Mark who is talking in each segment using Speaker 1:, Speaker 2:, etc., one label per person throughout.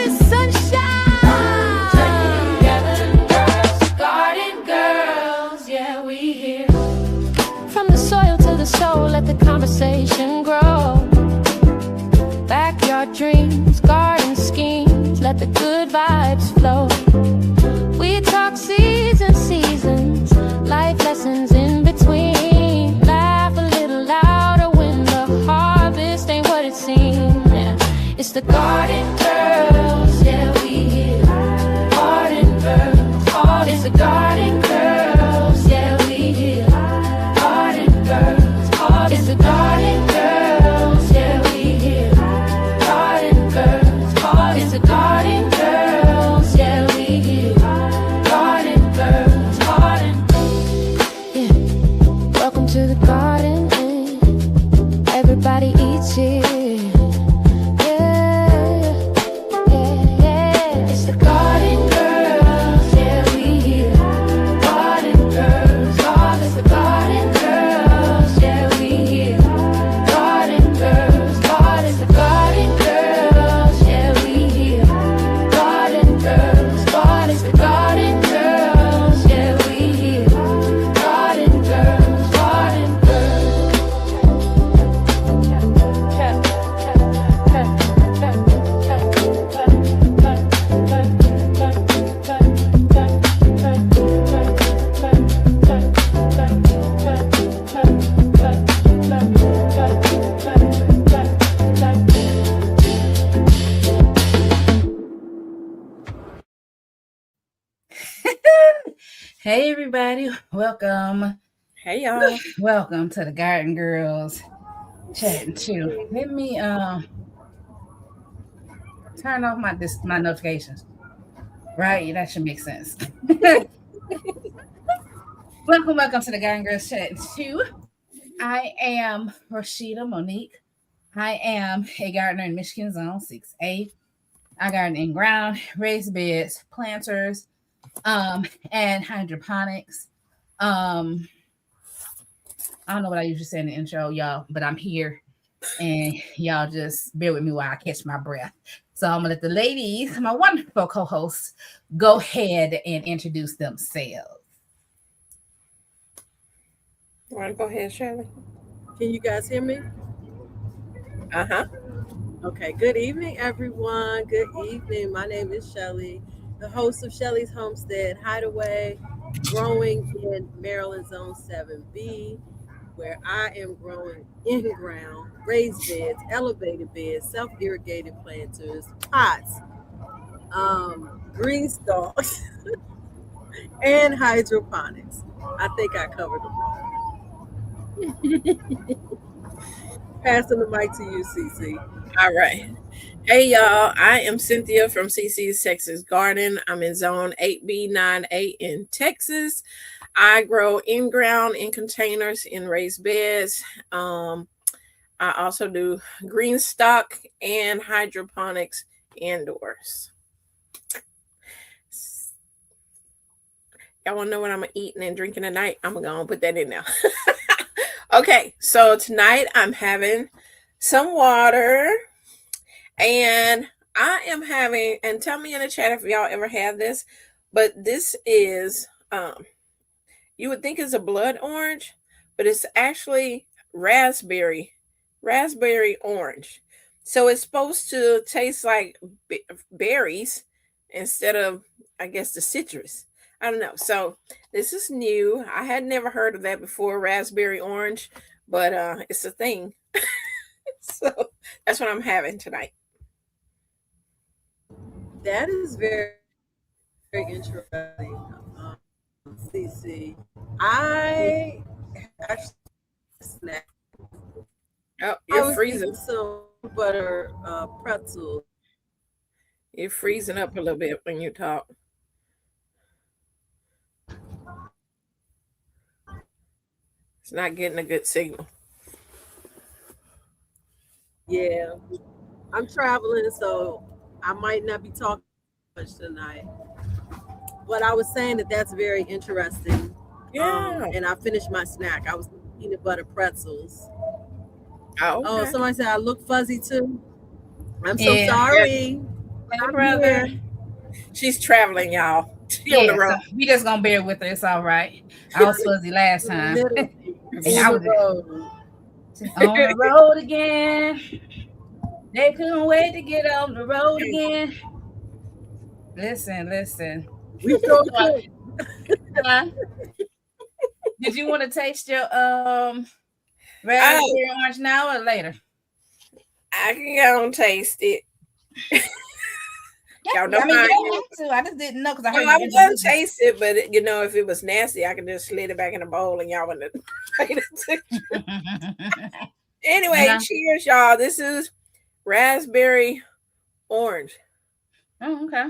Speaker 1: the sunshine. Together, girls, garden girls, yeah, we here. From the soil to the soul, let the conversation grow. Backyard dreams, garden schemes, let the good vibes flow. We talk seasons, life lessons in between. Laugh a little louder when the harvest ain't what it seems. Yeah. It's the garden girls, yeah, we here. Garden girls, all it's the garden girls, yeah, we here. Garden girls, all it's the garden girls, yeah, we here. Garden girls, all it's the garden girls, yeah, we here. Garden girls, garden. Yeah. Welcome to the garden. Everybody eats here.
Speaker 2: Hey everybody, welcome.
Speaker 3: Hey y'all.
Speaker 2: Welcome to the Garden Girls Chatting Too. Let me turn off my notifications. Right, that should make sense. Welcome to the Garden Girls Chatting Too. I am Rashida Monique. I am a gardener in Michigan Zone 6A. I garden in ground, raised beds, planters, and hydroponics. I don't know what I usually say in the intro, y'all, but I'm here and y'all just bear with me while I catch my breath. So I'm gonna let the ladies, my wonderful co-hosts, go ahead and introduce themselves.
Speaker 3: You want to go ahead, Shirley?
Speaker 4: Can you guys hear me? Okay, good evening, everyone. Good evening. My name is Shelly, the host of Shelly's Homestead Hideaway, growing in Maryland Zone 7B, where I am growing in-ground, raised beds, elevated beds, self-irrigated planters, pots, green stalks, and hydroponics. I think I covered them all. Passing the mic to you, Cece.
Speaker 3: All right. Hey y'all, I am Cynthia from CC's Texas Garden. I'm in Zone 8B, 9A in Texas. I grow in-ground in containers in raised beds. I also do green stock and hydroponics indoors. Y'all want to know what I'm eating and drinking tonight? I'm going to put that in now. Okay, so tonight I'm having some water, and I am having, and tell me in the chat if y'all ever had this, but this is, you would think it's a blood orange, but it's actually raspberry orange. So it's supposed to taste like berries instead of, I guess, the citrus. I don't know. So this is new. I had never heard of that before, raspberry orange, but it's a thing. So that's what I'm having tonight.
Speaker 4: That is very, very interesting, CC. I actually snack.
Speaker 3: Oh, you're freezing.
Speaker 4: Some butter pretzels.
Speaker 3: You're freezing up a little bit when you talk. It's not getting a good signal.
Speaker 4: Yeah, I'm traveling, so I might not be talking much tonight. But I was saying that that's very interesting.
Speaker 3: Yeah.
Speaker 4: And I finished my snack. I was peanut butter pretzels.
Speaker 3: Oh, okay.
Speaker 4: Somebody said I look fuzzy too. I'm so sorry.
Speaker 2: Hey,
Speaker 4: I'm
Speaker 2: brother.
Speaker 4: here.
Speaker 3: She's traveling, y'all. She on the
Speaker 2: Yeah, so
Speaker 3: road.
Speaker 2: we just gonna bear with her. It's all right. I was fuzzy last time.
Speaker 4: Literally
Speaker 2: And
Speaker 4: on
Speaker 2: I
Speaker 4: the
Speaker 2: was
Speaker 4: road.
Speaker 2: on the road again. They couldn't wait to get on the road again. Listen.
Speaker 4: We sure
Speaker 2: Huh?
Speaker 4: could.
Speaker 2: Did you want to taste your
Speaker 3: Oh,
Speaker 2: raspberry orange now or later?
Speaker 3: I can go and taste it.
Speaker 2: Yeah,
Speaker 3: Y'all know
Speaker 2: I mean,
Speaker 3: how
Speaker 2: you
Speaker 3: I
Speaker 2: don't
Speaker 3: am.
Speaker 2: have to. I just didn't know because I
Speaker 3: No,
Speaker 2: heard
Speaker 3: I
Speaker 2: you
Speaker 3: was gonna
Speaker 2: introduce it.
Speaker 3: taste it, but if it was nasty, I could just slid it back in the bowl and y'all wouldn't have paid attention. Anyway,
Speaker 2: Yeah.
Speaker 3: cheers, y'all. This is raspberry orange.
Speaker 2: Oh, okay.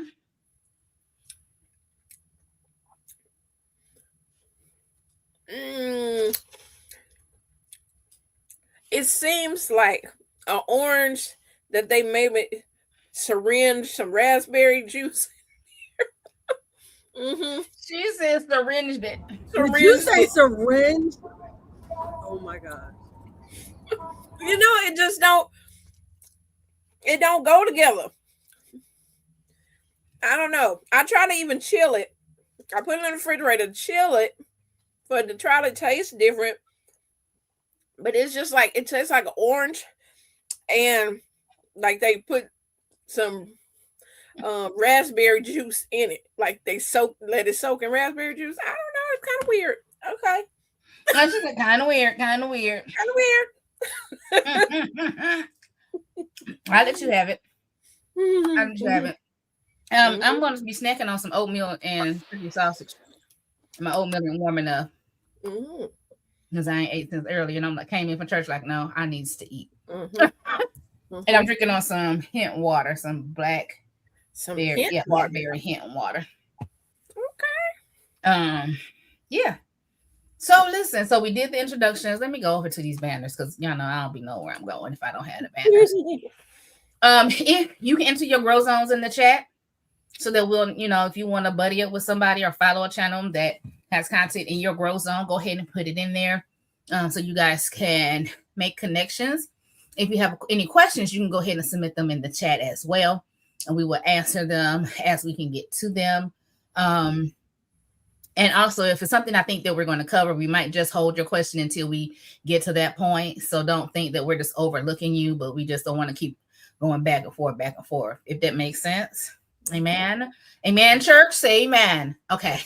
Speaker 3: It seems like an orange that they maybe syringe some raspberry juice.
Speaker 2: She says syringed it.
Speaker 4: Did you say syringe? Oh my god.
Speaker 3: It just don't go together. I don't know. I try to even chill it. I put it in the refrigerator to chill it for it to try to taste different. But it's just like it tastes like an orange, and like they put some raspberry juice in it. Like they let it soak in raspberry juice. I don't know. It's kind of weird. Okay.
Speaker 2: That's kind of weird.
Speaker 3: Kind of weird.
Speaker 2: I'll let you have it. I'll let you have it. I'm going to be snacking on some oatmeal and turkey sausage. My oatmeal ain't warm enough because I ain't ate since early, and I'm like came in from church like, no, I needs to eat. And I'm drinking on some hint water, some blackberry hint water. Okay. Yeah. So listen, so we did the introductions. Let me go over to these banners because y'all know I don't be know where I'm going if I don't have the banners. If you can enter your grow zones in the chat so that we'll, if you want to buddy up with somebody or follow a channel that has content in your grow zone, go ahead and put it in there so you guys can make connections. If you have any questions, you can go ahead and submit them in the chat as well, and we will answer them as we can get to them. And also, if it's something I think that we're going to cover, we might just hold your question until we get to that point. So don't think that we're just overlooking you, but we just don't want to keep going back and forth, if that makes sense. Amen. Amen, church. Say amen. Okay.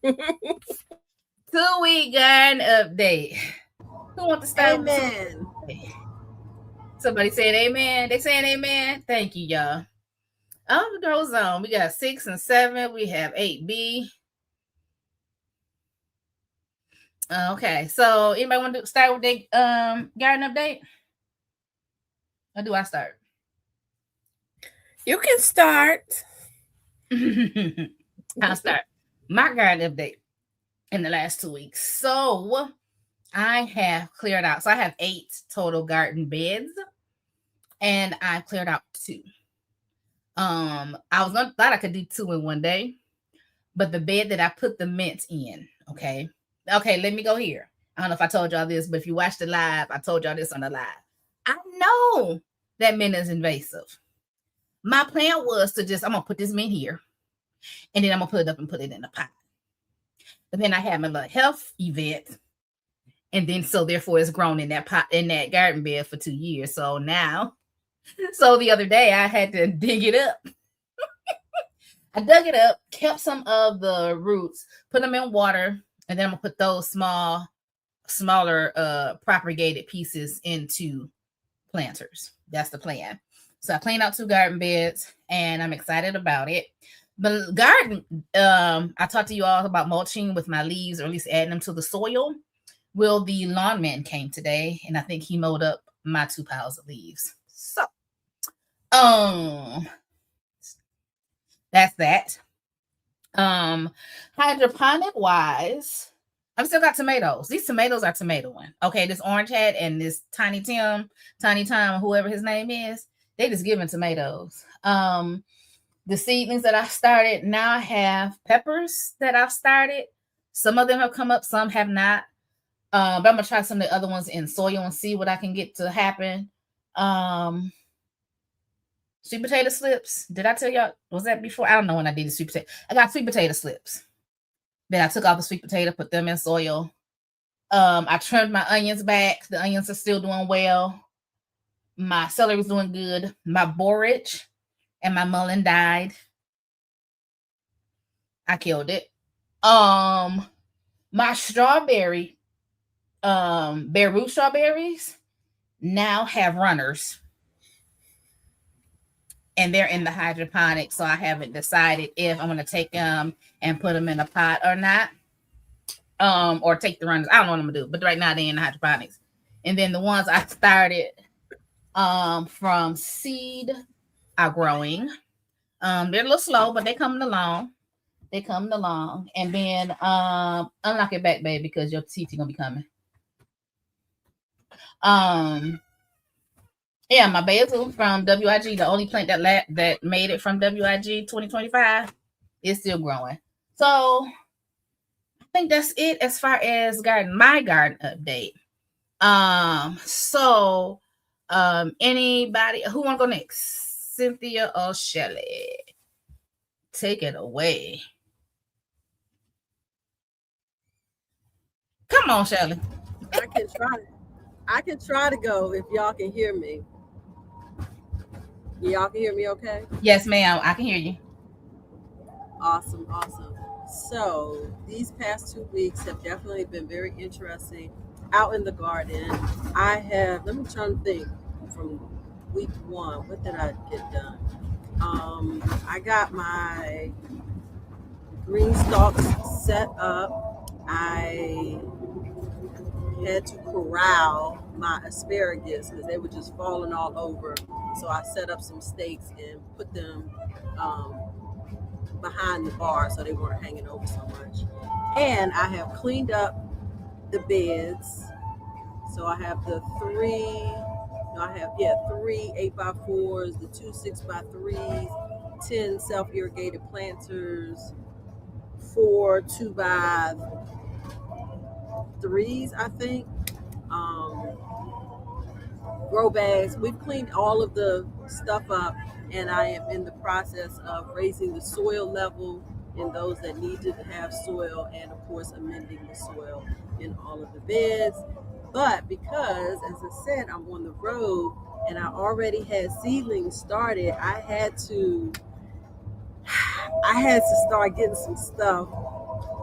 Speaker 2: 2-week garden update. Who wants to start?
Speaker 4: Amen.
Speaker 2: Somebody said amen. They saying amen. Thank you, y'all. The grow zone. We got 6 and 7. We have 8B. Okay, so anybody want to start with the garden update? Or do I start?
Speaker 3: You can start.
Speaker 2: I'll start. My garden update in the last 2 weeks. So I have cleared out. So I have 8 total garden beds, and I cleared out 2. I thought I could do 2 in one day, but the bed that I put the mint in, okay, let me go here. I don't know if I told y'all this, but if you watched the live, I told y'all this on the live. I know that mint is invasive. My plan was to I'm going to put this mint here, and then I'm going to put it up and put it in a pot. But then I had my little health event, and then so therefore it's grown in that pot, in that garden bed for 2 years. So now, the other day I had to dig it up. I dug it up, kept some of the roots, put them in water, and then I'm gonna put those smaller propagated pieces into planters. That's the plan. So I cleaned out 2 garden beds, and I'm excited about it. The garden, I talked to you all about mulching with my leaves, or at least adding them to the soil. Well, the lawn man came today, and I think he mowed up my 2 piles of leaves. So, that's that. Hydroponic wise, I've still got tomatoes. These tomatoes are tomatoing. Okay, this orange hat and this Tiny Tom, whoever his name is, they just giving tomatoes. The seedlings that I started, now I have peppers that I've started. Some of them have come up, some have not. But I'm gonna try some of the other ones in soil and see what I can get to happen. Sweet potato slips. Did I tell y'all? Was that before? I don't know when I did the sweet potato. I got sweet potato slips. Then I took off the sweet potato, put them in soil. I trimmed my onions back. The onions are still doing well. My celery was doing good. My borage and my mullein died. I killed it. My strawberry, bare root strawberries now have runners. And they're in the hydroponics, so I haven't decided if I'm gonna take them and put them in a pot or not. Or take the runners. I don't know what I'm gonna do, but right now they're in the hydroponics. And then the ones I started from seed are growing. They're a little slow, but they're coming along. And then unlock it back, babe, because your teeth are gonna be coming. Yeah, my basil from WIG, the only plant that made it from WIG 2025, is still growing. So I think that's it as far as my garden update. Anybody who want to go next? Cynthia or Shelly? Take it away. Come on, Shelly.
Speaker 4: I can try to go if y'all can hear me. Y'all can hear me okay?
Speaker 2: Yes, ma'am. I can hear you.
Speaker 4: Awesome. So these past 2 weeks have definitely been very interesting out in the garden. Let me try to think from week 1. What did I get done? I got my green stalks set up. I had to corral my asparagus because they were just falling all over. So I set up some stakes and put them behind the bar so they weren't hanging over so much. And I have cleaned up the beds. So I have three 8x4s, the 2 6x3s, 10 self-irrigated planters, 4 2x3s, I think. Grow bags. We've cleaned all of the stuff up, and I am in the process of raising the soil level in those that need to have soil, and of course amending the soil in all of the beds. But because, as I said, I'm on the road and I already had seedlings started, I had to start getting some stuff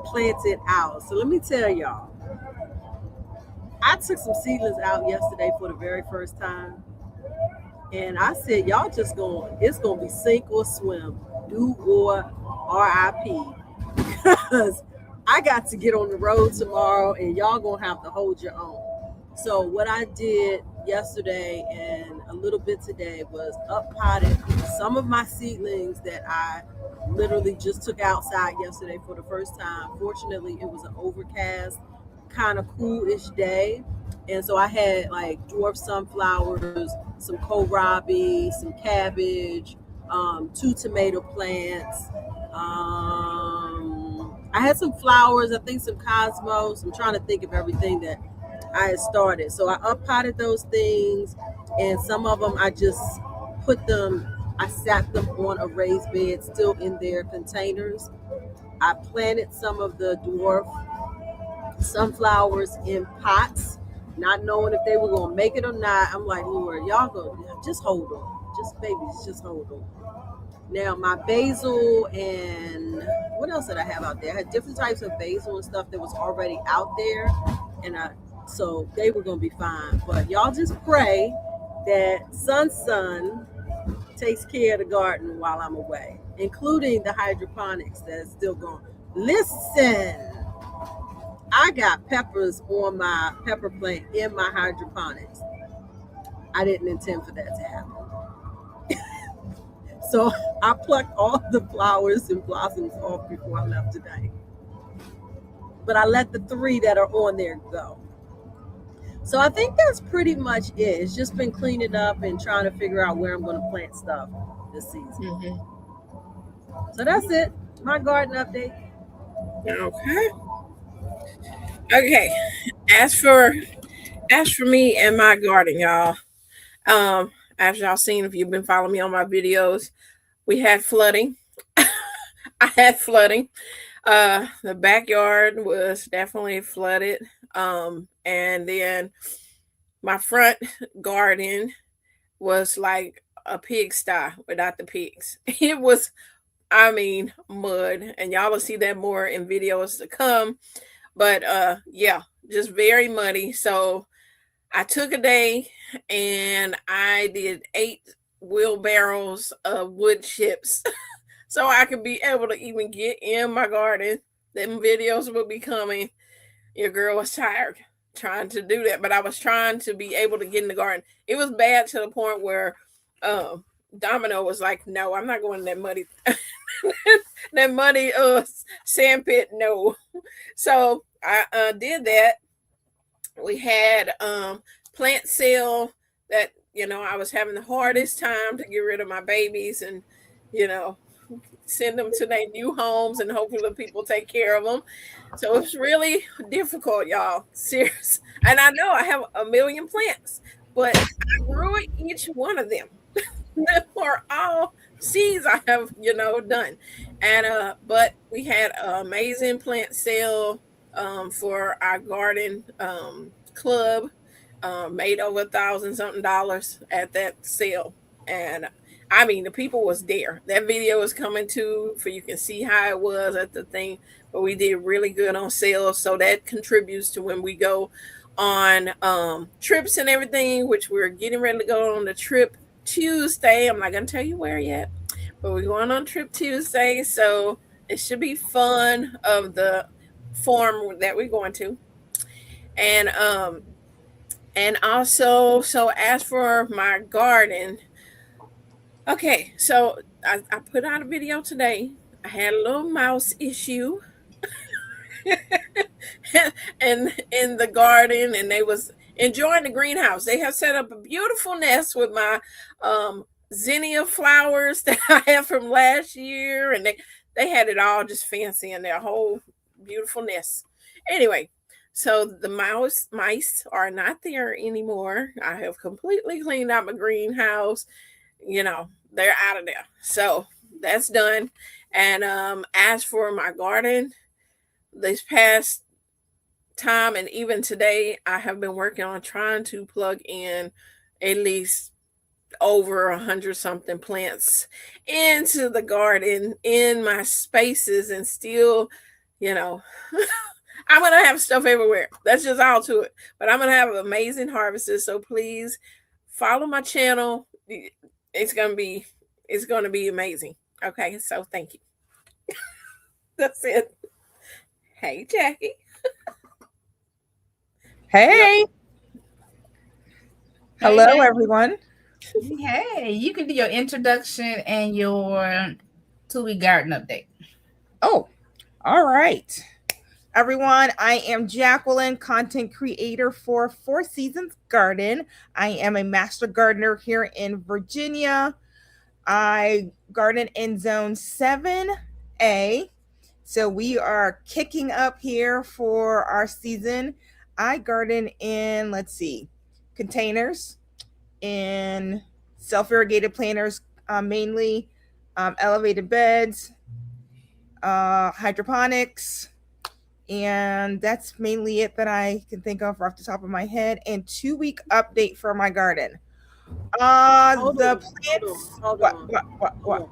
Speaker 4: planted out. So let me tell y'all, I took some seedlings out yesterday for the very first time. And I said, y'all it's going to be sink or swim, do or RIP. Because I got to get on the road tomorrow and y'all going to have to hold your own. So what I did yesterday and a little bit today was up-potted some of my seedlings that I literally just took outside yesterday for the first time. Fortunately, it was an overcast, kind of cool-ish day. And so I had like dwarf sunflowers, some kohlrabi, some cabbage, 2 tomato plants. I had some flowers, I think some cosmos. I'm trying to think of everything that I had started. So I up-potted those things, and some of them I just I sat them on a raised bed still in their containers. I planted some of the dwarf sunflowers in pots, not knowing if they were going to make it or not. I'm like, Lord, y'all go, just hold on. Just hold on. Now my basil and what else did I have out there? I had different types of basil and stuff that was already out there, and so they were going to be fine. But y'all just pray that Sun takes care of the garden while I'm away, including the hydroponics that's still going. Listen, I got peppers on my pepper plant in my hydroponics. I didn't intend for that to happen. So I plucked all the flowers and blossoms off before I left today. But I let the 3 that are on there go. So I think that's pretty much it. It's just been cleaning up and trying to figure out where I'm going to plant stuff this season. Mm-hmm. So that's it. My garden update.
Speaker 3: Okay. As for me and my garden, y'all, as y'all seen, if you've been following me on my videos, we had flooding. I had flooding. The backyard was definitely flooded. And then my front garden was like a pigsty without the pigs. It was, I mean, mud, and y'all will see that more in videos to come. But yeah, just very muddy. So I took a day and I did 8 wheelbarrows of wood chips so I could be able to even get in my garden. Them videos will be coming. Your girl was tired trying to do that, but I was trying to be able to get in the garden. It was bad to the point where Domino was like, "No, I'm not going in that muddy, that muddy sand pit." No, so I did that. We had plant sale that I was having the hardest time to get rid of my babies and send them to their new homes, and hopefully the people take care of them. So it's really difficult, y'all. Serious. And I know I have a million plants, but I grew each one of them for all seeds I have, done. And but we had an amazing plant sale for our garden club. Made over $1,000-something at that sale. And I mean, the people was there. That video is coming too, for you can see how it was at the thing. But we did really good on sales, so that contributes to when we go on trips and everything, which we're getting ready to go on the trip Tuesday. I'm not gonna tell you where yet, but we're going on trip Tuesday, so it should be fun of the farm that we're going to. And also, so as for my garden. Okay, so I put out a video today. I had a little mouse issue and in the garden, and they was enjoying the greenhouse. They have set up a beautiful nest with my zinnia flowers that I have from last year, and they had it all just fancy in their whole beautiful nest. Anyway, so the mice are not there anymore. I have completely cleaned out my greenhouse. They're out of there. So that's done. And as for my garden, this past time and even today, I have been working on trying to plug in at least over 100-something plants into the garden in my spaces, and still, I'm gonna have stuff everywhere. That's just all to it. But I'm gonna have amazing harvests. So please follow my channel. It's gonna be amazing. Okay, so thank you. That's it. Hey, Jackie.
Speaker 5: Hey. Hello,
Speaker 2: Hey.
Speaker 5: everyone.
Speaker 2: Hey, you can do your introduction and your 2-week garden update.
Speaker 5: Oh, all right. Everyone, I am Jacqueline, content creator for 4 Seasons Garden. I am a master gardener here in Virginia. I garden in zone 7A. So we are kicking up here for our season. I garden in, containers, in self-irrigated planters, mainly elevated beds, hydroponics, and that's mainly it that I can think of off the top of my head. And 2-week update for my garden.
Speaker 4: Hold
Speaker 5: The
Speaker 4: on,
Speaker 5: plants.
Speaker 4: hold on.
Speaker 5: What?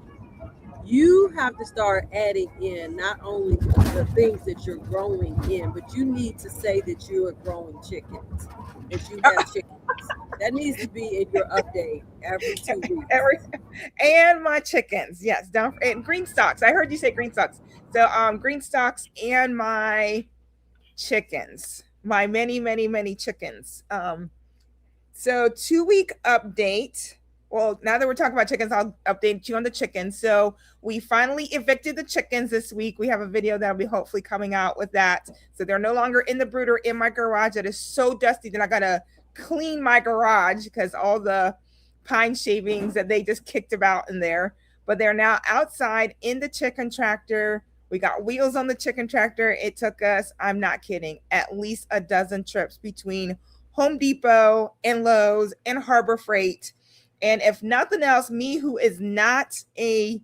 Speaker 4: You have to start adding in not only the things that you're growing in, but you need to say that you are growing chickens, that you have chickens. That needs to be in your update every 2 weeks.
Speaker 5: And my chickens, yes, and green stalks. I heard you say green stalks. So green stalks and my chickens, my many chickens. So 2-week update. Well, now that we're talking about chickens, I'll update you on the chickens. So we finally evicted the chickens this week. We have a video that'll be hopefully coming out with that. So they're no longer in the brooder in my garage. It is so dusty that I gotta clean my garage because all the pine shavings that they just kicked about in there. But they're now outside in the chicken tractor. We got wheels on the chicken tractor. It took us, I'm not kidding, at least a dozen trips between Home Depot and Lowe's and Harbor Freight And if nothing else, me who is not a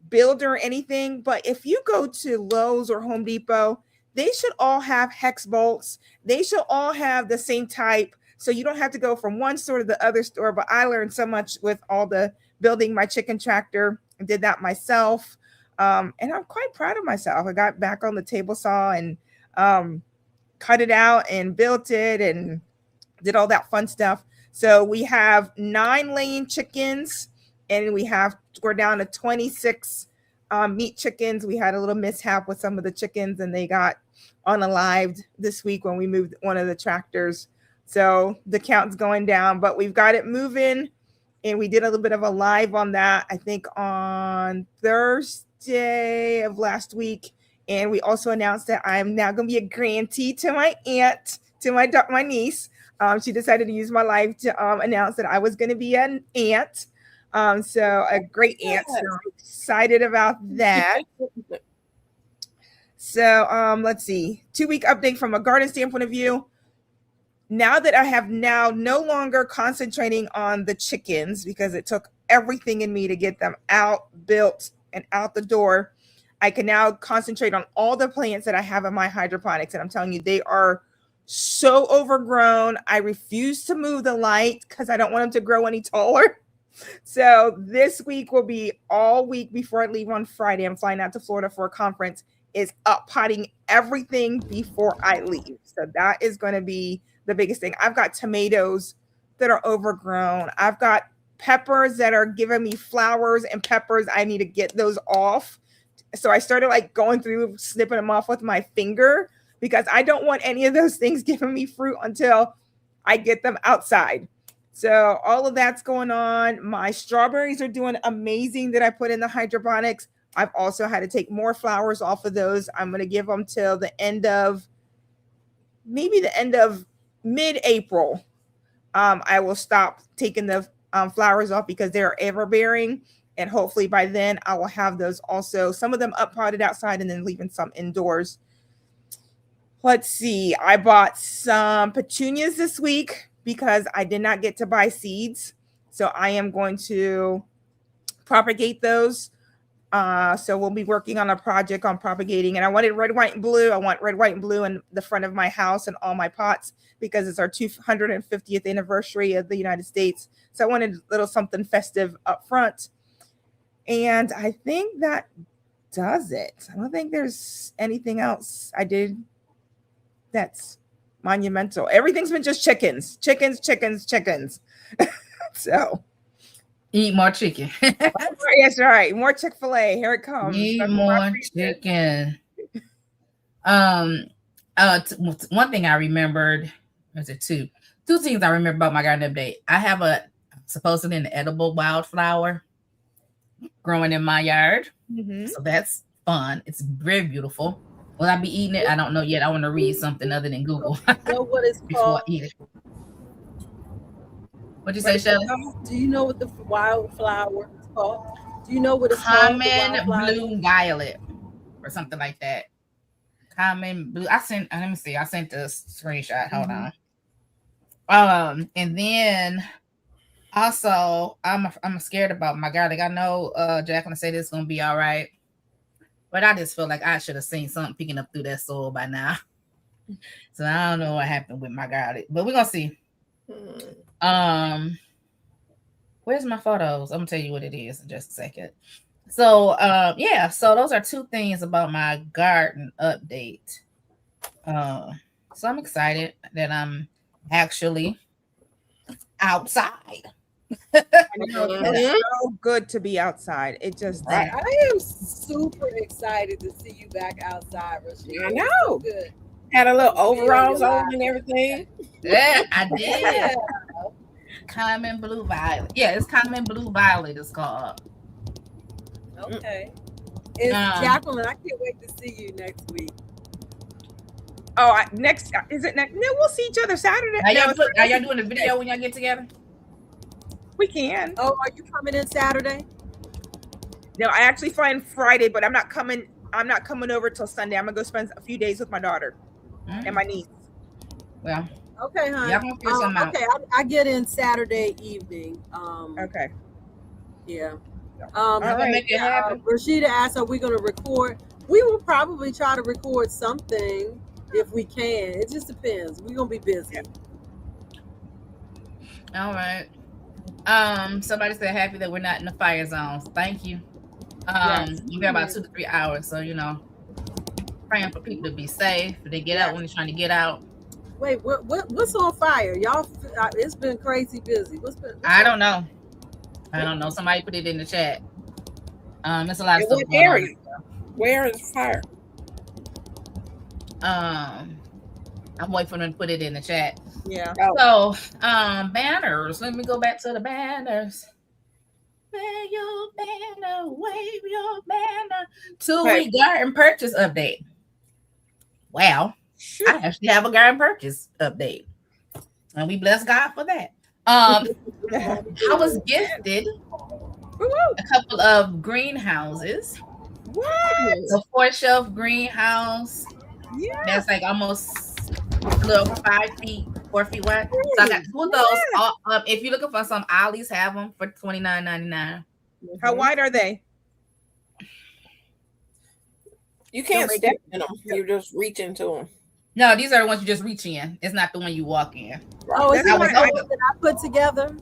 Speaker 5: builder or anything, but if you go to Lowe's or Home Depot, they should all have hex bolts. They should all have the same type. So you don't have to go from one store to the other store. But I learned so much with all the building my chicken tractor. I did that myself. And I'm quite proud of myself. I got back on the table saw and cut it out and built it and did all that fun stuff. So we have 9 laying chickens, and we're down to 26 meat chickens. We had a little mishap with some of the chickens, and they got unalived this week when we moved one of the tractors. So the count's going down, but we've got it moving, and we did a little bit of a live on that, I think on Thursday of last week. And we also announced that I'm now going to be a grantee to my aunt, to my niece. She decided to use my life to announce that I was going to be an aunt. So a great aunt. So I'm excited about that. So let's see. 2-week update from a garden standpoint of view. Now that I have now no longer concentrating on the chickens because it took everything in me to get them out, built, and out the door, I can now concentrate on all the plants that I have in my hydroponics. And I'm telling you, they are so overgrown. I refuse to move the light because I don't want them to grow any taller. So this week will be all week before I leave on Friday. I'm flying out to Florida for a conference, is up potting everything before I leave. So that is going to be the biggest thing. I've got tomatoes that are overgrown. I've got peppers that are giving me flowers and peppers. I need to get those off. So I started like going through, snipping them off with my finger because I don't want any of those things giving me fruit until I get them outside. So all of that's going on. My strawberries are doing amazing that I put in the hydroponics. I've also had to take more flowers off of those. I'm going to give them till the end of mid-April. I will stop taking the flowers off because they're ever bearing. And hopefully by then I will have those also, some of them up potted outside and then leaving some indoors. Let's see. I bought some petunias this week because I did not get to buy seeds. So I am going to propagate those. So we'll be working on a project on propagating. And I wanted red, white, and blue. I want red, white, and blue in the front of my house and all my pots because it's our 250th anniversary of the United States. So I wanted a little something festive up front. And I think that does it. I don't think there's anything else I did that's monumental. Everything's been just chickens. So
Speaker 2: eat more chicken.
Speaker 5: Yes, right. More Chick-fil-A. Here it comes.
Speaker 2: Eat more chicken. One thing I remembered, was it two things I remember about my garden update. I have supposedly an edible wildflower growing in my yard.
Speaker 5: Mm-hmm.
Speaker 2: So that's fun. It's very beautiful. Will I be eating it? I don't know yet. I want to read something other than Google
Speaker 4: Know what it's
Speaker 2: before
Speaker 4: called?
Speaker 2: I eat it. What'd you say, Shelley?
Speaker 4: Do you know what the wildflower is called? Do you know what it's
Speaker 2: Common
Speaker 4: called?
Speaker 2: blue violet or something like that. Common blue. I sent the screenshot. Hold on. And then also I'm scared about my garlic. I know Jacqueline said it's gonna be all right. But I just feel like I should have seen something picking up through that soil by now. So I don't know what happened with my garlic, but we're gonna see. Where's my photos? I'm gonna tell you what it is in just a second. So so those are two things about my garden update. So I'm excited that I'm actually outside.
Speaker 5: It's so good to be outside. It just
Speaker 4: I am super excited to see you back outside, Rashida.
Speaker 3: I know.
Speaker 4: So good.
Speaker 3: Had a little overalls on and everything.
Speaker 2: Yeah, I did.
Speaker 4: Yeah.
Speaker 2: Common blue violet. Yeah, it's common blue violet. It's called.
Speaker 4: Okay. It's Jacqueline. I can't wait to see you next week.
Speaker 5: Oh, next is it next? No, we'll see each other Saturday.
Speaker 2: Are y'all doing a video when y'all get together?
Speaker 5: We can.
Speaker 4: Oh, are you coming in Saturday?
Speaker 5: No, I actually fly in Friday, but I'm not coming over till Sunday. I'm gonna go spend a few days with my daughter and my niece.
Speaker 2: Well,
Speaker 4: Okay, honey.
Speaker 2: Y'all gonna figure something out.
Speaker 4: Okay, I get in Saturday evening.
Speaker 5: Okay.
Speaker 4: Yeah.
Speaker 5: All right.
Speaker 2: Make it happen.
Speaker 4: Rashida asked, "Are we going to record?" We will probably try to record something if we can. It just depends. We're gonna be busy.
Speaker 2: All right. Somebody said happy that we're not in the fire zones. Thank you.
Speaker 5: Yes.
Speaker 2: We got about 2 to 3 hours, so praying for people to be safe. They get out when they're trying to get out.
Speaker 4: Wait, what's on fire, y'all? It's been crazy busy.
Speaker 2: I don't know. Somebody put it in the chat. There's a lot of stuff
Speaker 3: What
Speaker 2: going on.
Speaker 3: area? Where is fire?
Speaker 2: I'm waiting for them to put it in the chat.
Speaker 5: Yeah.
Speaker 2: So, banners. Let me go back to the banners. Wave your banner, wave your banner. 2-week garden purchase update. Wow. I actually have a garden purchase update. And we bless God for that. I was gifted a couple of greenhouses.
Speaker 5: What?
Speaker 2: A 4-shelf greenhouse.
Speaker 5: Yeah.
Speaker 2: That's like almost a little 5 feet, 4 feet wide. So I got 2 of those. If you're looking for some, Ollie's have them for $29.99.
Speaker 5: How wide are they?
Speaker 3: You can't step in them. You just reach into them.
Speaker 2: No, these are the ones you just reach in. It's not the one you walk in.
Speaker 4: Oh, is it
Speaker 5: That's
Speaker 4: like
Speaker 5: what
Speaker 4: the one that I put together?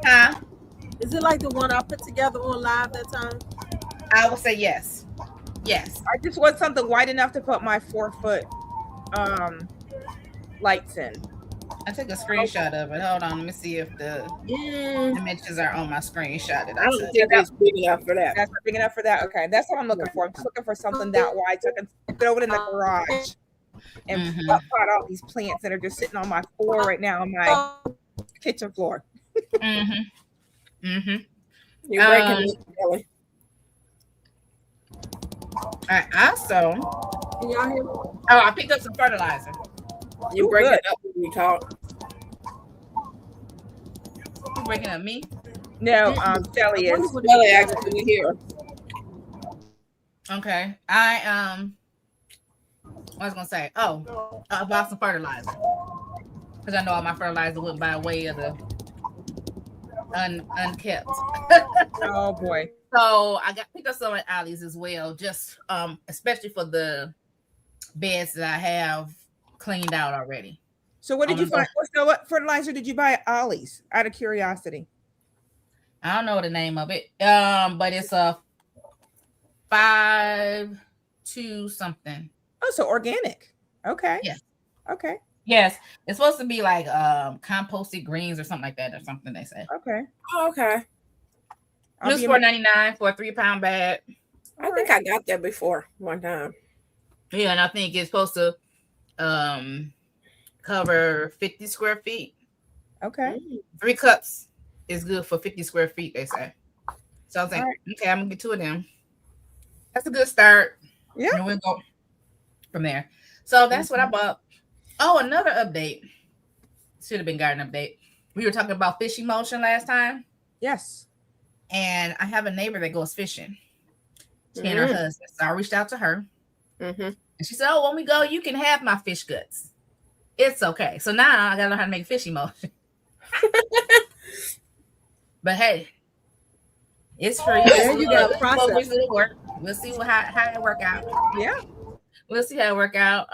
Speaker 2: Huh?
Speaker 4: Is it like the one I put together on live that time?
Speaker 2: I would say yes. Yes.
Speaker 5: I just want something wide enough to put my 4-foot lights in.
Speaker 2: I took a screenshot of it. Hold on, let me see if the dimensions are on my screenshot. That
Speaker 3: I don't think that's big enough for that.
Speaker 5: That's not big enough for that. Okay, that's what I'm looking for. I'm just looking for something that wide so I can throw it in the garage and pot all these plants that are just sitting on my floor right now on my kitchen floor.
Speaker 3: You're breaking it, Kelly.
Speaker 2: I also,
Speaker 4: Can y'all hear me?
Speaker 2: I picked up some fertilizer.
Speaker 3: You break it up when you talk.
Speaker 2: You breaking up me?
Speaker 5: No, Shelly is.
Speaker 3: Kelly actually here.
Speaker 2: Okay. I was gonna say, I bought some fertilizer because I know all my fertilizer went by way of the unkept.
Speaker 5: Oh boy.
Speaker 2: So I picked up some at Ollie's as well, just especially for the beds that I have cleaned out already.
Speaker 5: So what did you find? So what fertilizer did you buy at Ollie's? Out of curiosity.
Speaker 2: I don't know the name of it, but it's a 5-2 something.
Speaker 5: Oh, so organic. Okay.
Speaker 2: Yes.
Speaker 5: Okay.
Speaker 2: Yes, it's supposed to be like composted greens or something like that, or something they say.
Speaker 5: Okay.
Speaker 3: Oh, okay.
Speaker 2: It was $4.99 for a 3-pound bag.
Speaker 3: I think I got that before one time.
Speaker 2: Yeah, and I think it's supposed to cover 50 square feet.
Speaker 5: Okay.
Speaker 2: 3 cups is good for 50 square feet, they say. So I was like, okay, I'm gonna get 2 of them. That's a good start.
Speaker 5: Yeah.
Speaker 2: And we'll go from there. So that's what I bought. Oh, another update. Should have been garden update. We were talking about fish emotion last time.
Speaker 5: Yes.
Speaker 2: And I have a neighbor that goes fishing. She and her husband. So I reached out to her. And she said, oh, when we go, you can have my fish guts. It's okay. So now I got to learn how to make fish emotion. But hey, it's free.
Speaker 4: There you go. Process.
Speaker 2: We'll see how it work out.
Speaker 5: Yeah.
Speaker 2: We'll see how it work out.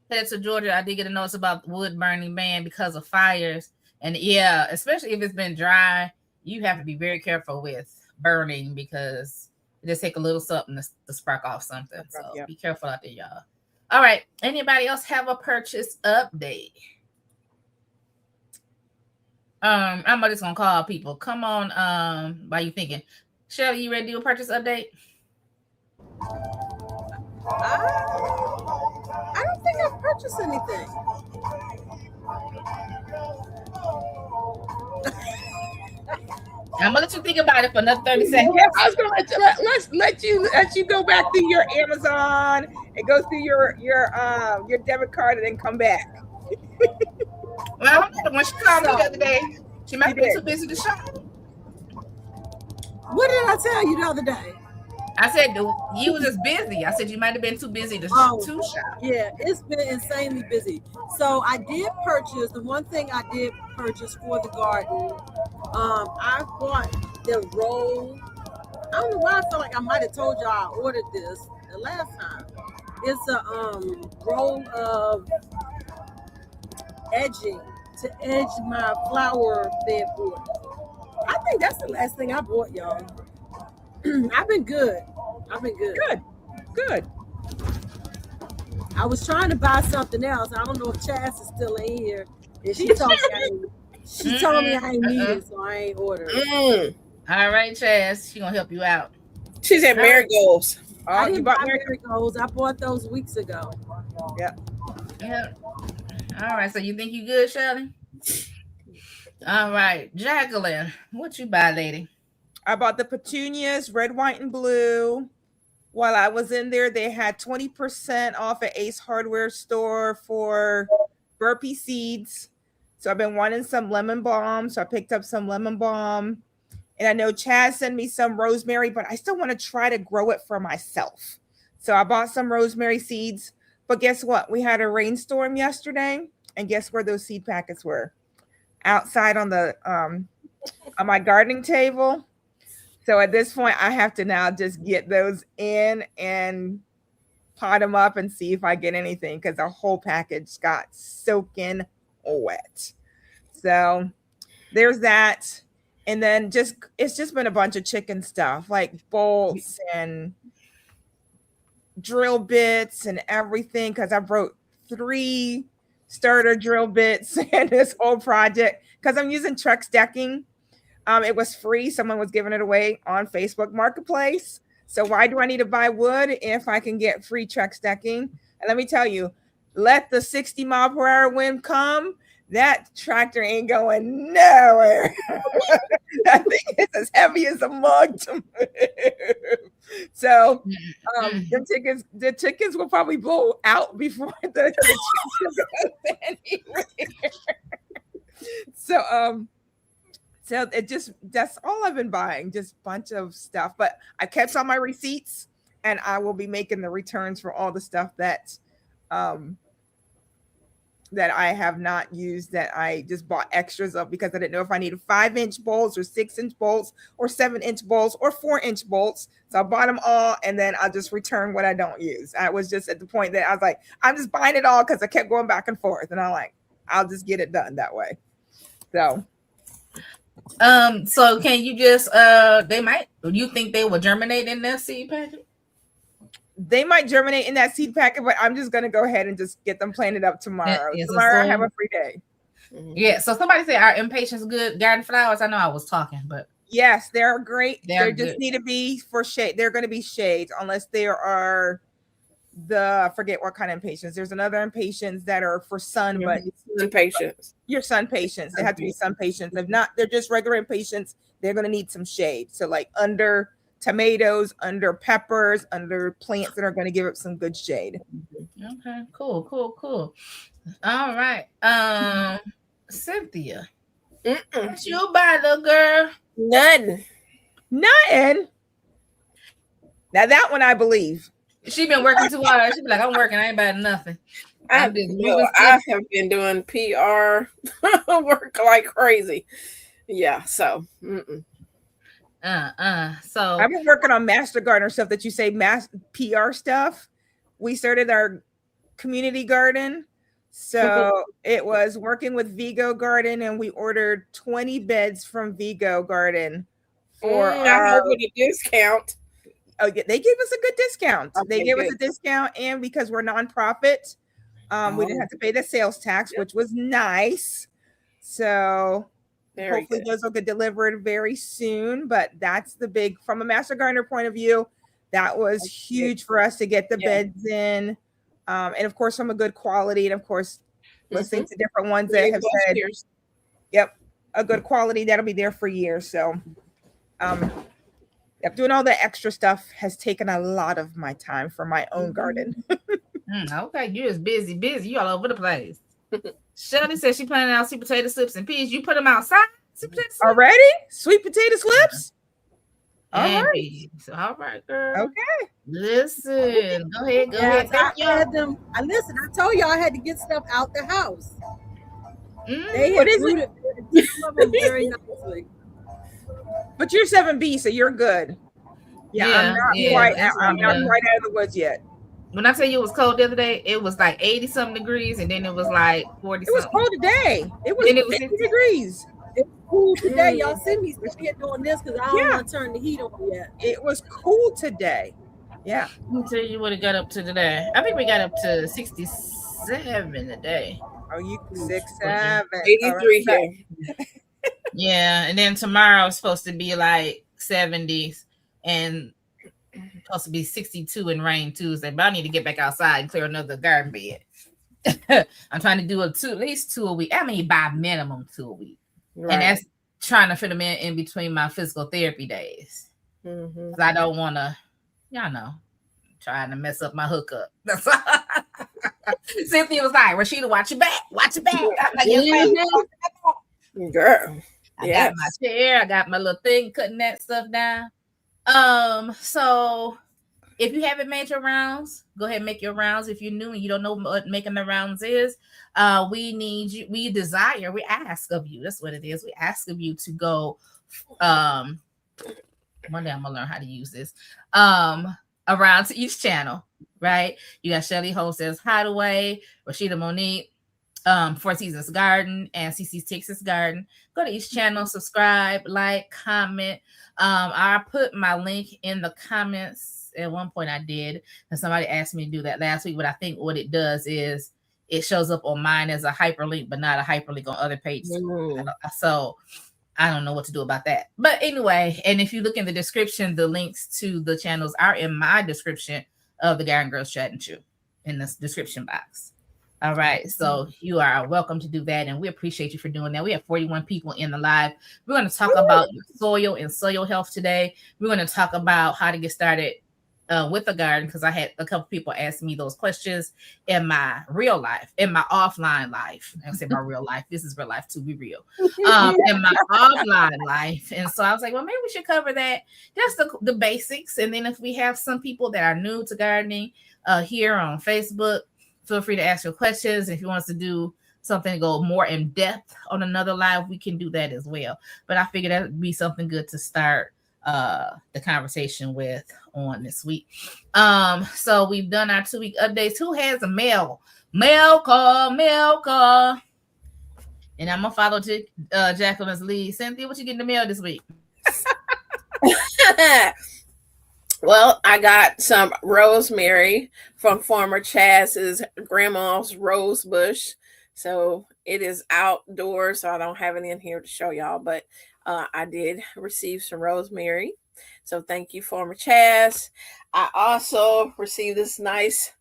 Speaker 2: Headed to Georgia, I did get a notice about the wood burning ban because of fires. And yeah, especially if it's been dry, you have to be very careful with burning because it just take a little something to spark off something. So be careful out there, y'all. All right. Anybody else have a purchase update? I'm just gonna call people. Come on, why you thinking? Shelly, you ready to do a purchase update?
Speaker 4: I don't think I've purchased anything.
Speaker 2: I'm gonna let you think about it for another 30 seconds.
Speaker 5: Yeah, I was gonna let you go back through your Amazon and go through your debit card and then come back.
Speaker 2: Well, when she called me the other day, she might be too busy to shop.
Speaker 4: What did I tell you the other day?
Speaker 2: I said you was just busy. I said you might have been too busy to shop.
Speaker 4: Yeah, it's been insanely busy. So I did purchase the one thing I did purchase for the garden. I bought the roll. I don't know why I feel like I might have told y'all I ordered this the last time. It's a roll of edging to edge my flower bed border. I think that's the last thing I bought, y'all. I've been good.
Speaker 5: Good.
Speaker 4: I was trying to buy something else. I don't know if Chaz is still in here. And she told me I ain't need it, so I ain't ordering.
Speaker 2: All right, Chaz, she gonna help you out.
Speaker 3: She said marigolds.
Speaker 4: I didn't buy marigolds. I bought those weeks ago.
Speaker 5: Yeah.
Speaker 2: All right, so you think you good, Shelley? All right, Jacqueline, what you buy, lady?
Speaker 5: I bought the petunias, red, white, and blue. While I was in there, they had 20% off at Ace Hardware Store for burpee seeds. So I've been wanting some lemon balm. So I picked up some lemon balm. And I know Chaz sent me some rosemary, but I still want to try to grow it for myself. So I bought some rosemary seeds. But guess what? We had a rainstorm yesterday. And guess where those seed packets were? Outside on the on my gardening table. So at this point, I have to now just get those in and pot them up and see if I get anything, because the whole package got soaking wet. So there's that. And then it's just been a bunch of chicken stuff, like bolts and drill bits and everything, because I broke 3 starter drill bits in this whole project because I'm using Trex decking. It was free. Someone was giving it away on Facebook Marketplace. So why do I need to buy wood if I can get free Trex decking? And let me tell you, let the 60-mile-per-hour wind come, that tractor ain't going nowhere. That thing is as heavy as a mug to move. So the chickens will probably blow out before the chickens goes anywhere. So that's all I've been buying, just a bunch of stuff. But I kept all my receipts, and I will be making the returns for all the stuff that I have not used, that I just bought extras of because I didn't know if I needed 5-inch bolts or 6-inch bolts or 7-inch bolts or 4-inch bolts. So I bought them all, and then I'll just return what I don't use. I was just at the point that I was like, I'm just buying it all because I kept going back and forth, and I'm like, I'll just get it done that way.
Speaker 2: So can you just you think they will germinate in that seed packet?
Speaker 5: They might germinate in that seed packet, but I'm just going to go ahead and just get them planted up tomorrow. Tomorrow I have a free day.
Speaker 2: Yeah. So somebody said, are Impatiens good garden flowers? I know I was talking, but
Speaker 5: yes, they're great. They just
Speaker 2: good.
Speaker 5: Need to be for shade. They're going to be shades unless there are I forget what kind of Impatiens. There's another Impatiens that are for sun, but
Speaker 3: Impatiens.
Speaker 5: Your sun patients. They have to be sun patients. If not, they're just regular Impatiens. They're going to need some shade. So like under tomatoes, under peppers, under plants that are going to give it some good shade.
Speaker 2: Okay, cool. All right. Cynthia, what you buy, little girl?
Speaker 3: Nothing.
Speaker 5: Now that one I believe.
Speaker 2: She been working too hard. She be like, I'm working. I ain't buying nothing.
Speaker 3: I have been doing PR work like crazy. Yeah. So.
Speaker 2: So
Speaker 5: I've been working on Master Gardener stuff that you say PR stuff. We started our community garden. So it was working with Vigo Garden, and we ordered 20 beds from Vigo Garden for
Speaker 3: with a discount.
Speaker 5: Oh, yeah, they gave us a good discount.
Speaker 3: Okay,
Speaker 5: they gave us a discount, and because we're nonprofit, we didn't have to pay the sales tax, which was nice. So hopefully those will get delivered very soon. But that's the big, from a Master Gardener point of view, that was huge for us to get the beds in. And of course, from a good quality, and of course, listening to different ones that have said, a good quality that'll be there for years. So, doing all the extra stuff has taken a lot of my time for my own garden.
Speaker 2: Okay, you're just busy. You all over the place. Shelly said she planted out sweet potato slips and peas. You put them outside?
Speaker 5: Already? Sweet potato slips? All
Speaker 2: and
Speaker 5: right.
Speaker 2: peas. All right, girl.
Speaker 5: Okay.
Speaker 2: Listen, go ahead.
Speaker 4: Yes,
Speaker 2: Thank
Speaker 4: I
Speaker 2: y'all.
Speaker 4: had them. I listen. I told y'all I had to get stuff out the house.
Speaker 2: Mm,
Speaker 4: They
Speaker 5: What
Speaker 4: had
Speaker 5: is it?
Speaker 4: rooted some of them very nicely.
Speaker 5: But you're 7B, so you're good. Yeah,
Speaker 2: yeah, that's
Speaker 5: I'm
Speaker 2: one
Speaker 5: not
Speaker 2: of the.
Speaker 5: quite out of the woods yet.
Speaker 2: When I tell you it was cold the other day, it was like 80 something degrees, and then it was like 40
Speaker 5: It was
Speaker 2: something.
Speaker 5: cold today. It was
Speaker 2: Then it was
Speaker 5: 50 degrees.
Speaker 4: It's cool today. Y'all see me here doing this because I don't
Speaker 5: Yeah.
Speaker 4: want to turn the heat on yet.
Speaker 5: It was cool today. Yeah.
Speaker 2: Let me tell you what it got up to today. I think we got up to 67 today.
Speaker 5: Oh, you 6, 7.
Speaker 3: 83 here.
Speaker 2: Yeah, and then tomorrow it's supposed to be like 70s and supposed to be 62 and rain Tuesday. But I need to get back outside and clear another garden bed. I'm trying to do at least 2 a week. I mean, by minimum 2 a week.
Speaker 3: Right.
Speaker 2: And that's trying to fit them in between my physical therapy days.
Speaker 3: Mhm.
Speaker 2: 'Cause I don't want to, y'all know, trying to mess up my hookup. Cynthia was like, Rashida, watch your back. Watch your back. I'm like, yes, ma'am.
Speaker 3: Girl.
Speaker 2: I
Speaker 3: Yes.
Speaker 2: got my chair. I got my little thing cutting that stuff down. So if you haven't made your rounds, go ahead and make your rounds. If you're new and you don't know what making the rounds is, we need you, we ask of you. That's what it is. We ask of you to go one day I'm gonna learn how to use this. Around to each channel, right? You got Shelly Homestead's Hideaway, Rashida Monique, Four Seasons Garden, and CC's Texas Garden. Go to each channel, subscribe, like, comment. I put my link in the comments. At one point I did, and somebody asked me to do that last week, but I think what it does is it shows up on mine as a hyperlink, but not a hyperlink on other pages. So I don't know what to do about that. But anyway, and if you look in the description, the links to the channels are in my description of the Garden Girls Chat and Chew in this description box. All right. So you are welcome to do that. And we appreciate you for doing that. We have 41 people in the live. We're going to talk about soil and soil health today. We're going to talk about how to get started with a garden, because I had a couple people ask me those questions in my real life, in my offline life. I say my real life. This is real life too. Be real. In my offline life. And so I was like, well, maybe we should cover that. Just the basics. And then if we have some people that are new to gardening here on Facebook, feel free to ask your questions. If you want us to do something to go more in depth on another live, we can do that as well. But I figured that would be something good to start the conversation with on this week. So we've done our 2-week updates. Who has a mail call? And I'm gonna follow Jacqueline's lead. Cynthia, what you getting in the mail this week?
Speaker 3: Well, I got some rosemary from former Chaz's grandma's rose bush. So it is outdoors, so I don't have it in here to show y'all, but I did receive some rosemary. So thank you, former Chaz. I also received this nice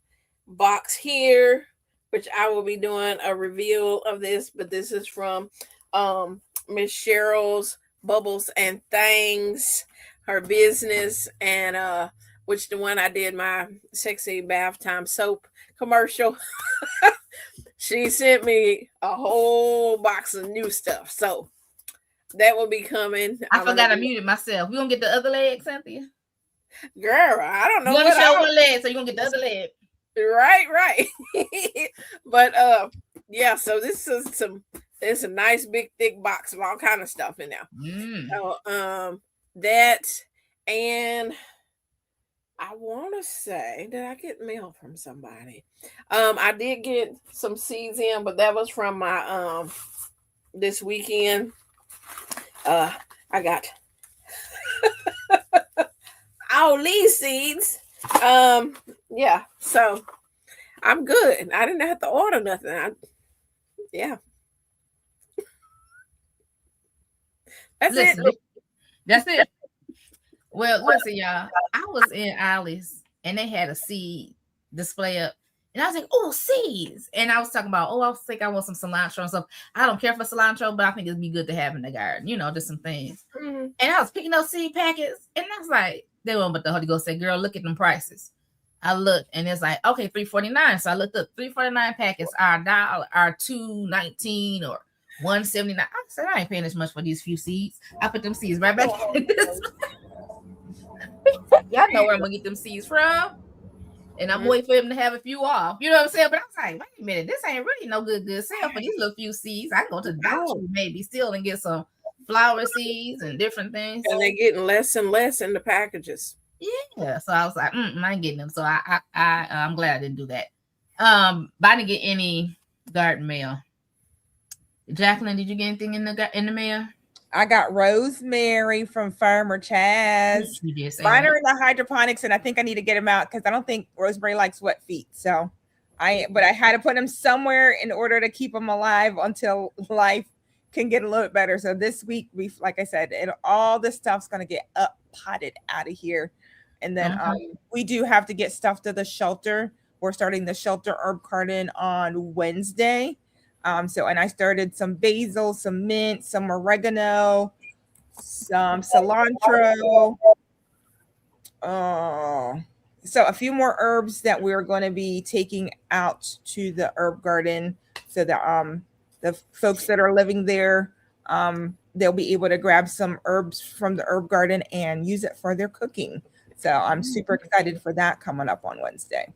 Speaker 3: box here, which I will be doing a reveal of this, but this is from Miss Cheryl's Bubbles and Things, her business, and which the one I did my sexy bath time soap commercial. She sent me a whole box of new stuff. So that will be coming.
Speaker 2: I forgot I muted myself. We gonna get the other leg, Cynthia?
Speaker 3: Girl, I don't know.
Speaker 2: You want to show one leg, so you're gonna get the other leg.
Speaker 3: Right. But yeah, so this is it's a nice big thick box of all kind of stuff in there. So that, and I want to say, did I get mail from somebody? I did get some seeds in, but that was from my this weekend. I got all these seeds. Yeah, so I'm good. I didn't have to order nothing. Yeah. That's it.
Speaker 2: Well, listen, y'all. I was in Alice and they had a seed display up. And I was like, oh, seeds. And I was talking about, I was thinking I want some cilantro and stuff. I don't care for cilantro, but I think it'd be good to have in the garden, just some things. Mm-hmm. And I was picking up seed packets. And I was like, they weren't, but the Holy Ghost said, girl, look at them prices. I looked and it's like, okay, $3.49. So I looked up $3.49 packets are $2.19 or $1.79. I said, I ain't paying as much for these few seeds. I put them seeds right back in this. Y'all know where I'm gonna get them seeds from. And I'm waiting for him to have a few off. You know what I'm saying? But I was like, wait a minute, this ain't really no good sale for these little few seeds. I can go to the Dollar Tree maybe still and get some flower seeds and different things.
Speaker 3: And they're getting less and less in the packages.
Speaker 2: Yeah. So I was like, I ain't getting them. So I'm glad I didn't do that. But I didn't get any garden mail. Jacqueline, did you get anything in the mail?
Speaker 5: I got rosemary from Farmer Chaz.
Speaker 2: You did say
Speaker 5: Mine
Speaker 2: that.
Speaker 5: are in the hydroponics, and I think I need to get them out because I don't think rosemary likes wet feet. So but I had to put them somewhere in order to keep them alive until life can get a little bit better. So this week, like I said, all this stuff's gonna get potted out of here, and then we do have to get stuff to the shelter. We're starting the shelter herb garden on Wednesday. And I started some basil, some mint, some oregano, some cilantro. So a few more herbs that we're going to be taking out to the herb garden so that the folks that are living there, they'll be able to grab some herbs from the herb garden and use it for their cooking. So I'm super excited for that coming up on Wednesday.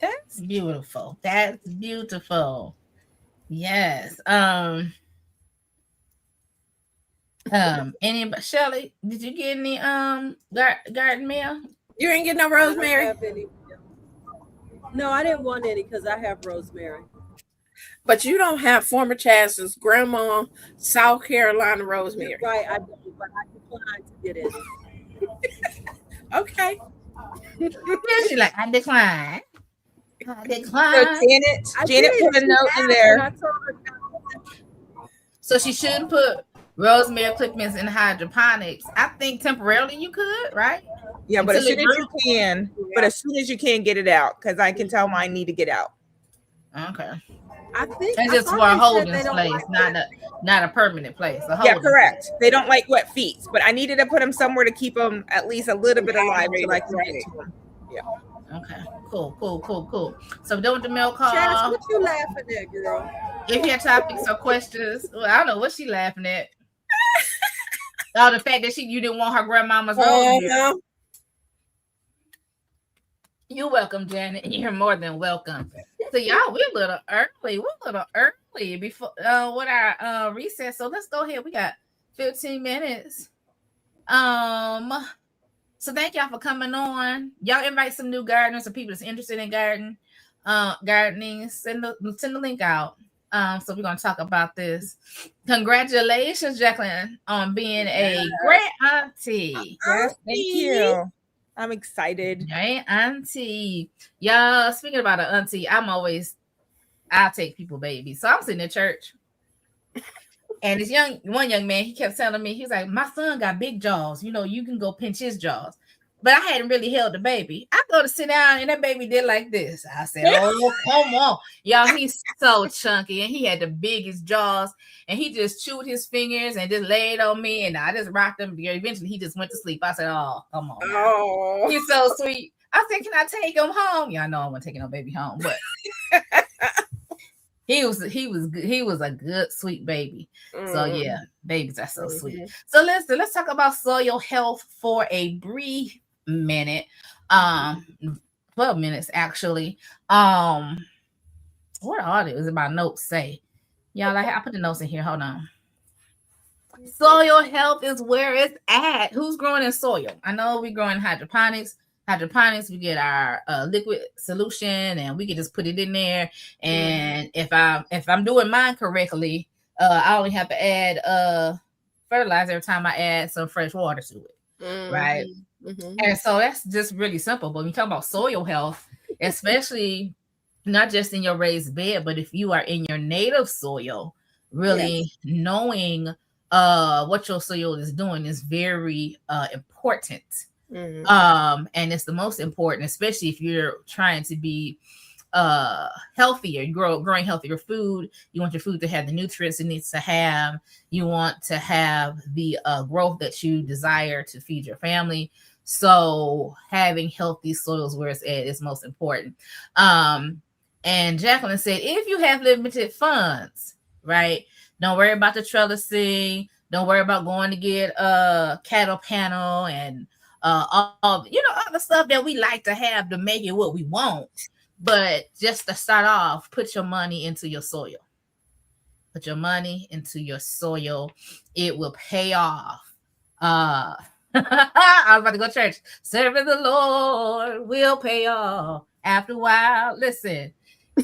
Speaker 2: That's beautiful. That's beautiful. Yes. Anybody, Shelly, did you get any garden mail?
Speaker 3: You ain't getting no rosemary?
Speaker 4: No, I didn't want any because I have rosemary.
Speaker 3: But you don't have Farmer Chaz's grandma South Carolina rosemary.
Speaker 4: Right, I don't, but I declined to get it.
Speaker 3: Okay.
Speaker 2: She's like, I decline.
Speaker 5: So Janet put a note in there.
Speaker 2: So she shouldn't put rosemary clippings in hydroponics. I think temporarily you could, right?
Speaker 5: Yeah, but as soon as you can, get it out, because I can tell mine need to get out.
Speaker 2: Okay.
Speaker 4: I think
Speaker 2: it's just for a holding place, not a permanent place.
Speaker 5: Yeah, correct. They don't like wet feet, but I needed to put them somewhere to keep them at least a little bit alive till I can get to them. Yeah.
Speaker 2: Okay. Cool. So done with the mail call.
Speaker 4: Chaz, what you laughing at, girl?
Speaker 2: If you have topics or questions, well, I don't know what she laughing at. Oh, the fact that you didn't want her grandmama's rosemary. You're welcome, Janet. You're more than welcome. So y'all, we're a little early before with our recess. So let's go ahead. We got 15 minutes. So thank y'all for coming on. Y'all invite some new gardeners or people that's interested in gardening. Send the link out. So we're gonna talk about this. Congratulations, Jacqueline, on being a great auntie.
Speaker 5: Yes, thank you. I'm excited.
Speaker 2: Great auntie. Y'all, speaking about an auntie, I'll take people babies. So I'm sitting in church. And this one young man, he kept telling me, he was like, my son got big jaws. You know, you can go pinch his jaws. But I hadn't really held the baby. I go to sit down and that baby did like this. I said, oh, come on. Y'all, he's so chunky and he had the biggest jaws and he just chewed his fingers and just laid on me and I just rocked him. Eventually he just went to sleep. I said, oh, come on.
Speaker 3: Oh,
Speaker 2: he's so sweet. I said, can I take him home? Yeah, I know I wasn't taking no baby home, but he was good. He was a good, sweet baby. So yeah, babies are so sweet. So let's talk about soil health for a brief minute. 12 minutes actually. What are these? My notes say? Y'all, I put the notes in here. Hold on. Soil health is where it's at. Who's growing in soil? I know we're growing hydroponics. We get our liquid solution and we can just put it in there. And if I'm doing mine correctly, I only have to add fertilizer every time I add some fresh water to it. Right. And so that's just really simple. But when you talk about soil health, especially not just in your raised bed, but if you are in your native soil, really knowing what your soil is doing is very important. And it's the most important, especially if you're trying to be healthier, growing healthier food. You want your food to have the nutrients it needs to have. You want to have the growth that you desire to feed your family. So having healthy soils where it's at is most important. And Jacqueline said, if you have limited funds, right, don't worry about the trellising. Don't worry about going to get a cattle panel and all the stuff that we like to have to make it what we want. But just to start off, put your money into your soil. Put your money into your soil. It will pay off. I was about to go to church. Serving the Lord will pay off. After a while, listen,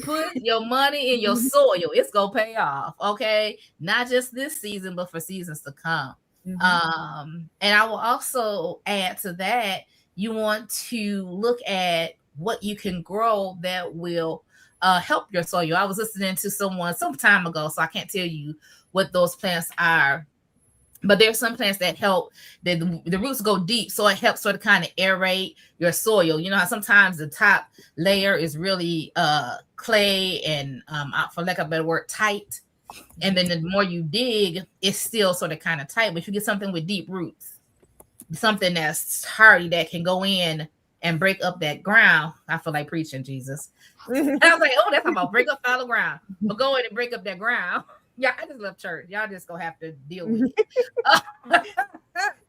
Speaker 2: put your money in your soil. It's going to pay off, okay? Not just this season, but for seasons to come. And I will also add to that, you want to look at what you can grow that will help your soil. I was listening to someone some time ago, so I can't tell you what those plants are, but there's some plants that help, the roots go deep, so it helps sort of kind of aerate your soil. You know how sometimes the top layer is really clay and, for lack of a better word, tight. And then the more you dig, it's still sort of kind of tight. But if you get something with deep roots, something that's hardy that can go in and break up that ground. I feel like preaching, Jesus. And I was like, oh, that's about break up fallow ground. But go in and break up that ground. Yeah, I just love church. Y'all just gonna have to deal with it.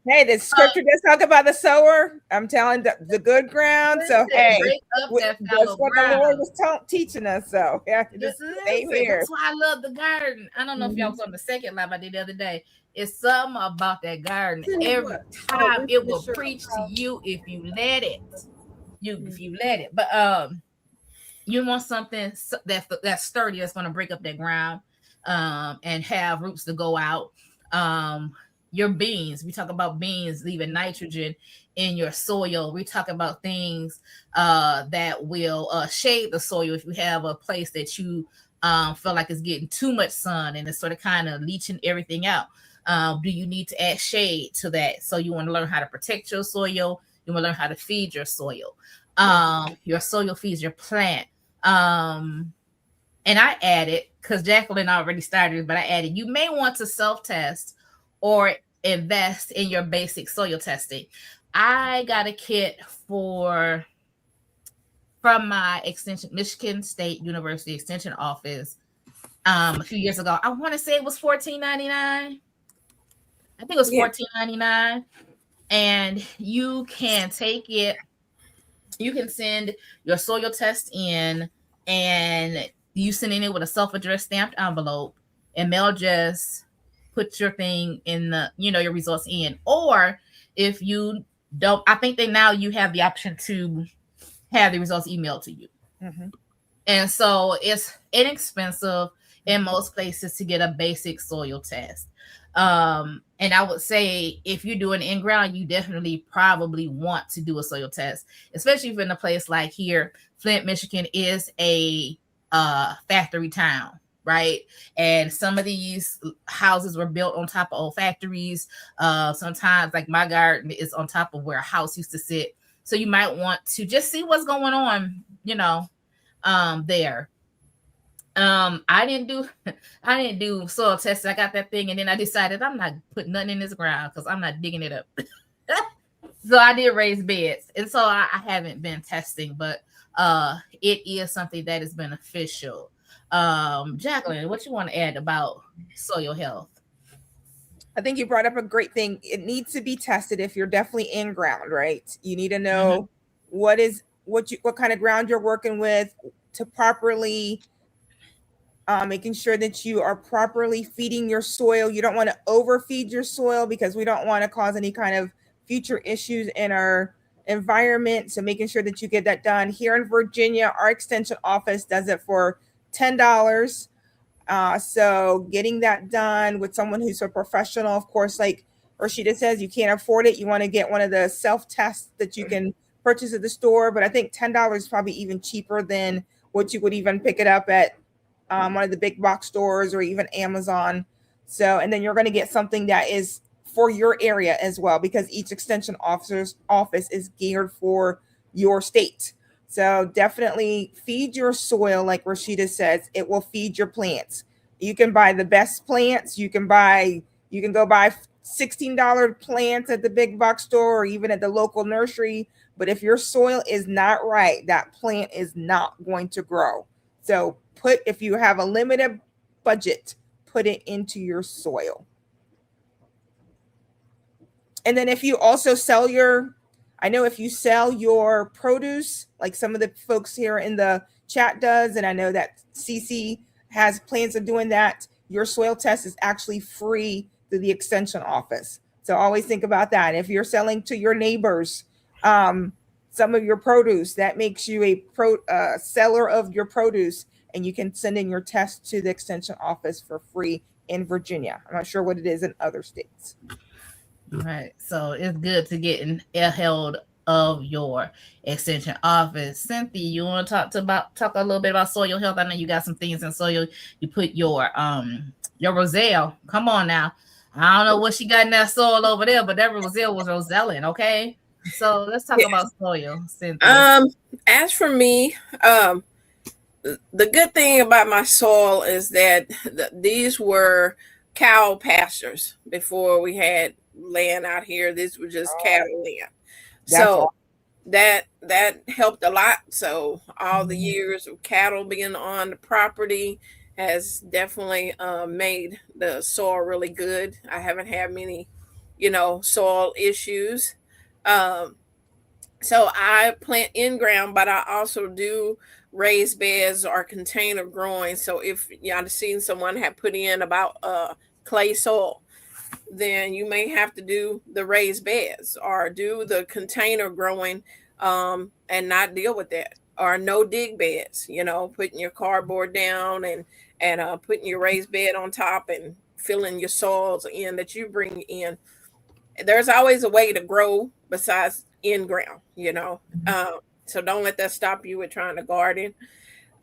Speaker 5: Hey, the scripture does talk about the sower. I'm telling the good ground. So hey, that's what the Lord was teaching us. So yeah, just stay here.
Speaker 2: That's why I love the garden. I don't know if y'all was on the second live I did the other day. It's something about that garden. Every time it will preach to you if you let it. If you let it. But you want something that's sturdy, that's going to break up that ground, and have roots to go out. Your beans, we talk about beans leaving nitrogen in your soil. We talk about things that will shade the soil if you have a place that you feel like it's getting too much sun and it's sort of kind of leaching everything out. Do you need to add shade to that? So you want to learn how to protect your soil. You want to learn how to feed your soil. Your soil feeds your plant. And I added, because Jacqueline already started, but I added, you may want to self-test or invest in your basic soil testing. I got a kit from my Michigan State University Extension office a few years ago. I want to say it was $14.99. I think it was $14.99. And you can take it, you can send your soil test in, and you send in it with a self-addressed stamped envelope, and they'll just put your thing in the, your results in. Or if you don't, I think now you have the option to have the results emailed to you. And so it's inexpensive in most places to get a basic soil test. And I would say if you're doing in-ground, you definitely probably want to do a soil test, especially if you're in a place like here. Flint, Michigan is a factory town, right? And some of these houses were built on top of old factories. Sometimes, like my garden is on top of where a house used to sit. So you might want to just see what's going on, there. I didn't do soil testing. I got that thing, and then I decided I'm not putting nothing in this ground because I'm not digging it up. So I did raise beds, and so I haven't been testing, but it is something that is beneficial. Jacqueline, what you want to add about soil health?
Speaker 5: I think you brought up a great thing. It needs to be tested if you're definitely in ground, right? You need to know what kind of ground you're working with to properly making sure that you are properly feeding your soil. You don't want to overfeed your soil because we don't want to cause any kind of future issues in our environment. So making sure that you get that done. Here in Virginia, our extension office does it for $10. So getting that done with someone who's a professional, of course, like Rashida says, you can't afford it. You want to get one of the self-tests that you can purchase at the store. But I think $10 is probably even cheaper than what you would even pick it up at one of the big box stores or even Amazon. So, and then you're going to get something that is for your area as well, because each extension officer's office is geared for your state. So definitely feed your soil. Like Rashida says, it will feed your plants. You can buy the best plants. You can go buy $16 plants at the big box store or even at the local nursery. But if your soil is not right, that plant is not going to grow. So if you have a limited budget, put it into your soil. And then if you also sell I know if you sell your produce, like some of the folks here in the chat does, and I know that CC has plans of doing that, your soil test is actually free through the extension office. So always think about that. If you're selling to your neighbors some of your produce, that makes you a seller of your produce, and you can send in your test to the extension office for free in Virginia. I'm not sure what it is in other states.
Speaker 2: Right. So it's good to get a hold of your extension office. Cynthia, you want to talk a little bit about soil health? I know you got some things in soil. You put your Roselle. Come on now. I don't know what she got in that soil over there, but that Roselle was Rosellan, okay? So let's talk about soil, Cynthia.
Speaker 3: As for me, the good thing about my soil is that these were cow pastures before we had land out here. This was just cattle land. So that helped a lot. So all the years of cattle being on the property has definitely made the soil really good. I haven't had many, soil issues. So I plant in ground, but I also do raised beds or container growing. So if I've seen someone have put in about clay soil, then you may have to do the raised beds or do the container growing and not deal with that, or no dig beds, putting your cardboard down and putting your raised bed on top and filling your soils in that you bring in. There's always a way to grow besides in ground, so don't let that stop you with trying to garden.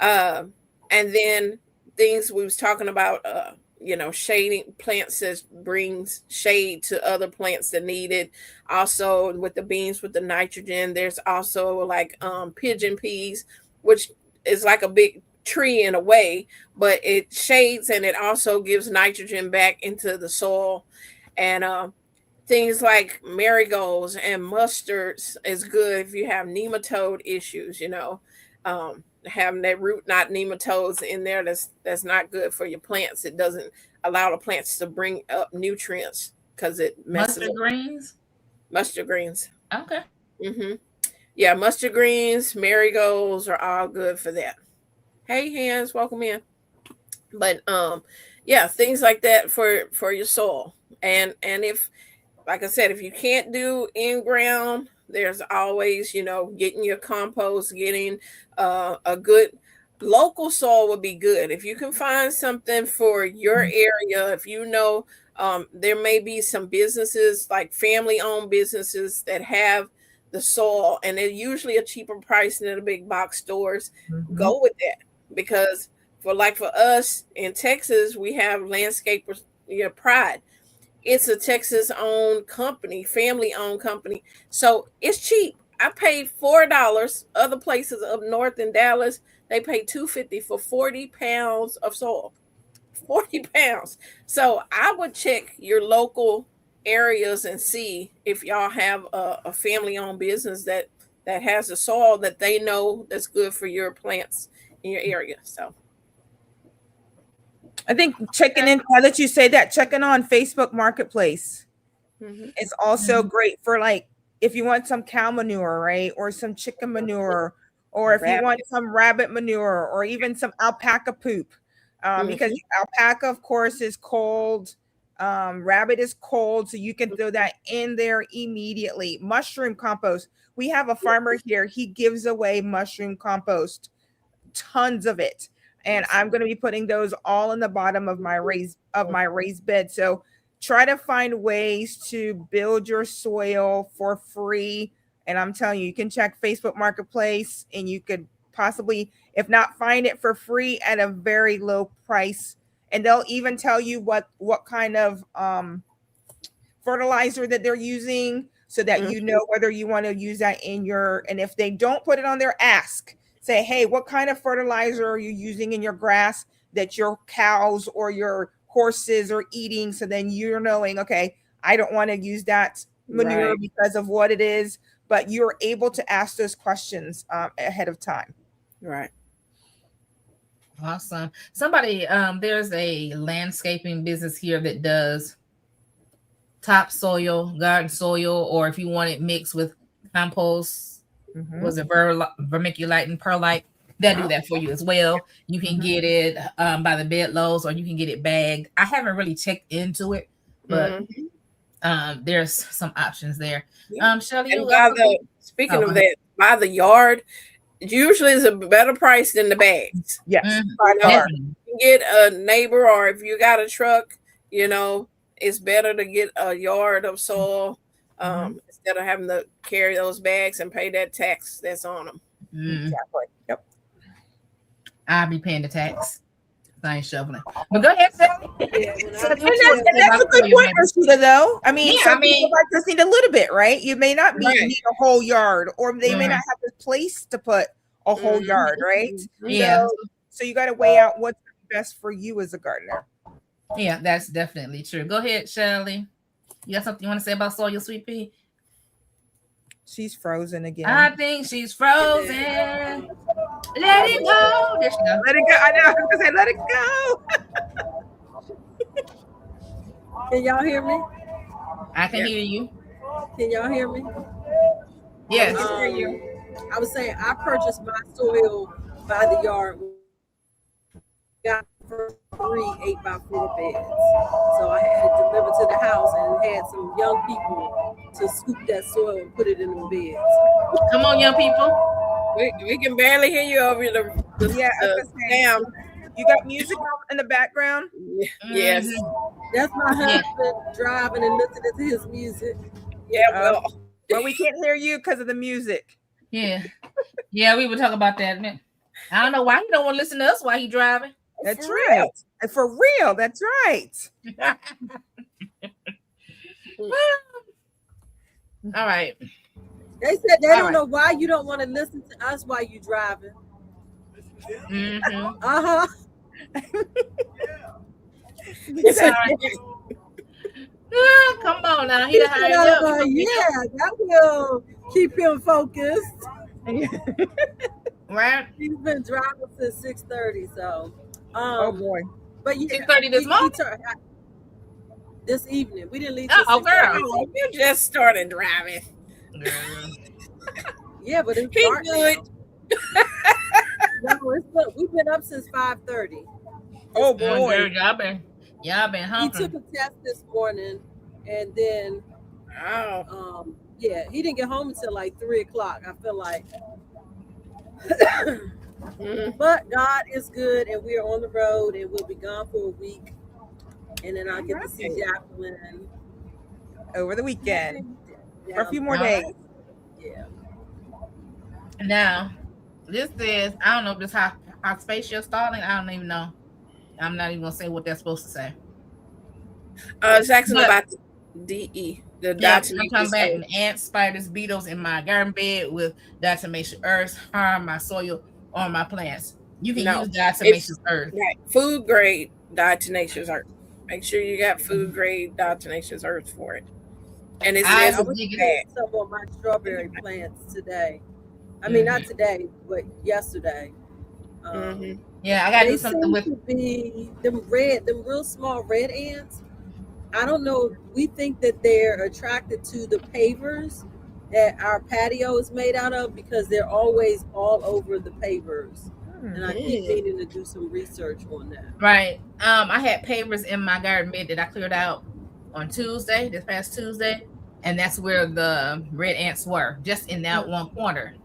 Speaker 3: And then things we was talking about, shading plants that brings shade to other plants that need it. Also with the beans with the nitrogen, there's also like pigeon peas, which is like a big tree in a way, but it shades and it also gives nitrogen back into the soil. And things like marigolds and mustards is good if you have nematode issues, having that root knot nematodes in there, that's not good for your plants. It doesn't allow the plants to bring up nutrients because it messes
Speaker 2: mustard greens.
Speaker 3: Mustard greens.
Speaker 2: Okay.
Speaker 3: Yeah, mustard greens, marigolds are all good for that. Hey, Hands, welcome in. But yeah, things like that for your soil. And if, like I said, if you can't do in ground, there's always, getting your compost, getting a good local soil would be good. If you can find something for your area, if there may be some businesses, like family-owned businesses that have the soil, and they're usually a cheaper price than the big box stores. Go with that, because for us in Texas, we have Landscapers Pride. It's a Texas-owned company, family-owned company. So it's cheap. I paid $4. Other places up north in Dallas, they pay $2.50 for 40 pounds of soil. 40 pounds. So I would check your local areas and see if y'all have a family-owned business that has a soil that they know that's good for your plants in your area. So
Speaker 5: I think checking in, now that you say that, checking on Facebook Marketplace is also great for, like, if you want some cow manure, right? Or some chicken manure, or if you want some rabbit manure, or even some alpaca poop. Because alpaca, of course, is cold. Rabbit is cold, so you can throw that in there immediately. Mushroom compost. We have a farmer here. He gives away mushroom compost, tons of it. And I'm going to be putting those all in the bottom of my raised bed. So try to find ways to build your soil for free. And I'm telling you, you can check Facebook Marketplace, and you could possibly, if not, find it for free at a very low price. And they'll even tell you what kind of fertilizer that they're using, so that you know whether you want to use that in your, and if they don't put it on there, ask. Say, hey, what kind of fertilizer are you using in your grass that your cows or your horses are eating? So then you're knowing, okay, I don't want to use that manure because of what it is. But you're able to ask those questions ahead of time.
Speaker 3: Right.
Speaker 2: Awesome. Somebody, there's a landscaping business here that does topsoil, garden soil, or if you want it mixed with compost.
Speaker 5: Mhm.
Speaker 2: Was it vermiculite and perlite? They'll do that for you as well. You can get it by the bed loads, or you can get it bagged. I haven't really checked into it, but there's some options there. Shelly,
Speaker 3: And speaking of that, by the yard, usually is a better price than the bags.
Speaker 5: Yes.
Speaker 3: By the yard. You can get a neighbor, or if you got a truck, it's better to get a yard of soil instead of having to carry those bags and pay that tax that's on them.
Speaker 5: Exactly. Yep.
Speaker 2: I'll be paying the tax. I ain't shoveling. But go ahead, Sally.
Speaker 5: That's a good point, Rashida, though. I mean, some people might just need a little bit, right? You may not need a whole yard, or they may not have the place to put a whole yard, right?
Speaker 2: Yeah.
Speaker 5: So you got to weigh out what's best for you as a gardener.
Speaker 2: Yeah, that's definitely true. Go ahead, Shelly. You got something you want to say about soil, Sweet Pea?
Speaker 5: She's frozen again.
Speaker 2: I think she's frozen. Let it go. There she goes.
Speaker 5: Let it go. I know. I was gonna say, let it go.
Speaker 4: Can y'all hear me?
Speaker 2: I can hear you.
Speaker 4: Can y'all hear me?
Speaker 2: Yes.
Speaker 4: I was saying I purchased my soil by the yard. Got for free 8x4 beds. So I had it delivered to the house and had some young people to scoop that soil and put it in the beds.
Speaker 2: Come on, young people.
Speaker 3: We can barely hear you over the sound.
Speaker 5: You got music in the background?
Speaker 3: Yes.
Speaker 4: That's my husband driving and listening to his music.
Speaker 3: Yeah,
Speaker 5: well, we can't hear you because of the music.
Speaker 2: Yeah. Yeah, we would talk about that, man. I don't know why he don't want to listen to us while he driving.
Speaker 5: That's right. And for real, that's right.
Speaker 2: All right.
Speaker 4: They said they don't know why you don't want to listen to us while you driving.
Speaker 2: Come on now.
Speaker 4: That will keep him focused.
Speaker 2: Right.
Speaker 4: He's been driving since 6:30, so
Speaker 5: oh boy.
Speaker 4: But
Speaker 2: 6:30 this morning?
Speaker 4: This evening. We didn't leave till
Speaker 2: girl.
Speaker 3: You just started driving.
Speaker 4: Yeah, but it's
Speaker 3: dark. Good.
Speaker 4: No, it's good. We've been up since 5:30.
Speaker 5: Oh boy.
Speaker 2: Y'all been humping.
Speaker 4: He took a test this morning, and then he didn't get home until like 3:00. I feel like but God is good, and we are on the road, and we'll be gone for a week, and then I'll get to see Jacqueline
Speaker 5: over the weekend for a few more days.
Speaker 4: Yeah.
Speaker 2: Now, this is, I don't know if this hot spatial stalling. I don't even know. I'm not even gonna say what they're supposed to say.
Speaker 3: It's actually about the DE. The
Speaker 2: I'm coming back and ants, spiders, beetles in my garden bed with diatomaceous earth harm my soil or my plants. You can use diatomaceous earth.
Speaker 3: Right. Food grade diatomaceous earth. Make sure you got food grade diatomaceous earth for it. And it's
Speaker 4: some of my strawberry plants today. I mean, not today, but yesterday.
Speaker 2: Yeah, I gotta do something with
Speaker 4: them real small red ants. I don't know. We think that they're attracted to the pavers that our patio is made out of because they're always all over the pavers. And I keep needing to do some research on that.
Speaker 2: Right. I had pavers in my garden bed that I cleared out on Tuesday, this past Tuesday, and that's where the red ants were, just in that one corner.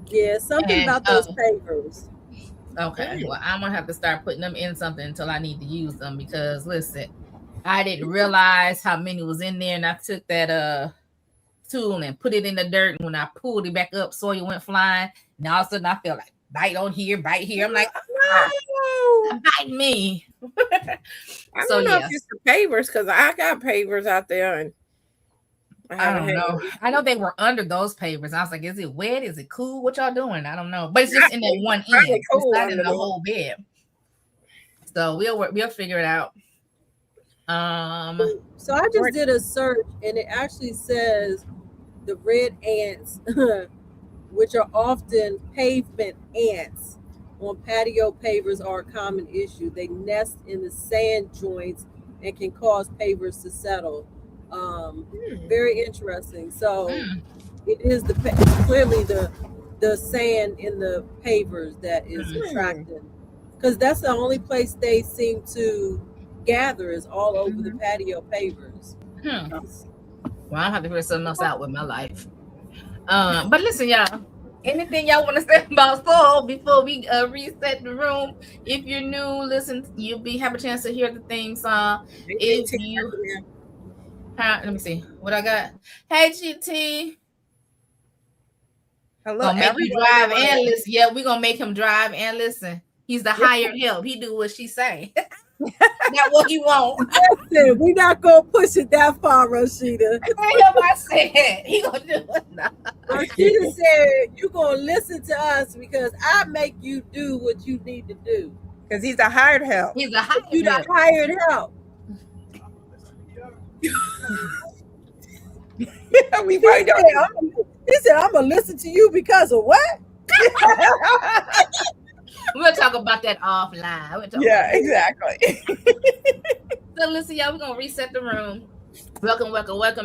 Speaker 4: Yeah, something about those pavers.
Speaker 2: Okay, well, I'm gonna have to start putting them in something until I need to use them because listen, I didn't realize how many was in there, and I took that tool and put it in the dirt, and when I pulled it back up, soil went flying, and all of a sudden I felt like bite on here, bite here. I'm like, oh, no, bite me.
Speaker 3: I don't know if it's the pavers because I got pavers out there, and
Speaker 2: I don't know. I know they were under those pavers. I was like, is it wet? Is it cool? What y'all doing? I don't know. But it's just in that one end. It's not in the whole bed. So we'll figure it out.
Speaker 4: So I just did a search, and it actually says the red ants, which are often pavement ants on patio pavers, are a common issue. They nest in the sand joints and can cause pavers to settle. Very interesting. So it is clearly the sand in the pavers that is attracting, because that's the only place they seem to gather is all over the patio pavers.
Speaker 2: Well, I have to figure something else out with my life. But listen, y'all. Anything y'all want to say about soul before we reset the room? If you're new, listen, have a chance to hear the theme song. If you, let me see what I got. Hey, GT.
Speaker 5: Hello,
Speaker 2: gonna make you drive and listen. Yeah, we're gonna make him drive and listen. He's the hired help. He do what she say. Not what he want.
Speaker 4: Listen, we're not gonna push it that far, Rashida.
Speaker 2: I said he gonna do it now.
Speaker 4: Rashida said you're gonna listen to us because I make you do what you need to do.
Speaker 5: Because he's the hired help.
Speaker 2: He's the hired
Speaker 4: you
Speaker 2: help.
Speaker 4: the hired help.
Speaker 5: We probably don't.
Speaker 4: He said, I'm gonna listen to you because of what?
Speaker 2: We'll talk about that offline.
Speaker 5: Yeah, exactly.
Speaker 2: So listen, y'all, we're gonna reset the room. Welcome.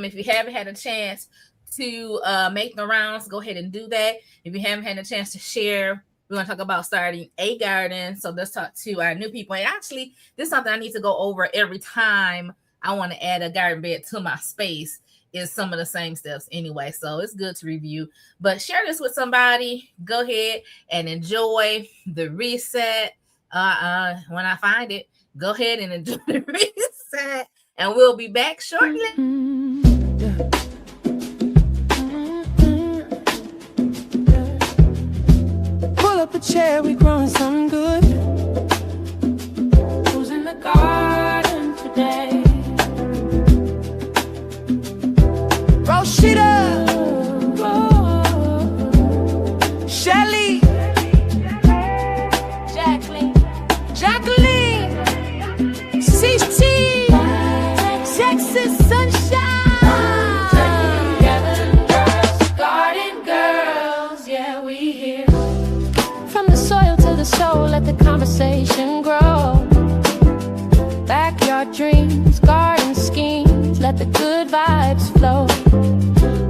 Speaker 2: If you haven't had a chance to make the rounds, go ahead and do that. If you haven't had a chance to share, we're gonna talk about starting a garden. So let's talk to our new people. And actually, this is something I need to go over every time I want to add a garden bed to my space. Is some of the same steps anyway, so it's good to review. But share this with somebody. Go ahead and enjoy the reset. When I find it, go ahead and enjoy the reset, and we'll be back shortly.
Speaker 1: Pull up a chair, we growing something good. Who's in the garden today? Rashida, Shelly, Jacqueline, CT, Texas Sunshine, Garden Girls, yeah, we here. From the soil to the soul, let the conversation grow. Backyard dreams, garden schemes, let the good vibes flow.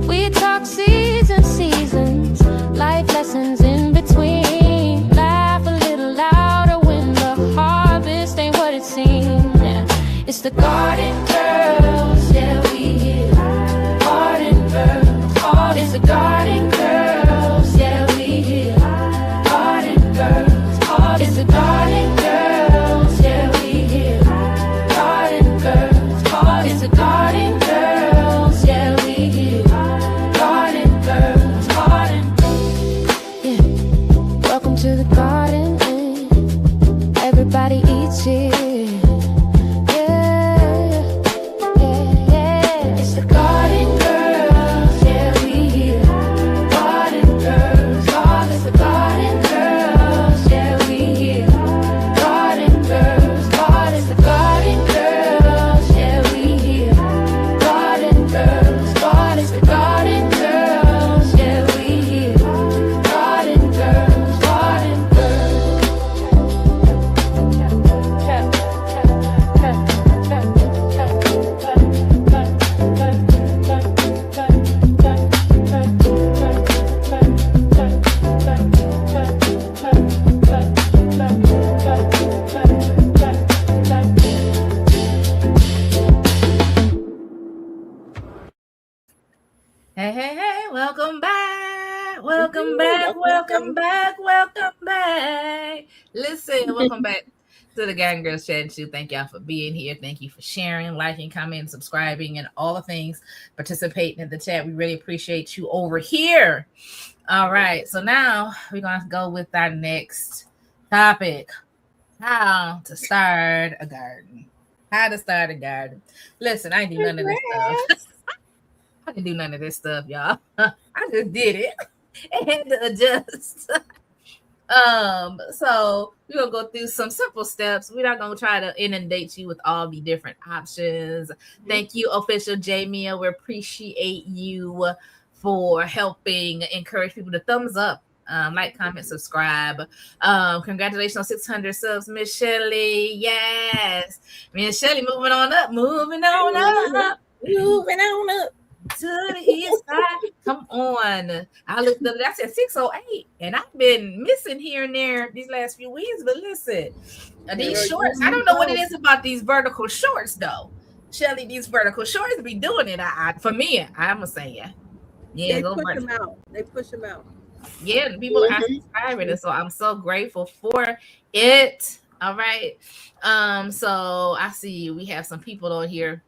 Speaker 1: We talk seasons, life lessons in between. Laugh a little louder when the harvest ain't what it seems. Yeah. It's the Garden Girls, yeah, we here. Garden Girls, it's the Garden Girls, yeah, we here. Garden Girls, it's the Garden Girls, yeah, we here. Garden Girls, it's the Garden Girls, yeah, we here. Garden Girls, yeah. Welcome to the garden, everybody eats here. It's the Garden Girls, yeah, we here. Garden Girls, it's the Garden Girls, yeah, we here. Garden Girls, it's the Garden Girls, yeah, we here. Garden Girls, it's the Garden Girls, yeah, we here. Garden Girls, Garden
Speaker 2: Hey, welcome back. Listen, welcome back to the Garden Girls Chat and Shoot. Thank y'all for being here. Thank you for sharing, liking, commenting, subscribing, and all the things, participating in the chat. We really appreciate you over here. All right, so now we're going to go with our next topic. How to start a garden. Listen, I ain't do none of this stuff. I didn't do none of this stuff, y'all. I just did it and had to adjust. So we're gonna go through some simple steps. We're not gonna try to inundate you with all the different options. Thank you, official Jamie. We appreciate you for helping encourage people to thumbs up, like, comment, subscribe. Congratulations on 600 subs, Miss Shelly. Yes, Miss Shelly moving on up. to the east side. Come on. I looked up, I said 608, and I've been missing here and there these last few weeks. But listen, these
Speaker 4: Girl,
Speaker 2: shorts,
Speaker 4: you
Speaker 2: I don't know what it
Speaker 4: know.
Speaker 2: is about these vertical shorts, though. Shelly, these vertical shorts be doing it. For me, I'm a saying. Yeah,
Speaker 4: They
Speaker 2: go
Speaker 4: push
Speaker 2: vertical.
Speaker 4: them out. They push them out.
Speaker 2: Yeah, the people are subscribing, and so I'm so grateful for it. All right. So I see we have some people on here.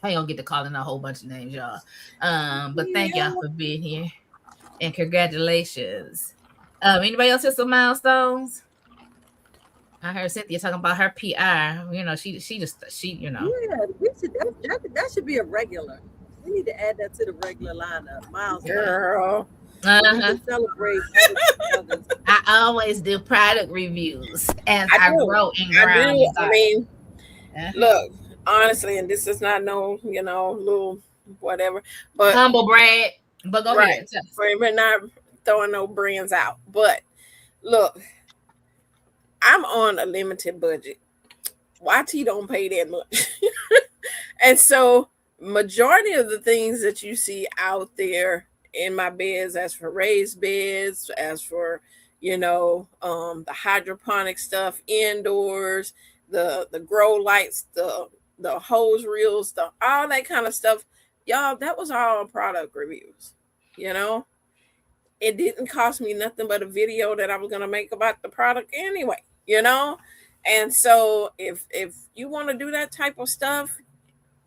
Speaker 2: I ain't gonna get to calling a whole bunch of names, y'all. But thank y'all for being here and congratulations. Anybody else hit some milestones? I heard Cynthia talking about her PR. You know, she you know.
Speaker 4: Yeah, that should be a regular. We need to add that to the regular lineup. Miles,
Speaker 3: Girl.
Speaker 4: we can celebrate others.
Speaker 2: I always do product reviews as
Speaker 3: I
Speaker 2: I
Speaker 3: do.
Speaker 2: grow in
Speaker 3: I
Speaker 2: ground.
Speaker 3: do. I mean,
Speaker 2: Uh-huh.
Speaker 3: look, honestly, and this is not no, little whatever, but
Speaker 2: Humble brag. But go
Speaker 3: right.
Speaker 2: ahead.
Speaker 3: We're not throwing no brands out. But look, I'm on a limited budget. YT don't pay that much. And so majority of the things that you see out there in my beds, as for raised beds, as for the hydroponic stuff indoors, the grow lights, the hose reels, all that kind of stuff, y'all, that was all product reviews. It didn't cost me nothing but a video that I was going to make about the product anyway. And so if you want to do that type of stuff,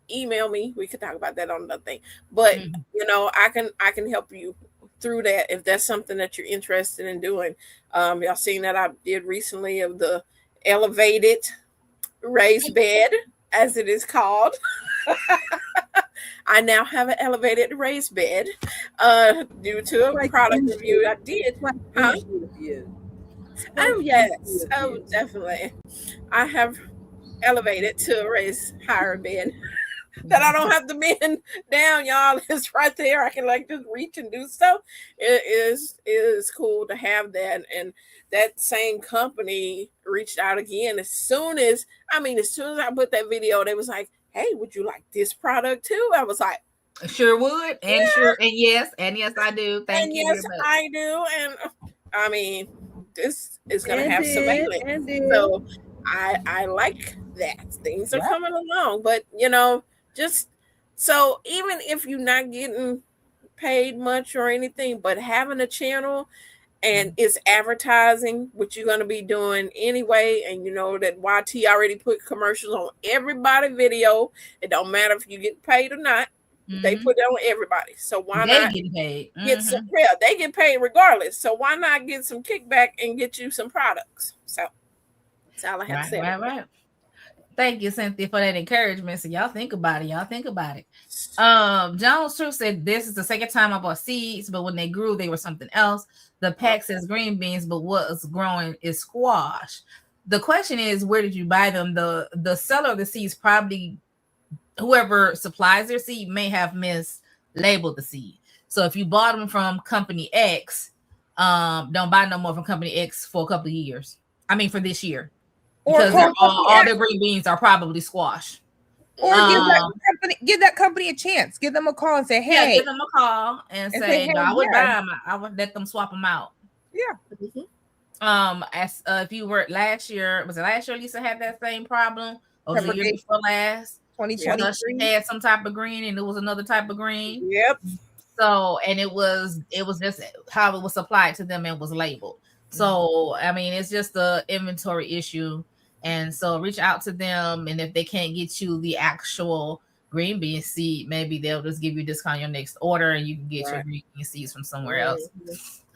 Speaker 3: email me. We could talk about that on another thing. But I can help you through that if that's something that you're interested in doing. Y'all seen that I did recently of the elevated raised bed, as it is called. I now have an elevated raised bed due to a product review I did. Oh yes, oh definitely. I have elevated to a raised higher bed that I don't have to bend down, y'all. It's right there. I can just reach and do stuff. It is cool to have that. And that same company reached out again as soon as I put that video, they was like, hey, would you like this product too? I was like,
Speaker 2: sure would. And yes, I do. Thank you.
Speaker 3: Yes, I do. And I mean, this is gonna have surveillance. So I like that. Things are coming along. But just so even if you're not getting paid much or anything, but having a channel and it's advertising, which you're going to be doing anyway, and that YT already put commercials on everybody video. It don't matter if you get paid or not. They put it on everybody. So why not
Speaker 2: get paid?
Speaker 3: Get some? Yeah, they get paid regardless. So why not get some kickback and get you some products? So that's all I have to say.
Speaker 2: Right. Thank you, Cynthia, for that encouragement. So y'all think about it. Jones Truth said this is the second time I bought seeds, but when they grew, they were something else. The pack says green beans, but what's growing is squash. The question is, where did you buy them? The seller of the seeds, probably whoever supplies their seed, may have mislabeled the seed. So if you bought them from company X, don't buy no more from company X for a couple of years. I mean, for this year. Because all their green beans are probably squash.
Speaker 5: Or give that company a chance. Give them a call and say, "Hey."
Speaker 2: Yeah, give them a call and say, "I would buy them. I would let them swap them out."
Speaker 5: Yeah.
Speaker 2: As if you were last year, was it last year? Lisa had that same problem, or was it the year before last?
Speaker 5: 2023.
Speaker 2: She had some type of green, and it was another type of green.
Speaker 3: Yep.
Speaker 2: So, and it was just how it was supplied to them and was labeled. So, I mean, it's just the inventory issue. And so reach out to them. And if they can't get you the actual green bean seed, maybe they'll just give you a discount on your next order and you can get your green bean seeds from somewhere else.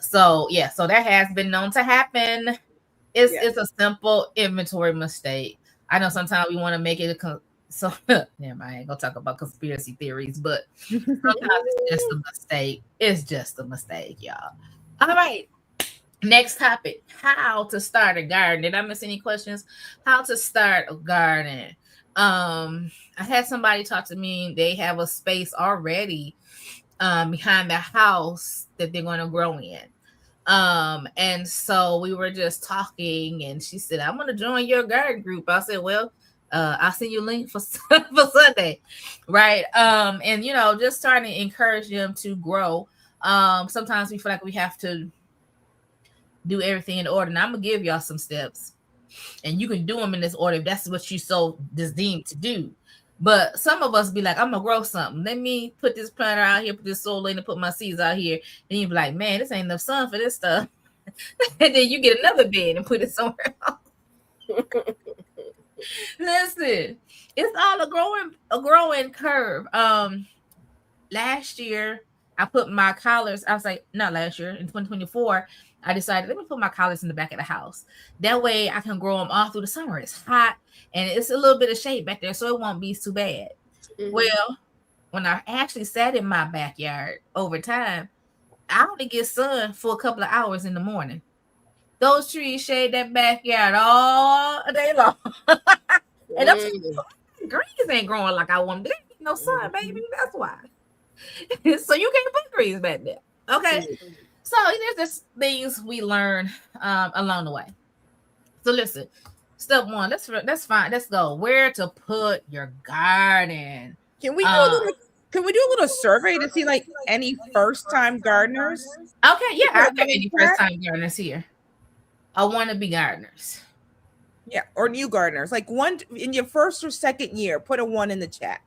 Speaker 2: So so that has been known to happen. It's a simple inventory mistake. I know sometimes we want to make it so never mind, I ain't gonna talk about conspiracy theories, but sometimes it's just a mistake. It's just a mistake, y'all. All right. Next topic, how to start a garden. Did I miss any questions? How to start a garden. I had somebody talk to me. They have a space already behind the house that they're going to grow in. And so we were just talking and she said, I'm going to join your garden group. I said, well, I'll send you a link for for Sunday, right? And just starting to encourage them to grow. Sometimes we feel like we have to do everything in order. And I'm gonna give y'all some steps, and you can do them in this order if that's what you so deemed to do. But some of us be like, I'm gonna grow something. Let me put this planter out here, put this soil in, and put my seeds out here. And you be like, man, this ain't enough sun for this stuff. And then you get another bed and put it somewhere else. Listen, it's all a growing curve. Last year I put my collards. I was like, not last year, in 2024, I decided let me put my collards in the back of the house. That way I can grow them all through the summer. It's hot and it's a little bit of shade back there, so it won't be too bad. Mm-hmm. Well, when I actually sat in my backyard over time, I only get sun for a couple of hours in the morning. Those trees shade that backyard all day long. And those greens ain't growing like I want them. There ain't no sun, baby. That's why. So you can't put greens back there. Okay. So there's just things we learn along the way. So listen, step one, that's fine. Let's go. Where to put your garden?
Speaker 5: Can we do a little survey to see like any first-time gardeners?
Speaker 2: Okay, yeah, I have any first-time gardeners here. I want to be gardeners.
Speaker 5: Yeah, or new gardeners. Like one in your first or second year, put a 1 in the chat.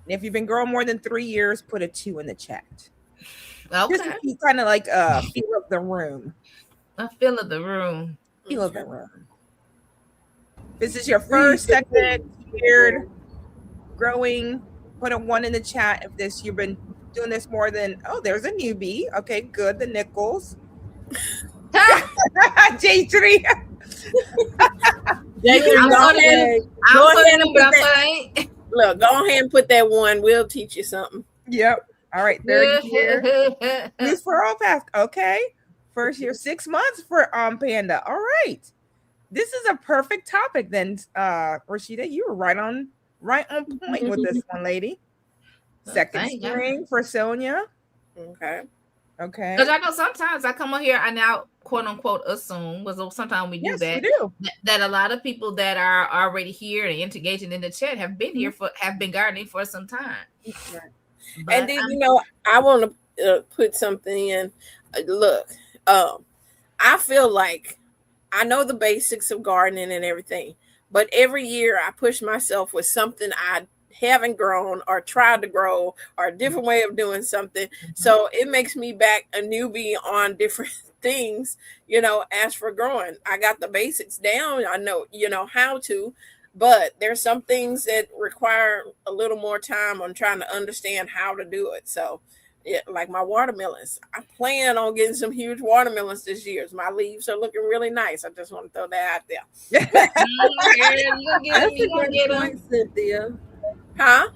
Speaker 5: And if you've been growing more than 3 years, put a 2 in the chat.
Speaker 2: Okay.
Speaker 5: Just to be kind of like a feel of the room.
Speaker 2: A feel of the room.
Speaker 5: Feel of the room. This is your first, second year growing. Put a 1 in the chat if you've been doing this more than, there's a newbie. Okay, good. The Nichols. J3.
Speaker 3: Look, go ahead and put that 1. We'll teach you something.
Speaker 5: Yep. All right. Third year. News for all past. Okay. First year, 6 months for Panda. All right. This is a perfect topic then, Rashida. You were right on point with this one, lady. Second spring for Sonia.
Speaker 3: Okay.
Speaker 2: Because I know sometimes I come on here and now quote unquote assume, because sometimes we do that.
Speaker 5: We do.
Speaker 2: That a lot of people that are already here and engaging in the chat have been here have been gardening for some time.
Speaker 3: Right. And then I want to put something in. Look, I feel like I know the basics of gardening and everything, but every year I push myself with something I haven't grown or tried to grow or a different way of doing something. So it makes me back a newbie on different things, as for growing. I got the basics down. I know, how to, but there's some things that require a little more time on trying to understand how to do it. So like my watermelons, I plan on getting some huge watermelons this year. My leaves are looking really nice. I just want to throw that out there.
Speaker 4: That's a great point, Cynthia.
Speaker 3: Huh?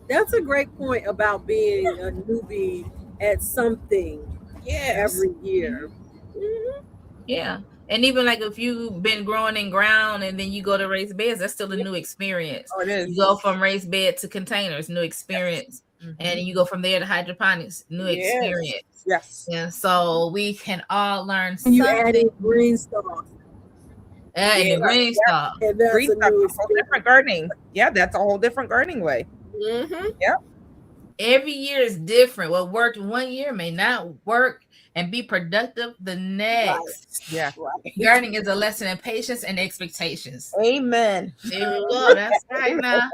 Speaker 4: That's a great point about being a newbie at something every year.
Speaker 2: Mm-hmm. Yeah. And even like if you've been growing in ground and then you go to raised beds, that's still a new experience.
Speaker 5: Oh, it is.
Speaker 2: You go from raised bed to containers, new experience. Mm-hmm. And you go from there to hydroponics, new experience.
Speaker 5: Yes.
Speaker 2: And so we can all learn something.
Speaker 4: You added green stalk.
Speaker 2: Green stalk.
Speaker 5: Green stalk is a whole different gardening. Yeah, that's a whole different gardening way.
Speaker 3: Mm-hmm.
Speaker 5: Yep.
Speaker 2: Every year is different. What worked one year may not work and be productive the next.
Speaker 5: Right. Yeah.
Speaker 2: Gardening is a lesson in patience and expectations.
Speaker 5: Amen.
Speaker 2: There we go. That's right now.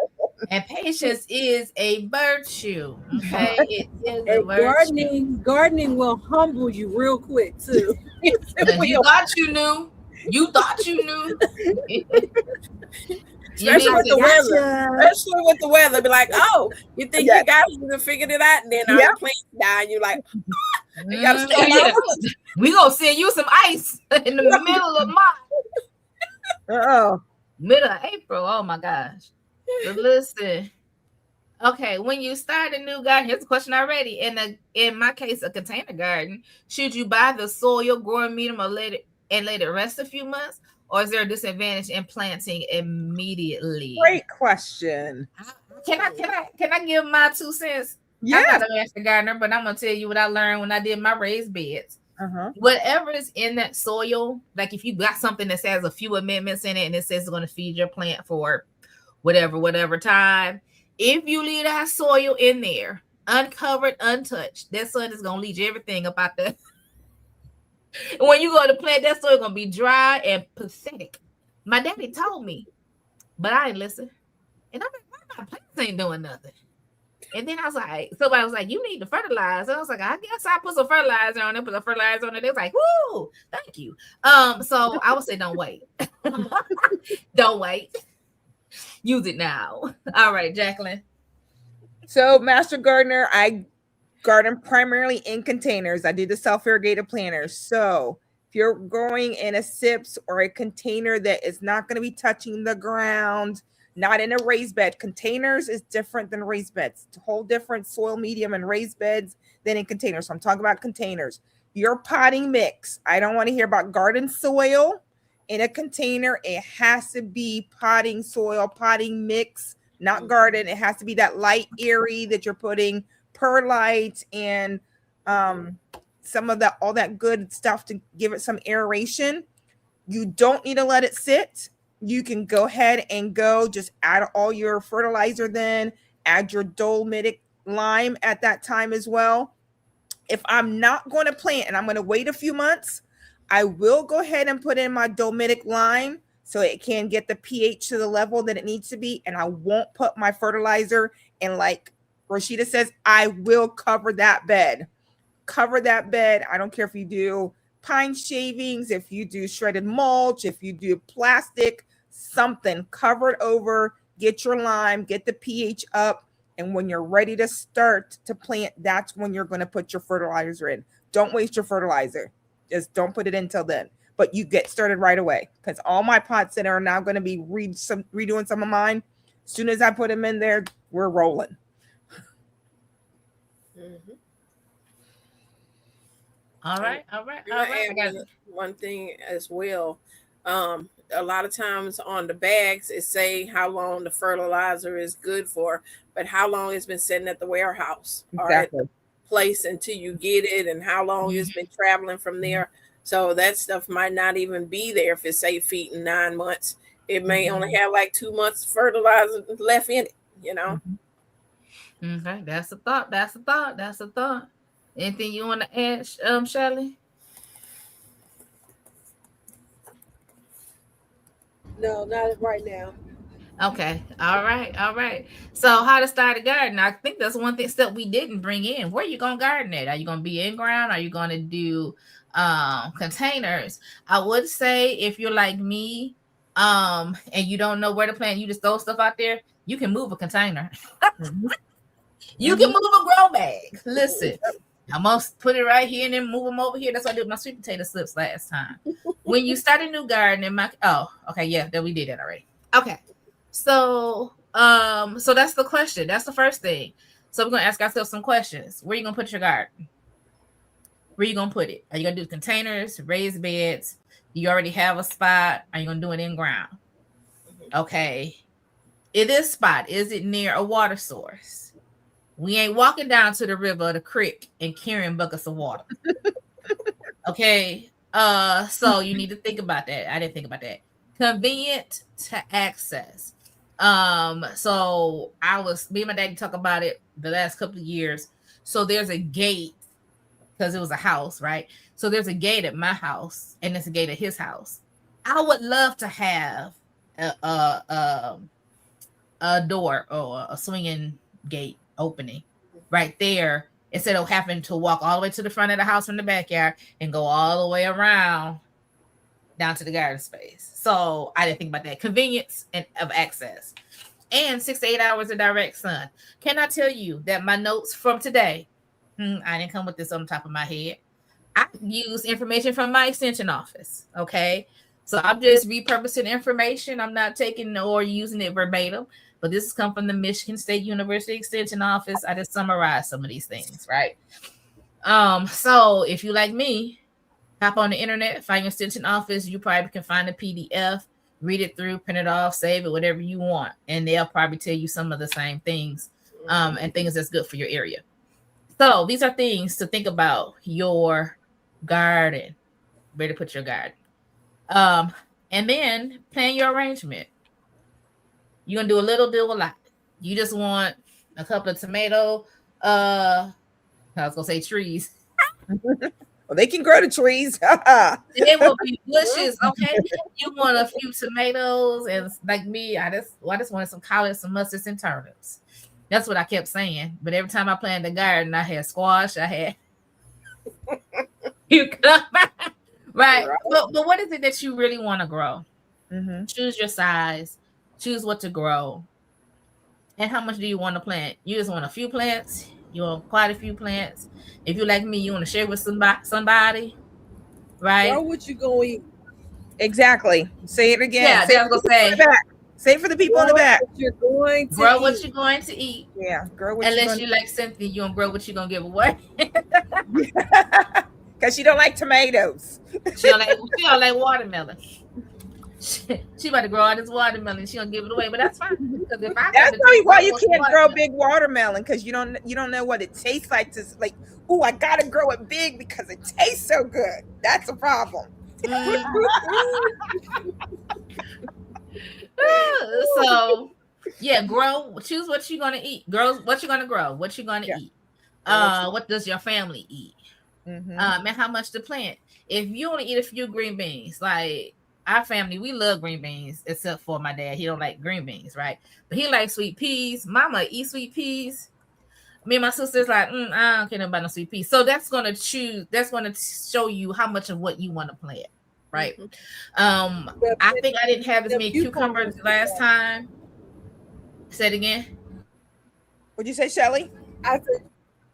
Speaker 2: And patience is a virtue. Okay. It is a virtue.
Speaker 4: Gardening will humble you real quick too.
Speaker 2: You thought you knew. You thought you knew.
Speaker 3: Especially with the weather. Especially with the weather. Be like, you think you got it, figured it out, and then all the plants die, and you're like, you gotta stay
Speaker 2: we gonna send you some ice in the middle of March. Middle of April. Oh my gosh. But listen. Okay, when you start a new garden, here's a question already. In my case, a container garden, should you buy the soil, growing medium, or let it rest a few months? Or is there a disadvantage in planting immediately?
Speaker 5: Great question.
Speaker 2: Can I give my 2 cents?
Speaker 5: Yeah.
Speaker 2: I'm not a master gardener, but I'm gonna tell you what I learned when I did my raised beds. Whatever is in that soil, like if you got something that has a few amendments in it and it says it's going to feed your plant for whatever time, if you leave that soil in there uncovered, untouched, that sun is going to leach everything about that. When you go to plant, that soil is going to be dry and pathetic. My daddy told me, but I didn't listen. And I'm like, why my plants ain't doing nothing? And then I was like, somebody was like, you need to fertilize. And I was like, I guess I put some fertilizer on it, put some fertilizer on it. They was like, woo, thank you. So I would say don't wait. Don't wait. Use it now. All right, Jacqueline.
Speaker 5: So, Master Gardener, I garden primarily in containers. I do the self-irrigated planters. So if you're growing in a SIPS or a container that is not going to be touching the ground, not in a raised bed. Containers is different than raised beds. It's a whole different soil medium in raised beds than in containers. So I'm talking about containers. Your potting mix. I don't want to hear about garden soil in a container. It has to be potting soil, potting mix, not garden. It has to be that light, airy that you're putting perlite and some of that, all that good stuff to give it some aeration. You don't need to let it sit. You can go ahead and just add all your fertilizer, then add your dolomitic lime at that time as well. If I'm not going to plant and I'm going to wait a few months, I will go ahead and put in my dolomitic lime so it can get the pH to the level that it needs to be. And I won't put my fertilizer in, like Rashida says, I will cover that bed. Cover that bed. I don't care if you do pine shavings, if you do shredded mulch, if you do plastic, something, cover it over, get your lime, get the pH up. And when you're ready to start to plant, that's when you're going to put your fertilizer in. Don't waste your fertilizer. Just don't put it in till then. But you get started right away, because all my pots that are now going to be redoing some of mine, as soon as I put them in there, we're rolling.
Speaker 3: Mm-hmm.
Speaker 2: All right.
Speaker 3: I got one thing as well. A lot of times on the bags, it say how long the fertilizer is good for, but how long it's been sitting at the warehouse or at the place until you get it, and how long it's been traveling from there. So that stuff might not even be there if it's 8 feet in 9 months. It may only have like 2 months fertilizer left in it, you know.
Speaker 2: Okay, that's a thought. Anything you want to add, Shirley?
Speaker 4: No, not right now.
Speaker 2: Okay. All right. So how to start a garden? I think that's one step we didn't bring in. Where are you going to garden at? Are you going to be in ground? Are you going to do containers? I would say if you're like me, and you don't know where to plant, you just throw stuff out there, you can move a container. You can move a grow bag. Listen, I'm going to put it right here and then move them over here. That's what I did with my sweet potato slips last time. When you start a new garden, we did that already. Okay. So that's the question. That's the first thing. So we're going to ask ourselves some questions. Where are you going to put your garden? Where are you going to put it? Are you going to do containers, raised beds? Do you already have a spot? Are you going to do it in ground? Okay. In this spot, is it near a water source? We ain't walking down to the river or the creek and carrying buckets of water. Okay. So you need to think about that. I didn't think about that. Convenient to access. So me and my daddy talk about it the last couple of years. So there's a gate, because it was a house, right? So there's a gate at my house and there's a gate at his house. I would love to have a door or a swinging gate opening right there, instead of having to walk all the way to the front of the house from the backyard and go all the way around down to the garden space. So I didn't think about that. Convenience of access, and 6 to 8 hours of direct sun. Can I tell you that my notes from today, I didn't come with this on the top of my head. I use information from my extension office. Okay. So I'm just repurposing information. I'm not taking or using it verbatim, but this has come from the Michigan State University Extension Office. I just summarized some of these things, right? So if you like me, hop on the internet, find your extension office. You probably can find a PDF, read it through, print it off, save it, whatever you want. And they'll probably tell you some of the same things and things that's good for your area. So these are things to think about your garden. Where to put your garden. And then plan your arrangement. You're gonna do a little, do a lot. You just want a couple of tomato, I was gonna say trees.
Speaker 5: Well, they can grow the trees.
Speaker 2: It will be bushes, okay? You want a few tomatoes, and like me, I just wanted some collards, some mustards, and turnips. That's what I kept saying. But every time I planted the garden, I had squash, I had right. But what is it that you really want to grow?
Speaker 5: Mm-hmm.
Speaker 2: Choose your size, choose what to grow, and how much do you want to plant? You just want a few plants. You want quite a few plants. If you're like me, you want to share with somebody, right?
Speaker 4: Grow what you gonna eat.
Speaker 5: Exactly. Say it again.
Speaker 2: Yeah,
Speaker 5: Say
Speaker 2: I was gonna say.
Speaker 5: Say it for the people in the back.
Speaker 4: What you're going to
Speaker 2: Grow
Speaker 4: eat.
Speaker 2: what you're going to eat.
Speaker 5: Yeah, grow what
Speaker 2: Unless
Speaker 5: you're
Speaker 2: you like Cynthia, you don't grow what you're gonna give away.
Speaker 5: because she don't like tomatoes.
Speaker 2: She don't like watermelon. She about to grow all this watermelon. She gonna give it away, but that's fine. Because if I
Speaker 5: That's probably why you can't grow big watermelon, because you don't know what it tastes like. To like, oh, I gotta grow it big because it tastes so good. That's a problem.
Speaker 2: So yeah, choose what you're gonna eat. Grow what you're gonna grow, what you're gonna eat. What does your family eat?
Speaker 5: Mm-hmm.
Speaker 2: And how much to plant. If you only eat a few green beans, like our family, we love green beans, except for my dad. He don't like green beans, right? But he likes sweet peas. Mama eat sweet peas. Me and my sister's like, I don't care about no sweet peas. So that's gonna show you how much of what you want to plant, right? I think I didn't have as many cucumbers last time. Say it again.
Speaker 5: What'd you say, Shelly?
Speaker 4: I said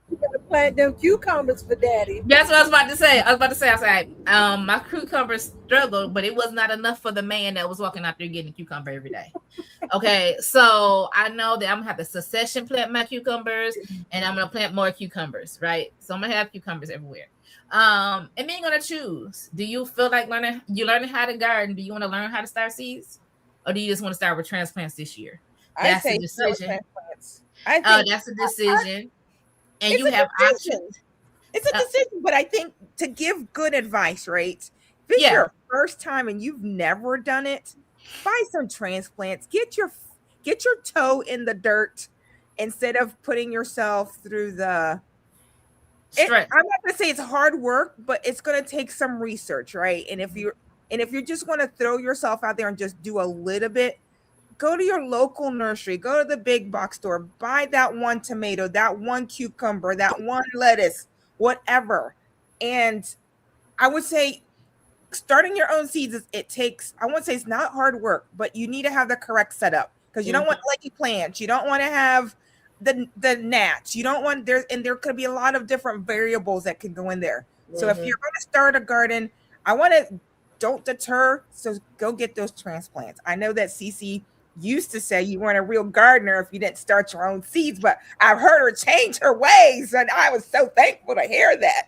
Speaker 4: you gotta plant them cucumbers for daddy.
Speaker 2: That's what I was about to say. I said, my cucumbers struggled, but it was not enough for the man that was walking out there getting a cucumber every day. Okay, so I know that I'm gonna have to succession plant my cucumbers, and I'm gonna plant more cucumbers, right? So I'm gonna have cucumbers everywhere. And then you're gonna choose. Do you feel like learning how to garden? Do you want to learn how to start seeds, or do you just want to start with transplants this year? That's a decision. That's a decision. And you have options.
Speaker 5: It's a decision, but I think to give good advice, right? If it's your first time and you've never done it, buy some transplants. Get your toe in the dirt instead of putting yourself through the stress. I'm not gonna say it's hard work, but it's gonna take some research, right? And if you're just gonna throw yourself out there and just do a little bit, go to your local nursery, go to the big box store, buy that one tomato, that one cucumber, that one lettuce, whatever. And I would say starting your own seeds, I won't say it's not hard work, but you need to have the correct setup, because you don't want leggy plants. You don't want to have the gnats. You don't want there could be a lot of different variables that can go in there. So if you're going to start a garden, don't deter. So go get those transplants. I know that Cece used to say you weren't a real gardener if you didn't start your own seeds, but I've heard her change her ways, and I was so thankful to hear that.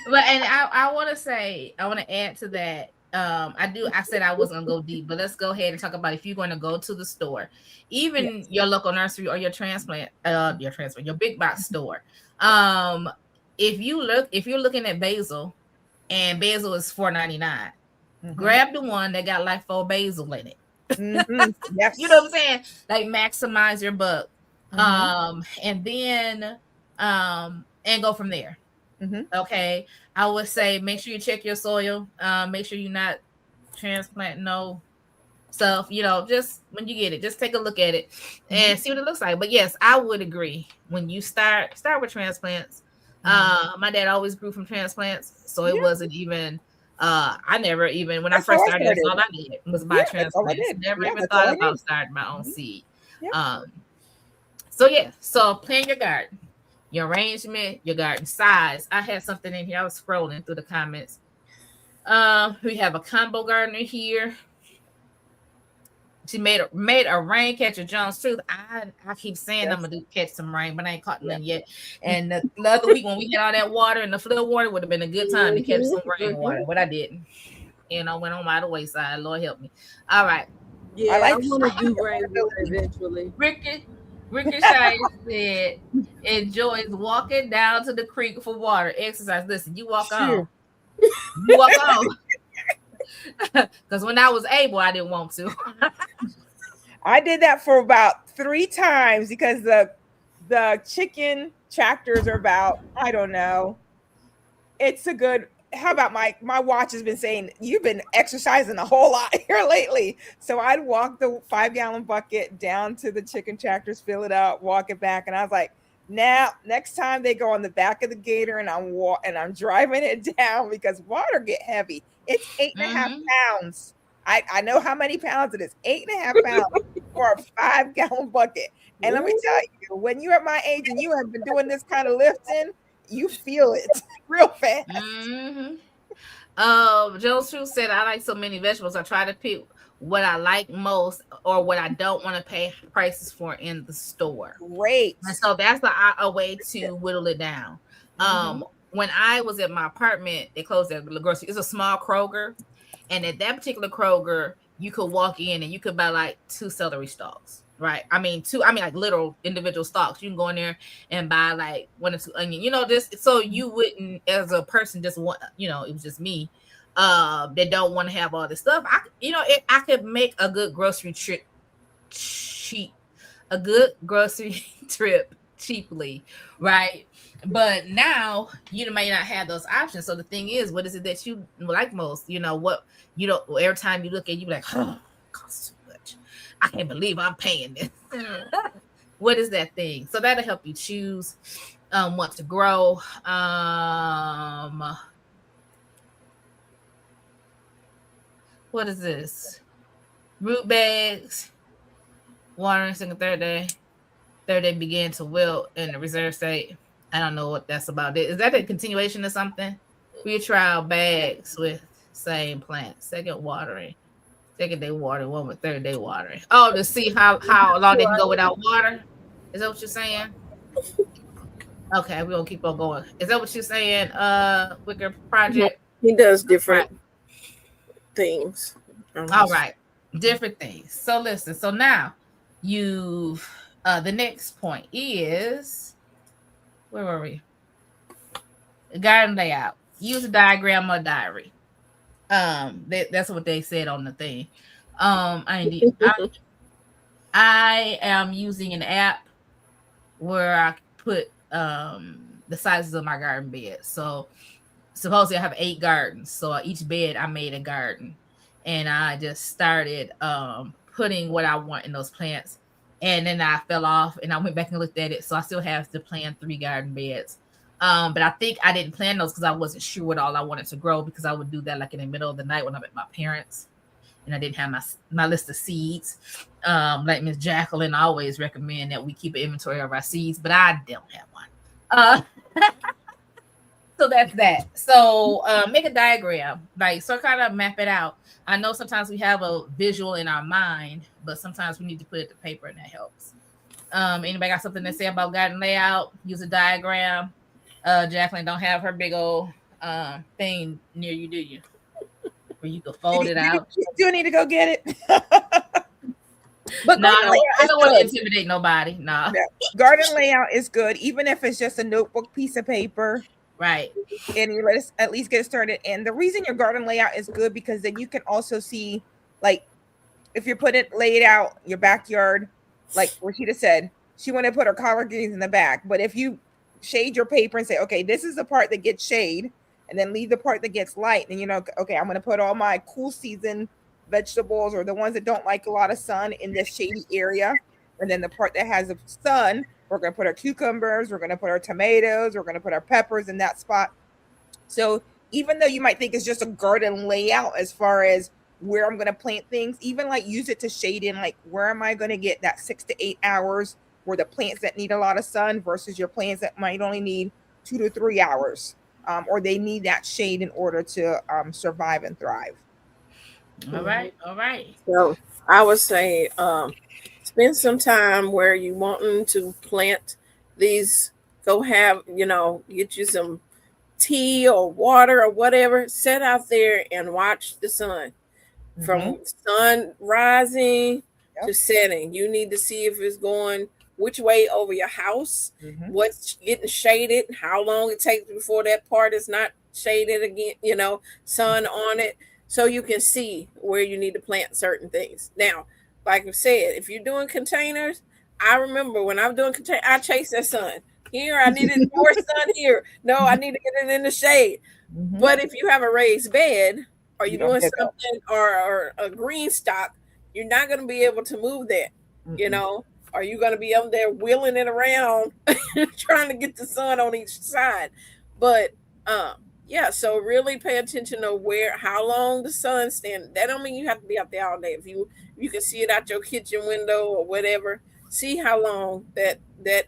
Speaker 2: But and I want to add to that. I said I was gonna go deep, but let's go ahead and talk about if you're going to go to the store, even your local nursery or your big box store. If you're looking at basil, and basil is $4.99, grab the one that got like 4 basil in it.
Speaker 5: Yes.
Speaker 2: You know what I'm saying? Like maximize your buck. And then and go from there. Okay. I would say make sure you check your soil. Make sure you're not transplanting no stuff. Just when you get it, just take a look at it and see what it looks like. But yes, I would agree. When you start with transplants. My dad always grew from transplants, so it wasn't even I never even, when I first started, that's all I did was buy transplants. Never even thought about starting my own seed. So plan your garden, your arrangement, your garden size. I had something in here. I was scrolling through the comments. We have a combo gardener here. She made a rain catcher. John's truth. I keep saying I'm gonna catch some rain, but I ain't caught none yet. And the other week when we had all that water and the flood water, would have been a good time to catch some rain water, but I didn't. Went on by the wayside. Lord help me. All right.
Speaker 4: Yeah, I want to do rain water eventually.
Speaker 2: Ricky Shire said enjoys walking down to the creek for water, exercise. Listen, you walk on. You walk on. Because when I was able, I didn't want to.
Speaker 5: I did that for about 3 times because the chicken tractors are about, I don't know. It's a good, how about my watch has been saying you've been exercising a whole lot here lately. So I'd walk the 5-gallon bucket down to the chicken tractors, fill it up, walk it back. And I was like, now next time they go on the back of the gator and I'm driving it down because water get heavy. It's 8.5 pounds. I know how many pounds it is. 8.5 pounds for a 5-gallon bucket. And let me tell you, when you're at my age and you have been doing this kind of lifting, you feel it real fast.
Speaker 2: Joe True said, I like so many vegetables. I try to pick what I like most or what I don't want to pay prices for in the store.
Speaker 5: Great.
Speaker 2: And so that's a way to whittle it down. When I was at my apartment, they closed the grocery. It's a small Kroger. And at that particular Kroger, you could walk in and you could buy like 2 celery stalks. Right. I mean, like literal individual stalks. You can go in there and buy like 1 or 2 onion, just so you wouldn't, as a person, just want, it was just me, that don't want to have all this stuff. I could make a good grocery trip cheaply. Right. But now you may not have those options. So the thing is, what is it that you like most? Every time you look at it, you be like, oh, it costs too much. I can't believe I'm paying this. What is that thing? So that'll help you choose what to grow. What is this? Root bags. Watering second, third day. Third day began to wilt in the reserve state. I don't know what that's about. Is that a continuation of something? Pre-trial bags with same plant. Second watering. Second day watering, one with third day watering. Oh, to see how long they can go without water? Is that what you're saying? Okay, we're gonna keep on going. Is that what you're saying, Wicker Project?
Speaker 3: He does different things.
Speaker 2: All right. Different things. So listen, so now you've the next point is, where were we? Garden layout. Use a diagram or diary. That's what they said on the thing. I am using an app where I put the sizes of my garden bed. So supposedly I have 8 gardens. So each bed I made a garden, and I just started putting what I want in those plants. And then I fell off and I went back and looked at it. So I still have to plan 3 garden beds. But I think I didn't plan those because I wasn't sure what all I wanted to grow, because I would do that like in the middle of the night when I'm at my parents' and I didn't have my list of seeds. Like Miss Jacqueline always recommend that we keep an inventory of our seeds, but I don't have one. So that's that. So make a diagram, so kind of map it out. I know sometimes we have a visual in our mind, but sometimes we need to put it to paper, and that helps. Anybody got something to say about garden layout? Use a diagram. Jacqueline don't have her big old thing near you, do you? Where you can fold it out.
Speaker 5: You do need to go get it.
Speaker 2: But no, I don't want to intimidate nobody. No.
Speaker 5: Yeah. Garden layout is good, even if it's just a notebook piece of paper.
Speaker 2: Right.
Speaker 5: And you let us at least get started. And the reason your garden layout is good, because then you can also see, like, if you put it laid out your backyard, like Rashida said, she wanted to put her collard greens in the back. But if you shade your paper and say, okay, this is the part that gets shade, and then leave the part that gets light, and okay, I'm going to put all my cool season vegetables, or the ones that don't like a lot of sun, in this shady area. And then the part that has the sun, we're going to put our cucumbers, we're going to put our tomatoes, we're going to put our peppers in that spot. So even though you might think it's just a garden layout as far as where I'm going to plant things, even like use it to shade in, like, where am I going to get that 6 to 8 hours where the plants that need a lot of sun versus your plants that might only need 2 to 3 hours, or they need that shade in order to survive and thrive.
Speaker 2: All right.
Speaker 3: So I would say spend some time where you wanting to plant these. Go have, get you some tea or water or whatever. Sit out there and watch the sun. From sun rising to setting. You need to see if it's going which way over your house, what's getting shaded, how long it takes before that part is not shaded again, sun on it, so you can see where you need to plant certain things. Now, like I said, if you're doing containers, I remember when I was doing containers, I chased that sun. Here, I needed more sun here. No, I need to get it in the shade.
Speaker 5: Mhm.
Speaker 3: But if you have a raised bed, or
Speaker 5: You
Speaker 3: you're
Speaker 5: don't
Speaker 3: doing
Speaker 5: get that.
Speaker 3: something, or a green stock, you're not going to be able to move that, Are you going to be up there wheeling it around trying to get the sun on each side? But yeah, so really pay attention to how long the sun's standing. That don't mean you have to be out there all day. If you can see it out your kitchen window or whatever, see how long that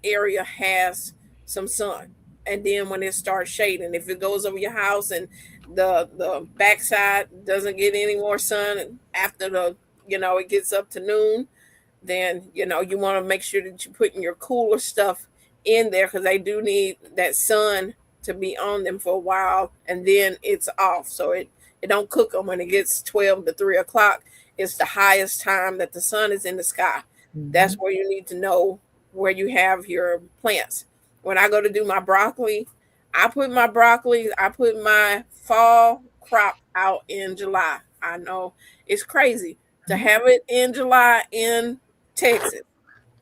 Speaker 3: area has some sun. And then when it starts shading, if it goes over your house and the backside doesn't get any more sun after it gets up to noon, then you want to make sure that you're putting your cooler stuff in there, because they do need that sun to be on them for a while, and then it's off, so it don't cook them when it gets 12 to 3 o'clock. It's the highest time that the sun is in the sky. That's where you need to know where you have your plants. When I go to do my broccoli, I put my fall crop out in July. I know it's crazy to have it in July in Texas,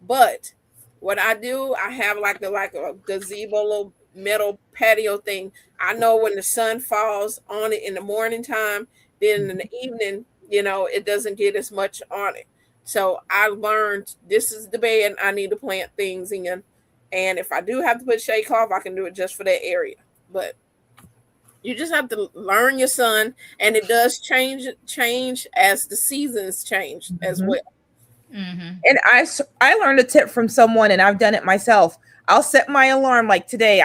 Speaker 3: but what I do, I have like a gazebo, little metal patio thing. I know when the sun falls on it in the morning time, then in the evening, it doesn't get as much on it. So I learned this is the bed I need to plant things in. And if I do have to put shade cloth, I can do it just for that area. But you just have to learn your sun, and it does change as the seasons change as well.
Speaker 2: Mm-hmm.
Speaker 5: And I learned a tip from someone, and I've done it myself. I'll set my alarm like today.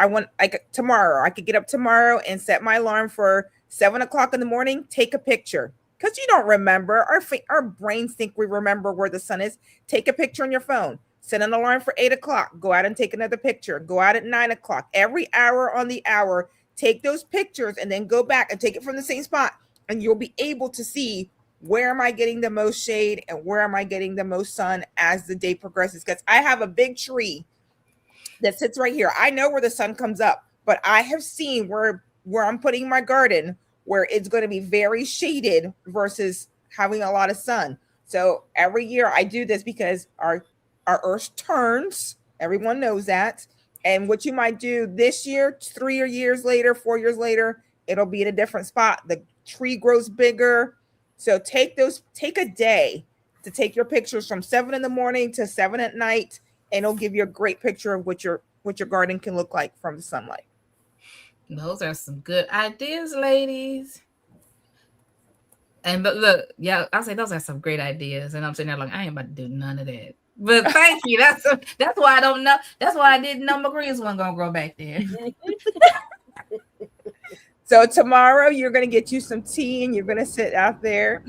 Speaker 5: Tomorrow. I could get up tomorrow and set my alarm for 7 o'clock in the morning. Take a picture, because you don't remember. Our brains think we remember where the sun is. Take a picture on your phone. Set an alarm for 8 o'clock. Go out and take another picture. Go out at 9 o'clock. Every hour on the hour, take those pictures, and then go back and take it from the same spot, and you'll be able to see where am I getting the most shade and where am I getting the most sun as the day progresses. Because I have a big tree that sits right here. I know where the sun comes up, but I have seen where I'm putting my garden where it's going to be very shaded versus having a lot of sun. So every year I do this because our earth turns. Everyone knows that. And what you might do this year, 3 years later, 4 years later, it'll be in a different spot. The tree grows bigger. So take a day to take your pictures from 7 in the morning to 7 at night, and it'll give you a great picture of what your garden can look like from the sunlight.
Speaker 2: Those are some good ideas, ladies. But look, yeah, I'll say those are some great ideas, and I'm sitting there like, I ain't about to do none of that. But thank you. That's why I don't know. That's why I didn't know my greens wasn't gonna grow back there.
Speaker 5: So tomorrow you're gonna get you some tea and you're gonna sit out there.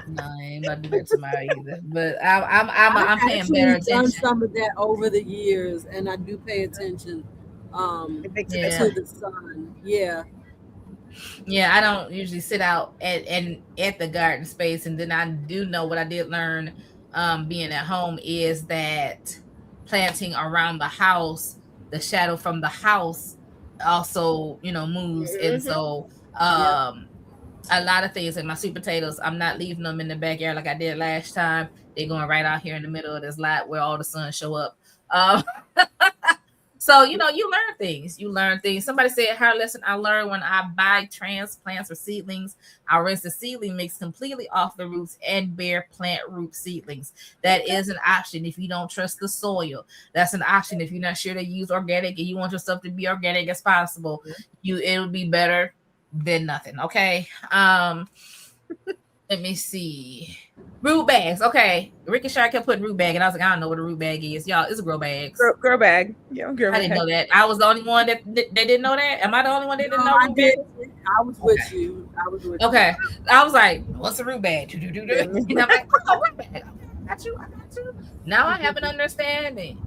Speaker 2: No, I ain't about to do that tomorrow either. But I'm paying better attention.
Speaker 4: I've done some of that over the years, and I do pay attention to the sun. Yeah.
Speaker 2: Yeah, I don't usually sit out at the garden space, and then I do know what I did learn being at home is that planting around the house, the shadow from the house also moves. Mm-hmm. And so a lot of things, like my sweet potatoes, I'm not leaving them in the backyard like I did last time. They're going right out here in the middle of this lot where all the sun show up. So, you learn things. Somebody said, her lesson I learned when I buy transplants or seedlings, I rinse the seedling mix completely off the roots and bare plant root seedlings. That is an option if you don't trust the soil. That's an option if you're not sure to use organic and you want your stuff to be organic as possible. It'll be better than nothing. Okay. Let me see. Root bags. Okay. Ricky Shire kept putting root bag, and I was like, I don't know what a root bag is. Y'all, it's a grow bag.
Speaker 5: Grow bag. Yeah, grow bag.
Speaker 2: I didn't know that. I was the only one that didn't know that. Am I the only one that didn't know?
Speaker 4: I did. I was with you.
Speaker 2: Okay. I was like, what's a root bag? And I'm like, oh, root bag. I got you. Now I have an understanding.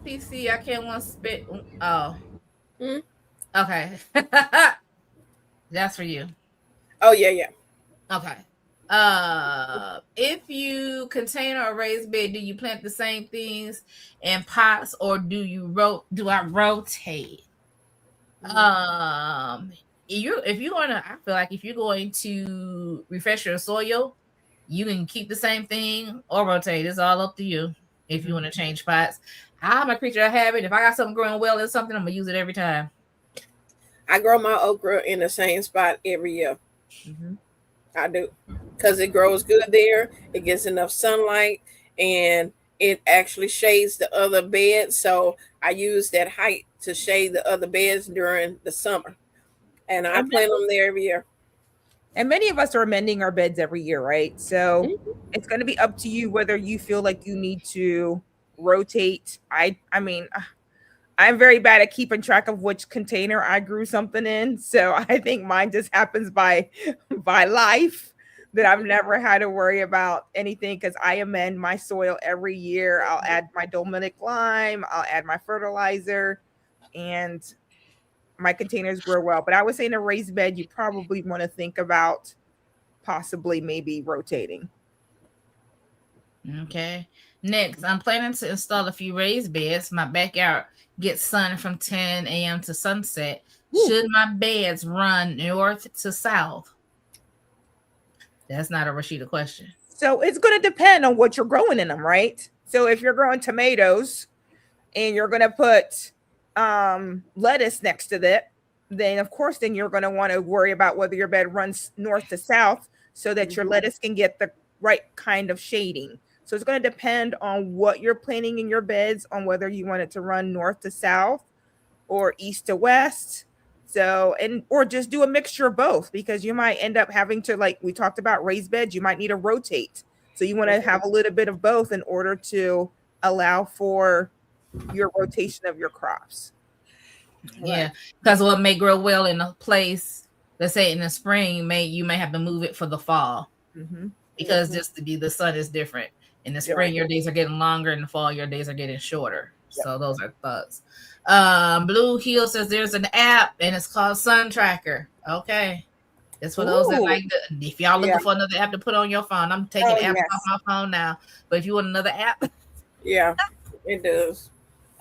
Speaker 2: PC, I can't want to spit. Oh. Okay. That's for you.
Speaker 3: Oh, yeah.
Speaker 2: Okay. If you container or raised bed, do you plant the same things in pots or do I rotate? If you're gonna, I feel like if you're going to refresh your soil, you can keep the same thing or rotate. It's all up to you if you want to change pots. I'm a creature of habit. If I got something growing well in something, I'm gonna use it every time.
Speaker 3: I grow my okra in the same spot every year. I do, because it grows good there. It gets enough sunlight, and it actually shades the other beds. So I use that height to shade the other beds during the summer, and I plant them there every year.
Speaker 5: And many of us are amending our beds every year, right? So it's going to be up to you whether you feel like you need to rotate. I mean, I'm very bad at keeping track of which container I grew something in. So I think mine just happens by life, that I've never had to worry about anything because I amend my soil every year. I'll add my Dolomite lime, I'll add my fertilizer, and my containers grow well. But I would say in a raised bed, you probably want to think about possibly maybe rotating.
Speaker 2: Okay. Next, I'm planning to install a few raised beds. My backyard gets sun from 10 a.m. to sunset.
Speaker 5: Ooh.
Speaker 2: Should my beds run north to south? That's not a Rashida question.
Speaker 5: So it's going to depend on what you're growing in them, right? So if you're growing tomatoes and you're going to put lettuce next to that, then of course, then you're going to want to worry about whether your bed runs north to south so that your lettuce can get the right kind of shading. So it's going to depend on what you're planting in your beds, on whether you want it to run north to south or east to west. So, or just do a mixture of both, because you might end up having to, like we talked about raised beds, you might need to rotate. So you want to have a little bit of both in order to allow for your rotation of your crops.
Speaker 2: Yeah, because what may grow well in a place, let's say in the spring, you may have to move it for the fall, because just to be the sun is different. In the spring, your days are getting longer. In the fall, your days are getting shorter. So those are thoughts. Blue Hill says there's an app and it's called Sun Tracker. Okay. It's for those that like if y'all looking for another app to put on your phone. I'm taking apps off my phone now. But if you want another app.
Speaker 3: Yeah, it does.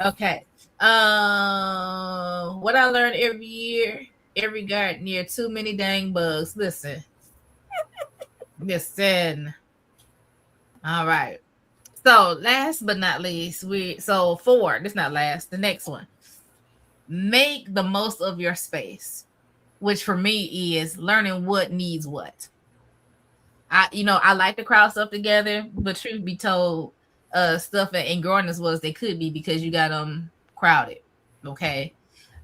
Speaker 2: Okay. What I learned every year, every garden year, too many dang bugs. Listen. All right. So last but not least, 4. This not last. The next one. Make the most of your space, which for me is learning what needs what. I like to crowd stuff together, but truth be told, stuff and growing as well as they could be, because you got them crowded. Okay.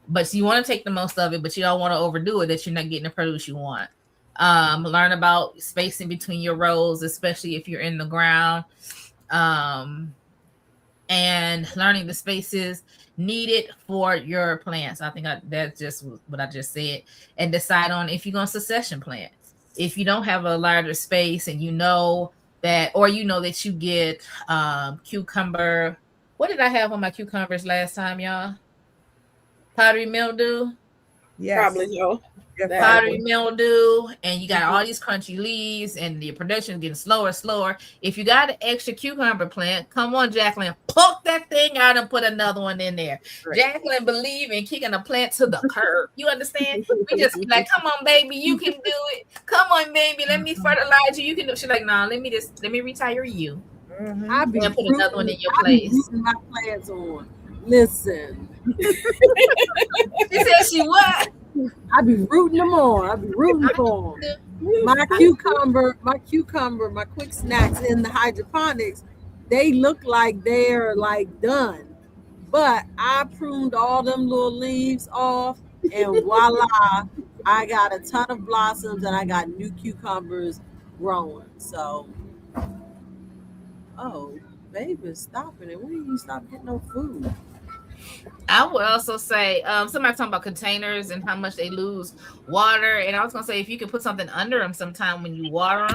Speaker 2: But you want to take the most of it, but you don't want to overdo it, that you're not getting the produce you want. Learn about spacing between your rows, especially if you're in the ground. And learning the spaces needed for your plants. I think that's just what I just said. And decide on if you're going to succession plant. If you don't have a larger space and you know that you get cucumber. What did I have on my cucumbers last time, y'all? Powdery mildew.
Speaker 5: Yes.
Speaker 3: Probably so.
Speaker 2: Powdery mildew, and you got all these crunchy leaves, and the production is getting slower. If you got an extra cucumber plant, come on, Jacqueline, poke that thing out and put another one in there. Right. Jacqueline believe in kicking a plant to the curb. You understand? We just be like, come on, baby, you can do it. Come on, baby, let me fertilize you. You can do. She's like, nah, let me retire you.
Speaker 4: I be
Speaker 2: and put another one in your place.
Speaker 4: My plants on. Listen.
Speaker 2: She said she what?
Speaker 4: I be rooting them on. I be rooting for them. My cucumber, my quick snacks in the hydroponics, they look like they're like done. But I pruned all them little leaves off, and voila, I got a ton of blossoms and I got new cucumbers growing. So, baby, stop it. And when do you stop getting no food?
Speaker 2: I would also say somebody talking about containers and how much they lose water, and I was gonna say if you can put something under them sometime when you water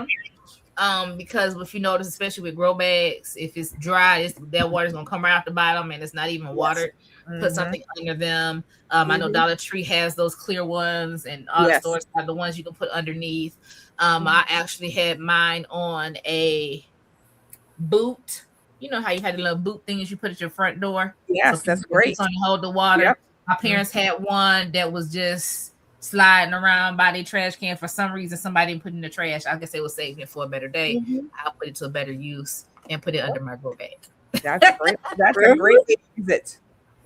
Speaker 2: them, because if you notice, especially with grow bags, if it's dry, that water's gonna come right out the bottom and it's not even watered. put
Speaker 5: Mhm.
Speaker 2: something under them. I know
Speaker 3: Mhm.
Speaker 2: Dollar Tree has those clear ones, and all the
Speaker 5: Yes.
Speaker 2: stores have the ones you can put underneath. I actually had mine on a boot. You know how you had the little boot things you put at your front door? So
Speaker 5: Yes,
Speaker 2: people
Speaker 5: that's
Speaker 2: can
Speaker 5: great.
Speaker 2: pick on and hold the water.
Speaker 5: Yep.
Speaker 2: My parents had one that was just sliding around by their trash can. For some reason, somebody didn't put it in the trash. I guess they was saving it for a better day.
Speaker 3: Mhm.
Speaker 2: I'll put it to a better use and put it under my grow bag.
Speaker 5: That's great. That's a
Speaker 3: Really?
Speaker 5: great way to use it.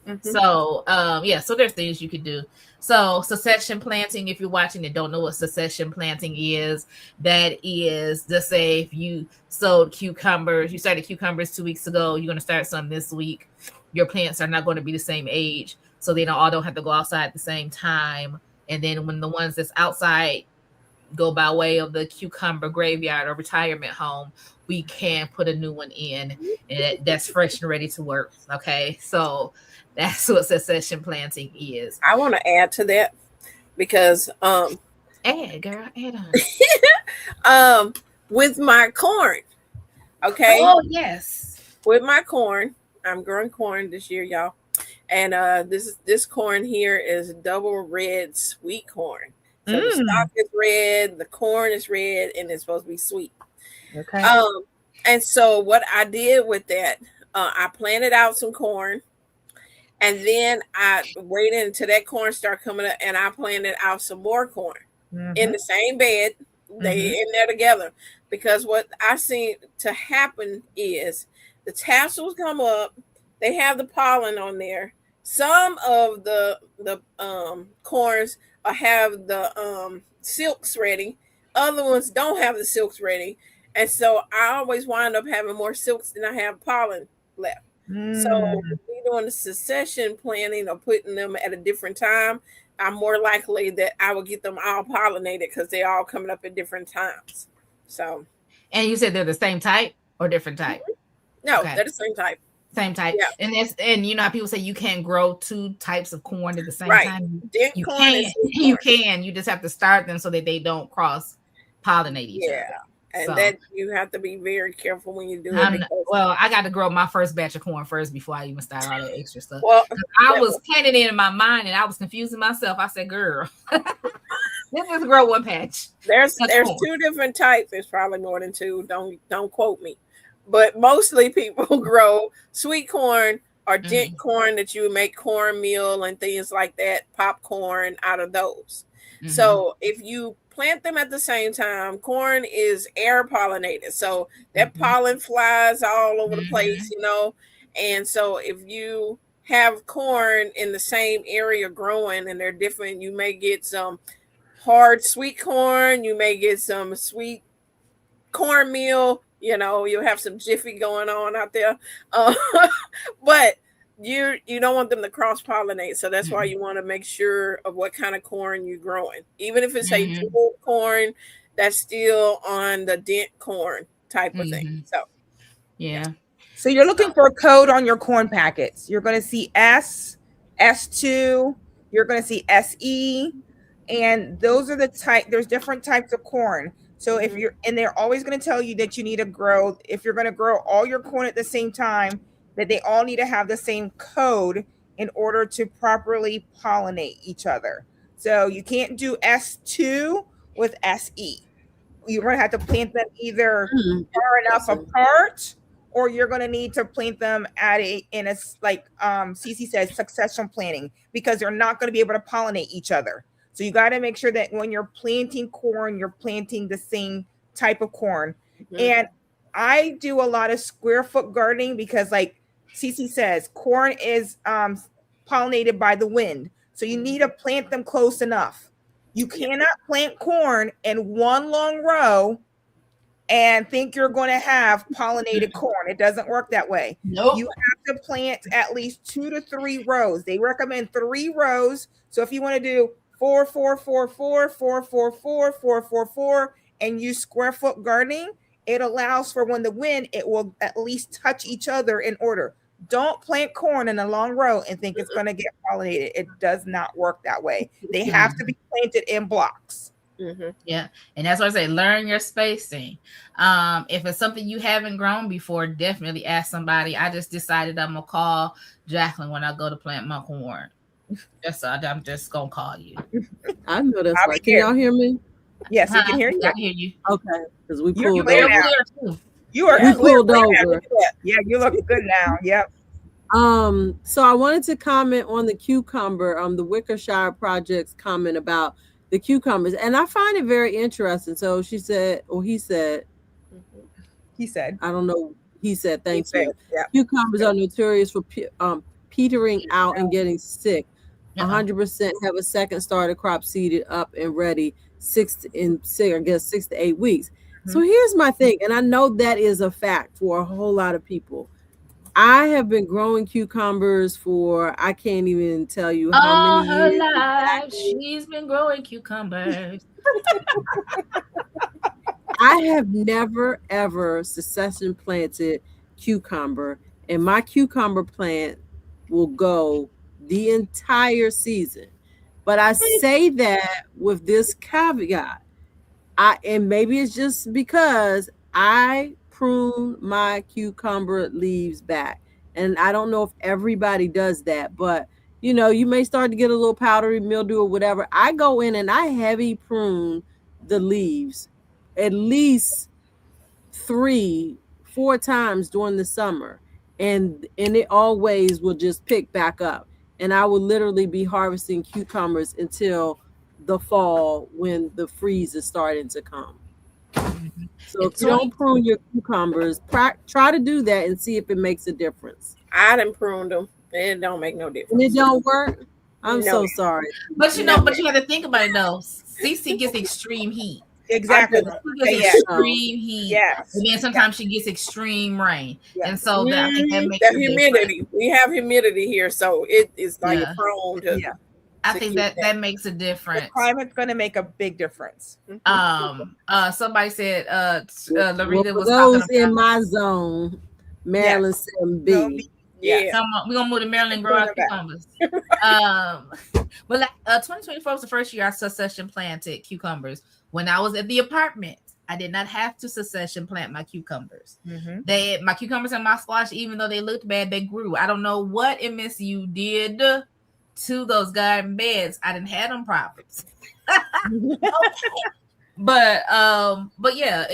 Speaker 3: Mhm.
Speaker 2: So, yeah, so there's things you could do. So, succession planting, if you're watching and don't know what succession planting is, that is, just say if you sowed cucumbers, you started cucumbers 2 weeks ago, you're going to start some this week. Your plants are not going to be the same age, so they don't have to go outside at the same time. And then when the ones that's outside go by way of the cucumber graveyard or retirement home, we can put a new one in, and that's fresh and ready to work. Okay, so that's what succession planting is.
Speaker 3: I want to add to that because
Speaker 2: Add, girl, add on.
Speaker 3: with my corn, okay,
Speaker 2: Oh yes.
Speaker 3: with my corn, I'm growing corn this year, y'all. And this corn here is double red sweet corn. So the stalk is red, the corn is red, and it's supposed to be sweet.
Speaker 5: Okay.
Speaker 3: And so what I did with that, I planted out some corn, and then I waited until that corn started coming up, and I planted out some more corn in the same bed. They in there together, because what I seen to happen is the tassels come up, they have the pollen on there. Some of the corns have the silks ready. Other ones don't have the silks ready. And so I always wind up having more silks than I have pollen left. So if we're doing the succession planting or putting them at a different time, I'm more likely that I will get them all pollinated because they're all coming up at different times. So,
Speaker 2: and you said they're the same type or different type?
Speaker 3: No,
Speaker 2: Okay.
Speaker 3: they're the same type.
Speaker 2: Same type.
Speaker 3: Yeah.
Speaker 2: And you know how people say you can't grow two types of corn at the same
Speaker 3: Right.
Speaker 2: time.
Speaker 3: Dent
Speaker 2: You
Speaker 3: corn
Speaker 2: can.
Speaker 3: and sweet
Speaker 2: You
Speaker 3: corn.
Speaker 2: can. You just have to start them so that they don't cross pollinate each other.
Speaker 3: And
Speaker 2: So-
Speaker 3: that you have to be very careful when you do it.
Speaker 2: I'm-
Speaker 3: Because,
Speaker 2: well, I got to grow my first batch of corn first before I even start all that extra stuff.
Speaker 3: well,
Speaker 2: I was planning it in my mind and I was confusing myself. I said, girl, let's just grow one patch.
Speaker 3: there's
Speaker 2: That's cool.
Speaker 3: 2 different types. There's probably more than 2. Don't quote me. But mostly people grow sweet corn or dent corn that you make cornmeal and things like that, popcorn out of those. So if you plant them at the same time, corn is air pollinated. So that pollen flies all over the place, you know. And so if you have corn in the same area growing and they're different, you may get some hard sweet corn, you may get some sweet cornmeal, you know, you'll have some jiffy going on out there. But you don't want them to cross pollinate, so that's why you want to make sure of what kind of corn you're growing. Even if it's a jewel corn, that's still on the dent corn type of thing. So
Speaker 2: yeah.
Speaker 5: So you're looking for a code on your corn packets. You're going to see S, S2, you're going to see SE, and those are the type. There's different types of corn. So if you're, and they're always going to tell you that you need to grow, if you're going to grow all your corn at the same time, that they all need to have the same code in order to properly pollinate each other. So you can't do S2 with SE. You're going to have to plant them either far enough apart, or you're going to need to plant them at like Cece says, succession planting, because they're not going to be able to pollinate each other. So you got to make sure that when you're planting corn, you're planting the same type of corn. And I do a lot of square foot gardening because, like Cece says, corn is pollinated by the wind. So you need to plant them close enough. You cannot plant corn in one long row and think you're going to have pollinated corn. It doesn't work that way.
Speaker 2: Nope.
Speaker 5: You have to plant at least 2 to 3 rows. They recommend 3 rows. So if you want to do 4, 4, 4, 4, 4, 4, 4, 4, 4, 4, and use square foot gardening, it allows for when the wind, it will at least touch each other in order. Don't plant corn in a long row and think it's going to get pollinated. It does not work that way. They have to be planted in blocks.
Speaker 3: Mm-hmm.
Speaker 2: Yeah, and that's what I say. Learn your spacing. If it's something you haven't grown before, definitely ask somebody. I just decided I'm gonna call Jacqueline when I go to plant my corn. I'm just gonna call you.
Speaker 4: I know that's
Speaker 5: I'll
Speaker 4: right.
Speaker 5: be
Speaker 4: Can
Speaker 5: there.
Speaker 4: y'all hear me?
Speaker 5: Yes, we can
Speaker 2: Huh?
Speaker 5: hear
Speaker 2: I
Speaker 5: you.
Speaker 2: can hear you.
Speaker 4: Okay, because we
Speaker 5: You're
Speaker 4: pulled
Speaker 5: clear
Speaker 2: Real
Speaker 4: over.
Speaker 5: now.
Speaker 2: clear too.
Speaker 5: You are
Speaker 3: Yeah.
Speaker 4: We
Speaker 5: clear.
Speaker 4: pulled
Speaker 5: Look at
Speaker 4: over.
Speaker 5: that. Yeah, you look good now. Yep.
Speaker 4: So I wanted to comment on the cucumber, the Wickershire Project's comment about the cucumbers, and I find it very interesting. So she said, or he said,
Speaker 3: Mm-hmm.
Speaker 5: He said.
Speaker 4: I don't know. He said,
Speaker 5: He
Speaker 4: thank
Speaker 5: said.
Speaker 4: you.
Speaker 5: Yeah.
Speaker 4: Cucumbers are notorious for petering out and getting sick.
Speaker 2: Uh-uh.
Speaker 4: 100% have a second starter crop seeded up and ready I guess 6 to 8 weeks. So here's my thing, and I know that is a fact for a whole lot of people. I have been growing cucumbers for I can't even tell you how
Speaker 2: All
Speaker 4: many
Speaker 2: her
Speaker 4: years
Speaker 2: life,
Speaker 4: exactly.
Speaker 2: she's been growing cucumbers.
Speaker 4: I have never ever succession planted cucumber, and my cucumber plant will go the entire season. But I say that with this caveat. And maybe it's just because I prune my cucumber leaves back. And I don't know if everybody does that, but you may start to get a little powdery mildew or whatever. I go in and I heavy prune the leaves at least 3-4 times during the summer. And it always will just pick back up. And I will literally be harvesting cucumbers until the fall when the freeze is starting to come. So if you don't prune your cucumbers, try to do that and see if it makes a difference.
Speaker 3: I done pruned them. It don't make no difference.
Speaker 4: And it don't work. I'm
Speaker 3: No.
Speaker 4: so sorry.
Speaker 2: But you have to think about it though. CC gets extreme heat.
Speaker 5: Exactly.
Speaker 2: She gets extreme heat.
Speaker 5: Yes.
Speaker 2: And then sometimes she gets extreme rain.
Speaker 5: Yeah.
Speaker 2: And so I think that makes
Speaker 3: that
Speaker 2: a
Speaker 3: humidity.
Speaker 2: difference.
Speaker 3: We have humidity here, so it is like
Speaker 2: Yeah.
Speaker 3: prone to.
Speaker 5: Yeah.
Speaker 2: I think that makes a
Speaker 5: The
Speaker 2: difference.
Speaker 5: climate's going to make a big difference.
Speaker 2: Somebody said Larita
Speaker 4: for
Speaker 2: was
Speaker 4: those
Speaker 2: talking about
Speaker 4: in my zone, Maryland 7B.
Speaker 3: Yeah.
Speaker 2: we're gonna move to Maryland, grow our cucumbers. But 2024 was the first year I succession planted cucumbers. When I was at the apartment, I did not have to succession plant my cucumbers. My cucumbers and my squash, even though they looked bad, they grew. I don't know what MSU did to those garden beds. I didn't have them problems. But yeah,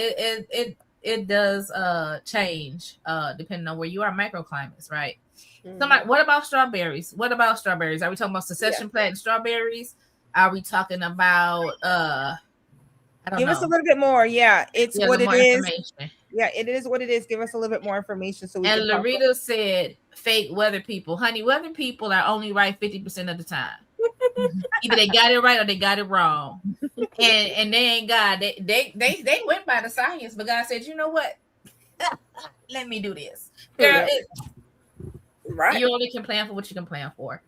Speaker 2: it does change depending on where you are, microclimates, right? Somebody, what about strawberries? Are we talking about succession planting strawberries? Are we talking about I don't
Speaker 5: Give
Speaker 2: know.
Speaker 5: us a little bit more. Yeah, it's what it is. Yeah, it is what it is. Give us a little bit more information so we can.
Speaker 2: And Larita said, "Fake weather people, honey. Weather people are only right 50% of the time. Either they got it right or they got it wrong. And they ain't God. They went by the science, but God said, you know what? Let me do this, girl.
Speaker 3: Right.
Speaker 2: You only can plan for what you can plan for.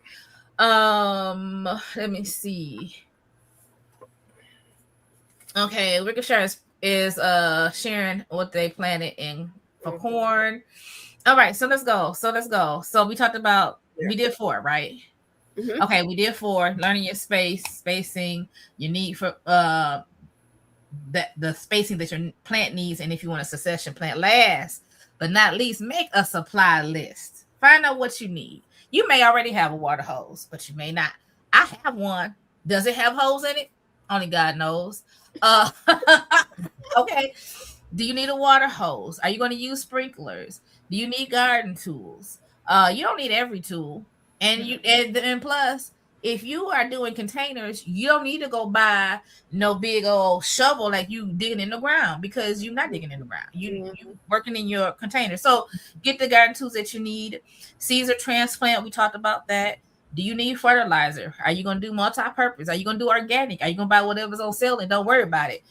Speaker 2: Let me see. Okay, Ricochet is sharing what they planted in for corn. All right, so let's go. So we talked about we did 4, right? Okay, we did 4. Learning your spacing, you need for the spacing that your plant needs, and if you want a succession plant. Last but not least, make a supply list. Find out what you need. You may already have a water hose, but you may not. I have one. Does it have holes in it? Only God knows. Okay. Do you need a water hose? Are you going to use sprinklers? Do you need garden tools? You don't need every tool. And plus, if you are doing containers, you don't need to go buy no big old shovel like you digging in the ground, because you're not digging in the ground. You working in your container. So get the garden tools that you need. Caesar transplant, we talked about that. Do you need fertilizer? Are you going to do multi-purpose? Are you going to do organic? Are you going to buy whatever's on sale and don't worry about it?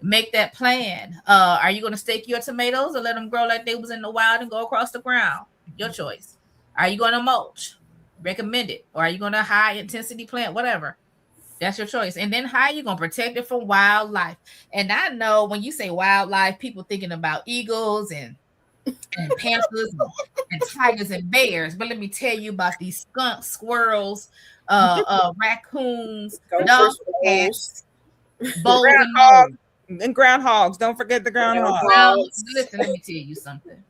Speaker 2: Make that plan. Are you going to stake your tomatoes or let them grow like they was in the wild and go across the ground? Your choice. Are you going to mulch? Recommend it. Or are you going to high intensity plant? Whatever. That's your choice. And then how are you going to protect it from wildlife? And I know when you say wildlife, people thinking about eagles and panthers and tigers and bears. But let me tell you about these skunks, squirrels, raccoons,
Speaker 3: Gophers,
Speaker 2: cats,
Speaker 3: wolves,
Speaker 2: bows and
Speaker 5: Groundhog.
Speaker 2: moles.
Speaker 5: And groundhogs. Don't forget the groundhog.
Speaker 2: Well,
Speaker 3: Groundhogs.
Speaker 2: listen, let me tell you something.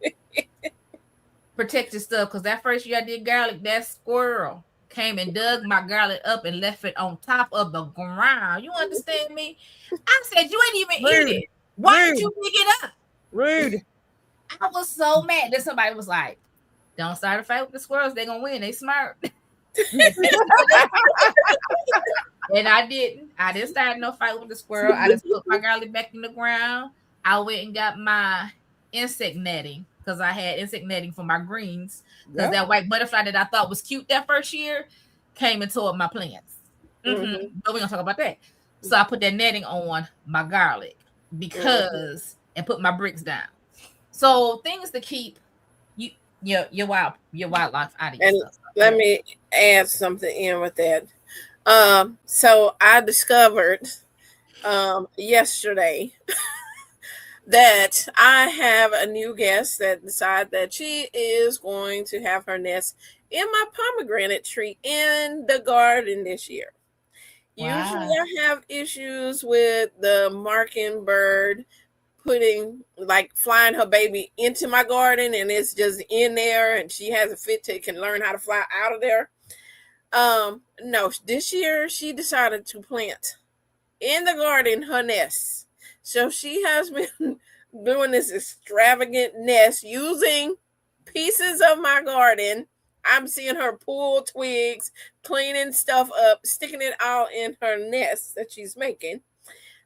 Speaker 2: Protect your stuff, because that first year I did garlic, that squirrel came and dug my garlic up and left it on top of the ground. You understand me? I said, you ain't even
Speaker 5: Rude.
Speaker 2: eat it. Why
Speaker 5: Rude.
Speaker 2: did you pick it up?
Speaker 5: Rude.
Speaker 2: I was so mad. Then somebody was like, don't start a fight with the squirrels. They're going to win. They smart. And I didn't. I didn't start no fight with the squirrel. I just put my garlic back in the ground. I went and got my insect netting, because I had insect netting for my greens. Because that white butterfly that I thought was cute that first year came and tore up my plants. But we're going to talk about that. So I put that netting on my garlic and put my bricks down. So things to keep your wildlife out of your stuff.
Speaker 3: Let me add something in with that. So I discovered yesterday that I have a new guest that decided that she is going to have her nest in my pomegranate tree in the garden this year.
Speaker 2: Wow.
Speaker 3: Usually I have issues with the mockingbird flying her baby into my garden, and it's just in there, and she has a fit to can learn how to fly out of there. No, this year she decided to plant in the garden her nest. So she has been doing this extravagant nest using pieces of my garden. I'm seeing her pull twigs, cleaning stuff up, sticking it all in her nest that she's making.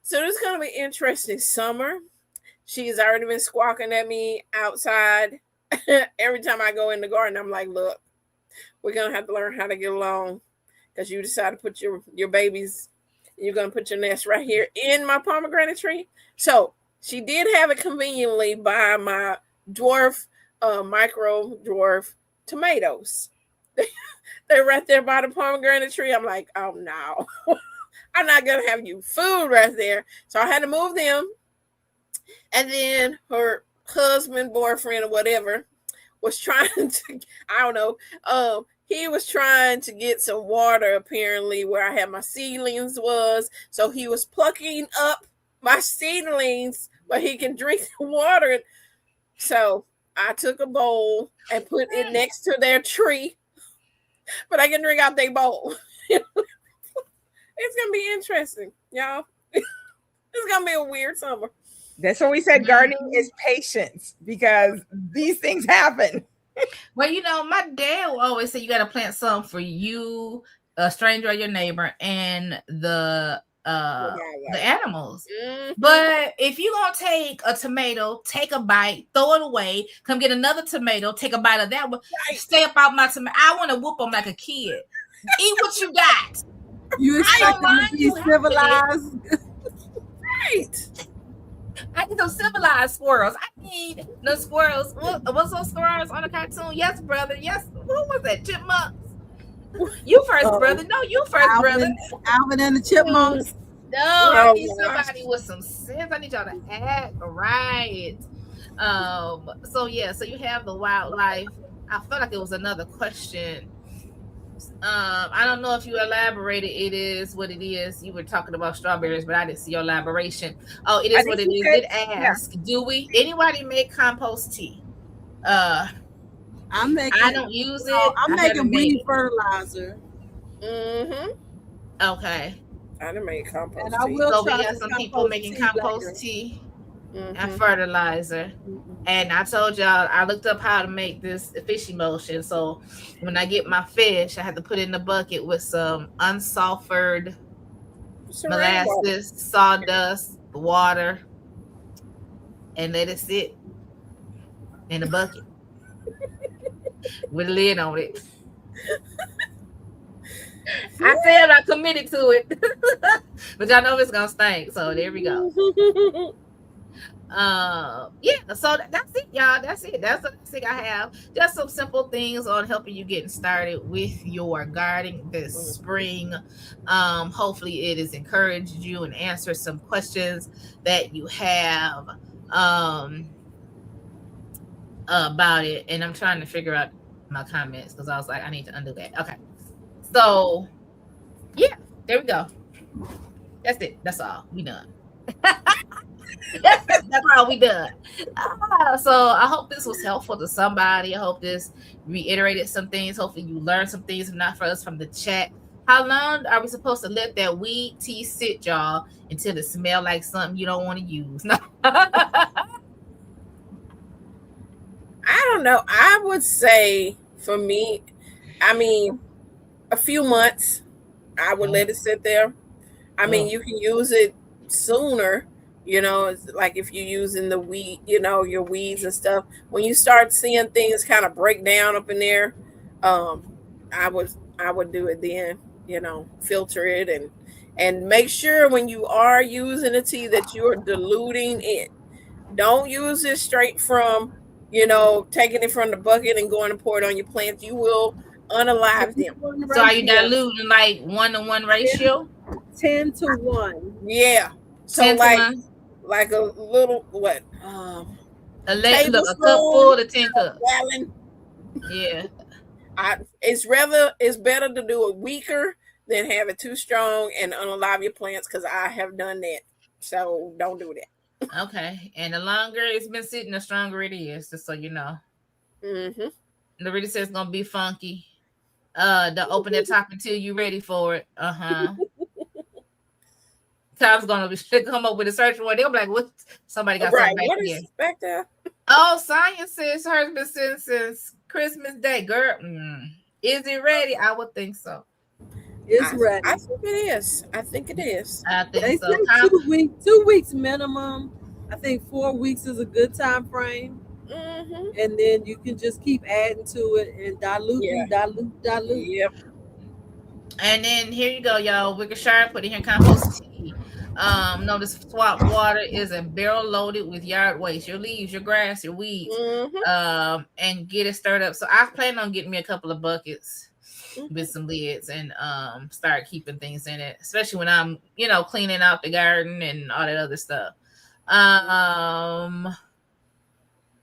Speaker 3: So this is going to be interesting summer. She's already been squawking at me outside. Every time I go in the garden, I'm like, look, we're going to have to learn how to get along, because you decided to put your babies, you're going to put your nest right here in my pomegranate tree. So she did have it conveniently by my micro dwarf tomatoes. They're right there by the pomegranate tree. I'm like, oh no, I'm not going to have you food right there. So I had to move them. And then her husband, boyfriend, or whatever was trying to, I don't know, he was trying to get some water apparently where I had my seedlings was. So he was plucking up my seedlings where he can drink the water. So I took a bowl and put it next to their tree, but I can drink out their bowl. It's going to be interesting, y'all. It's going to be a weird summer.
Speaker 5: That's when we said gardening is patience, because these things happen.
Speaker 2: Well, my dad will always say you got to plant some for you, a stranger or your neighbor, and the animals. Mm-hmm. But if you're going to take a tomato, take a bite, throw it away, come get another tomato, take a bite of that one, stay up out my tomato. I want to whoop them like a kid. Eat what you got.
Speaker 4: You expect them to be civilized.
Speaker 2: Right. I need those civilized squirrels. I need the squirrels. What's those squirrels on the cartoon? Yes, brother. Yes. Who was that? Chipmunks. You first, brother. No, you first, brother.
Speaker 4: Alvin and the Chipmunks.
Speaker 2: No, I need somebody with some sense. I need y'all to act right. So you have the wildlife. I felt like it was another question. I don't know if you elaborated. It is what it is. You were talking about strawberries, but I didn't see your elaboration. Oh, it is what it is. Did ask, do we anybody make compost tea?
Speaker 4: I'm making.
Speaker 2: I don't use it.
Speaker 4: I'm making weed fertilizer.
Speaker 3: Mm-hmm.
Speaker 2: Okay.
Speaker 3: I done made compost
Speaker 4: and
Speaker 3: tea.
Speaker 4: I will
Speaker 2: so we
Speaker 4: try
Speaker 2: have some people making compost
Speaker 4: later.
Speaker 2: tea and fertilizer. And I told y'all, I looked up how to make this fish emulsion. So when I get my fish, I have to put it in the bucket with some unsulfured molasses, sawdust, water, and let it sit in the bucket with a lid on it. I said I committed to it, but y'all know it's gonna stink. So there we go. So that's it, y'all. That's it. That's the thing I have. Just some simple things on helping you getting started with your gardening this spring. Hopefully it has encouraged you and answered some questions that you have about it. And I'm trying to figure out my comments because I was like, I need to undo that. Okay. So There we go. That's it. That's all. We done. That's all we done. So I hope this was helpful to somebody. I hope this reiterated some things. Hopefully you learned some things, if not for us, from the chat. How long are we supposed to let that weed tea sit, y'all, until it smell like something you don't want to use? No.
Speaker 3: I don't know. I would say for me, I mean, a few months. I would let it sit there. I mean, you can use it sooner. You know, it's like if you're using the weed, you know, your weeds and stuff. When you start seeing things kind of break down up in there, I would do it then. You know, filter it and make sure when you are using the tea that you're diluting it. Don't use it straight from, you know, taking it from the bucket and going to pour it on your plants. You will unalive them.
Speaker 2: So are you diluting like 1-to-1 ratio?
Speaker 4: 10 to 1.
Speaker 3: Yeah. So
Speaker 2: 10 to
Speaker 3: like
Speaker 2: 1?
Speaker 3: Like a little what?
Speaker 2: A cup full to 10 cups.
Speaker 3: Gallon.
Speaker 2: Yeah.
Speaker 3: It's better to do it weaker than have it too strong and unalive your plants, because I have done that. So don't do that.
Speaker 2: Okay. And the longer it's been sitting, the stronger it is, just so you know.
Speaker 3: Mm-hmm.
Speaker 2: Larita says it's gonna be funky. Don't open that top until you're ready for it. Tom's gonna come up with a search word. They'll be like, "What? Somebody got something back here."
Speaker 3: Back there?
Speaker 2: Oh, science says hers been sitting since Christmas Day. Girl, is it ready? I would think so.
Speaker 4: It's ready.
Speaker 3: I think it is. I think
Speaker 4: They
Speaker 3: so.
Speaker 4: say 2 weeks minimum. I think 4 weeks is a good time frame.
Speaker 3: Mm-hmm.
Speaker 4: And then you can just keep adding to it and dilute.
Speaker 3: Yep.
Speaker 2: And then here you go, y'all. Wickershire, put in here compost tea. Notice swamp water is a barrel loaded with yard waste, your leaves, your grass, your weeds, and get it stirred up. So I plan on getting me a couple of buckets with some lids and start keeping things in it, especially when I'm, you know, cleaning out the garden and all that other stuff.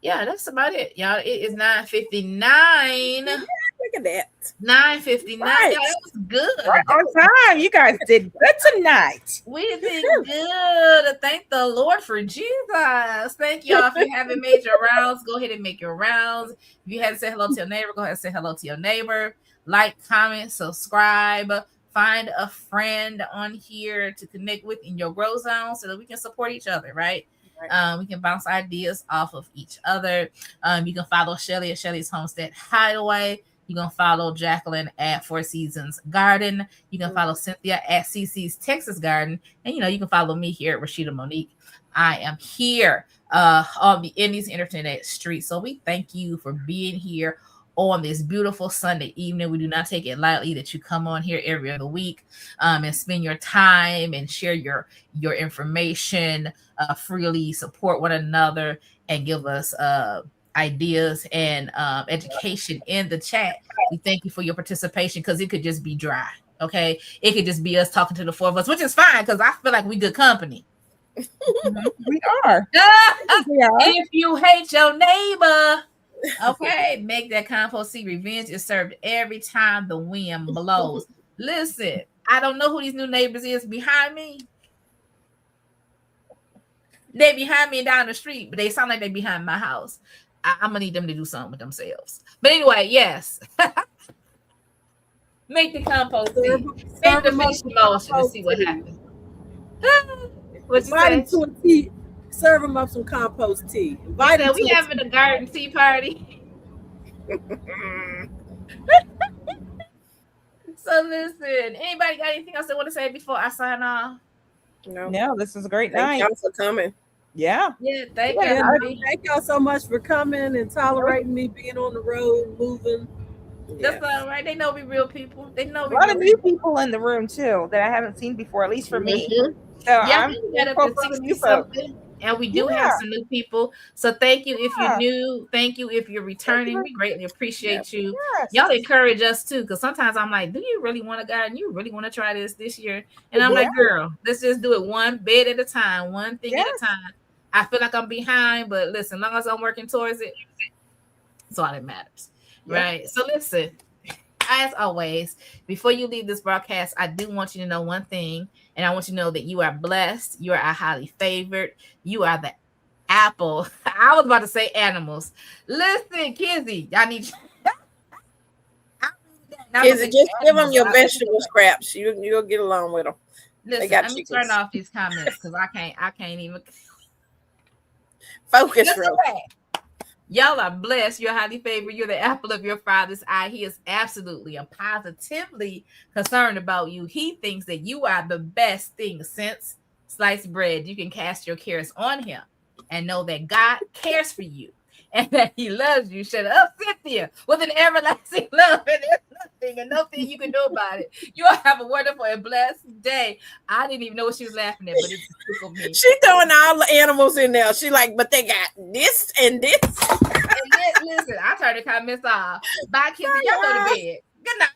Speaker 2: Yeah, that's about it, y'all. It is 9:59.
Speaker 3: Look at that.
Speaker 2: 9:59.
Speaker 5: Right.
Speaker 2: Y'all, that was good.
Speaker 5: Right on time. You guys did good tonight.
Speaker 2: We did good. Thank the Lord for Jesus. Thank y'all. If you haven't made your rounds, go ahead and make your rounds. If you haven't said hello to your neighbor, go ahead and say hello to your neighbor. Like, comment, subscribe. Find a friend on here to connect with in your grow zone so that we can support each other, right? We can bounce ideas off of each other. You can follow Shelly at Shelly's Homestead Hideaway. You can follow Jacqueline at Four Seasons Garden. You can follow Cynthia at CC's Texas Garden. And, you know, you can follow me here at Rashida Monique. I am here on the Indies Internet Street. So we thank you for being here on this beautiful Sunday evening. We do not take it lightly that you come on here every other week and spend your time and share your information freely, support one another, and give us ideas and education in the chat. We thank you for your participation, because it could just be dry. Okay, it could just be us talking to the four of us, which is fine, because I feel like we good company.
Speaker 5: We are.
Speaker 2: If you hate your neighbor, okay, make that compost seed. Revenge is served every time the wind blows. Listen, I don't know who these new neighbors is behind me. They behind me and down the street, but they sound like they behind my house. I'm gonna need them to do something with themselves. But anyway, yes. Make the compost seed. Make the fish lotion to see what happens. What you say?
Speaker 4: Serve them up some compost tea.
Speaker 2: We having a garden tea party. So listen, anybody got anything else they want to say before I sign off?
Speaker 5: No, this was a great
Speaker 3: Thank
Speaker 5: night.
Speaker 3: y'all for coming.
Speaker 5: Yeah.
Speaker 2: Yeah, thank
Speaker 4: you. Thank y'all so much for coming and tolerating me being on the road, moving.
Speaker 2: That's all right. They know we real people. They know we
Speaker 5: a lot of new people in the room too that I haven't seen before, at least for me. So
Speaker 2: yeah,
Speaker 5: I'm
Speaker 2: we got up to 60 something. And we do have some new people. So thank you if you're new. Thank you if you're returning. We greatly appreciate you. Y'all encourage us too, because sometimes I'm like, do you really want to garden? You really want to try this year? And I'm like, girl, let's just do it one bed at a time, one thing at a time. I feel like I'm behind, but listen, as long as I'm working towards it, that's all that matters. Right? So listen, As always, before you leave this broadcast, I do want you to know one thing, and I want you to know that you are blessed. You are highly favored. You are the apple. I was about to say animals. Listen, Kizzy, I need you.
Speaker 3: Kizzy, just give them your vegetable scraps. You'll get along with them.
Speaker 2: Listen, let me turn off these comments because I can't even
Speaker 3: focus. Real.
Speaker 2: Y'all are blessed. You're highly favored. You're the apple of your father's eye. He is absolutely and positively concerned about you. He thinks that you are the best thing since sliced bread. You can cast your cares on him and know that God cares for you and that he loves you. Shut up, Cynthia, with an everlasting love, and there's nothing and nothing you can do about it. You all have a wonderful and blessed day. I didn't even know what she was laughing at, but it tickled me.
Speaker 3: She throwing all the animals in there. She like, but they got this and this.
Speaker 2: And then, listen, I turned the comments off. Bye, Kizzy. Y'all go to bed. Good night.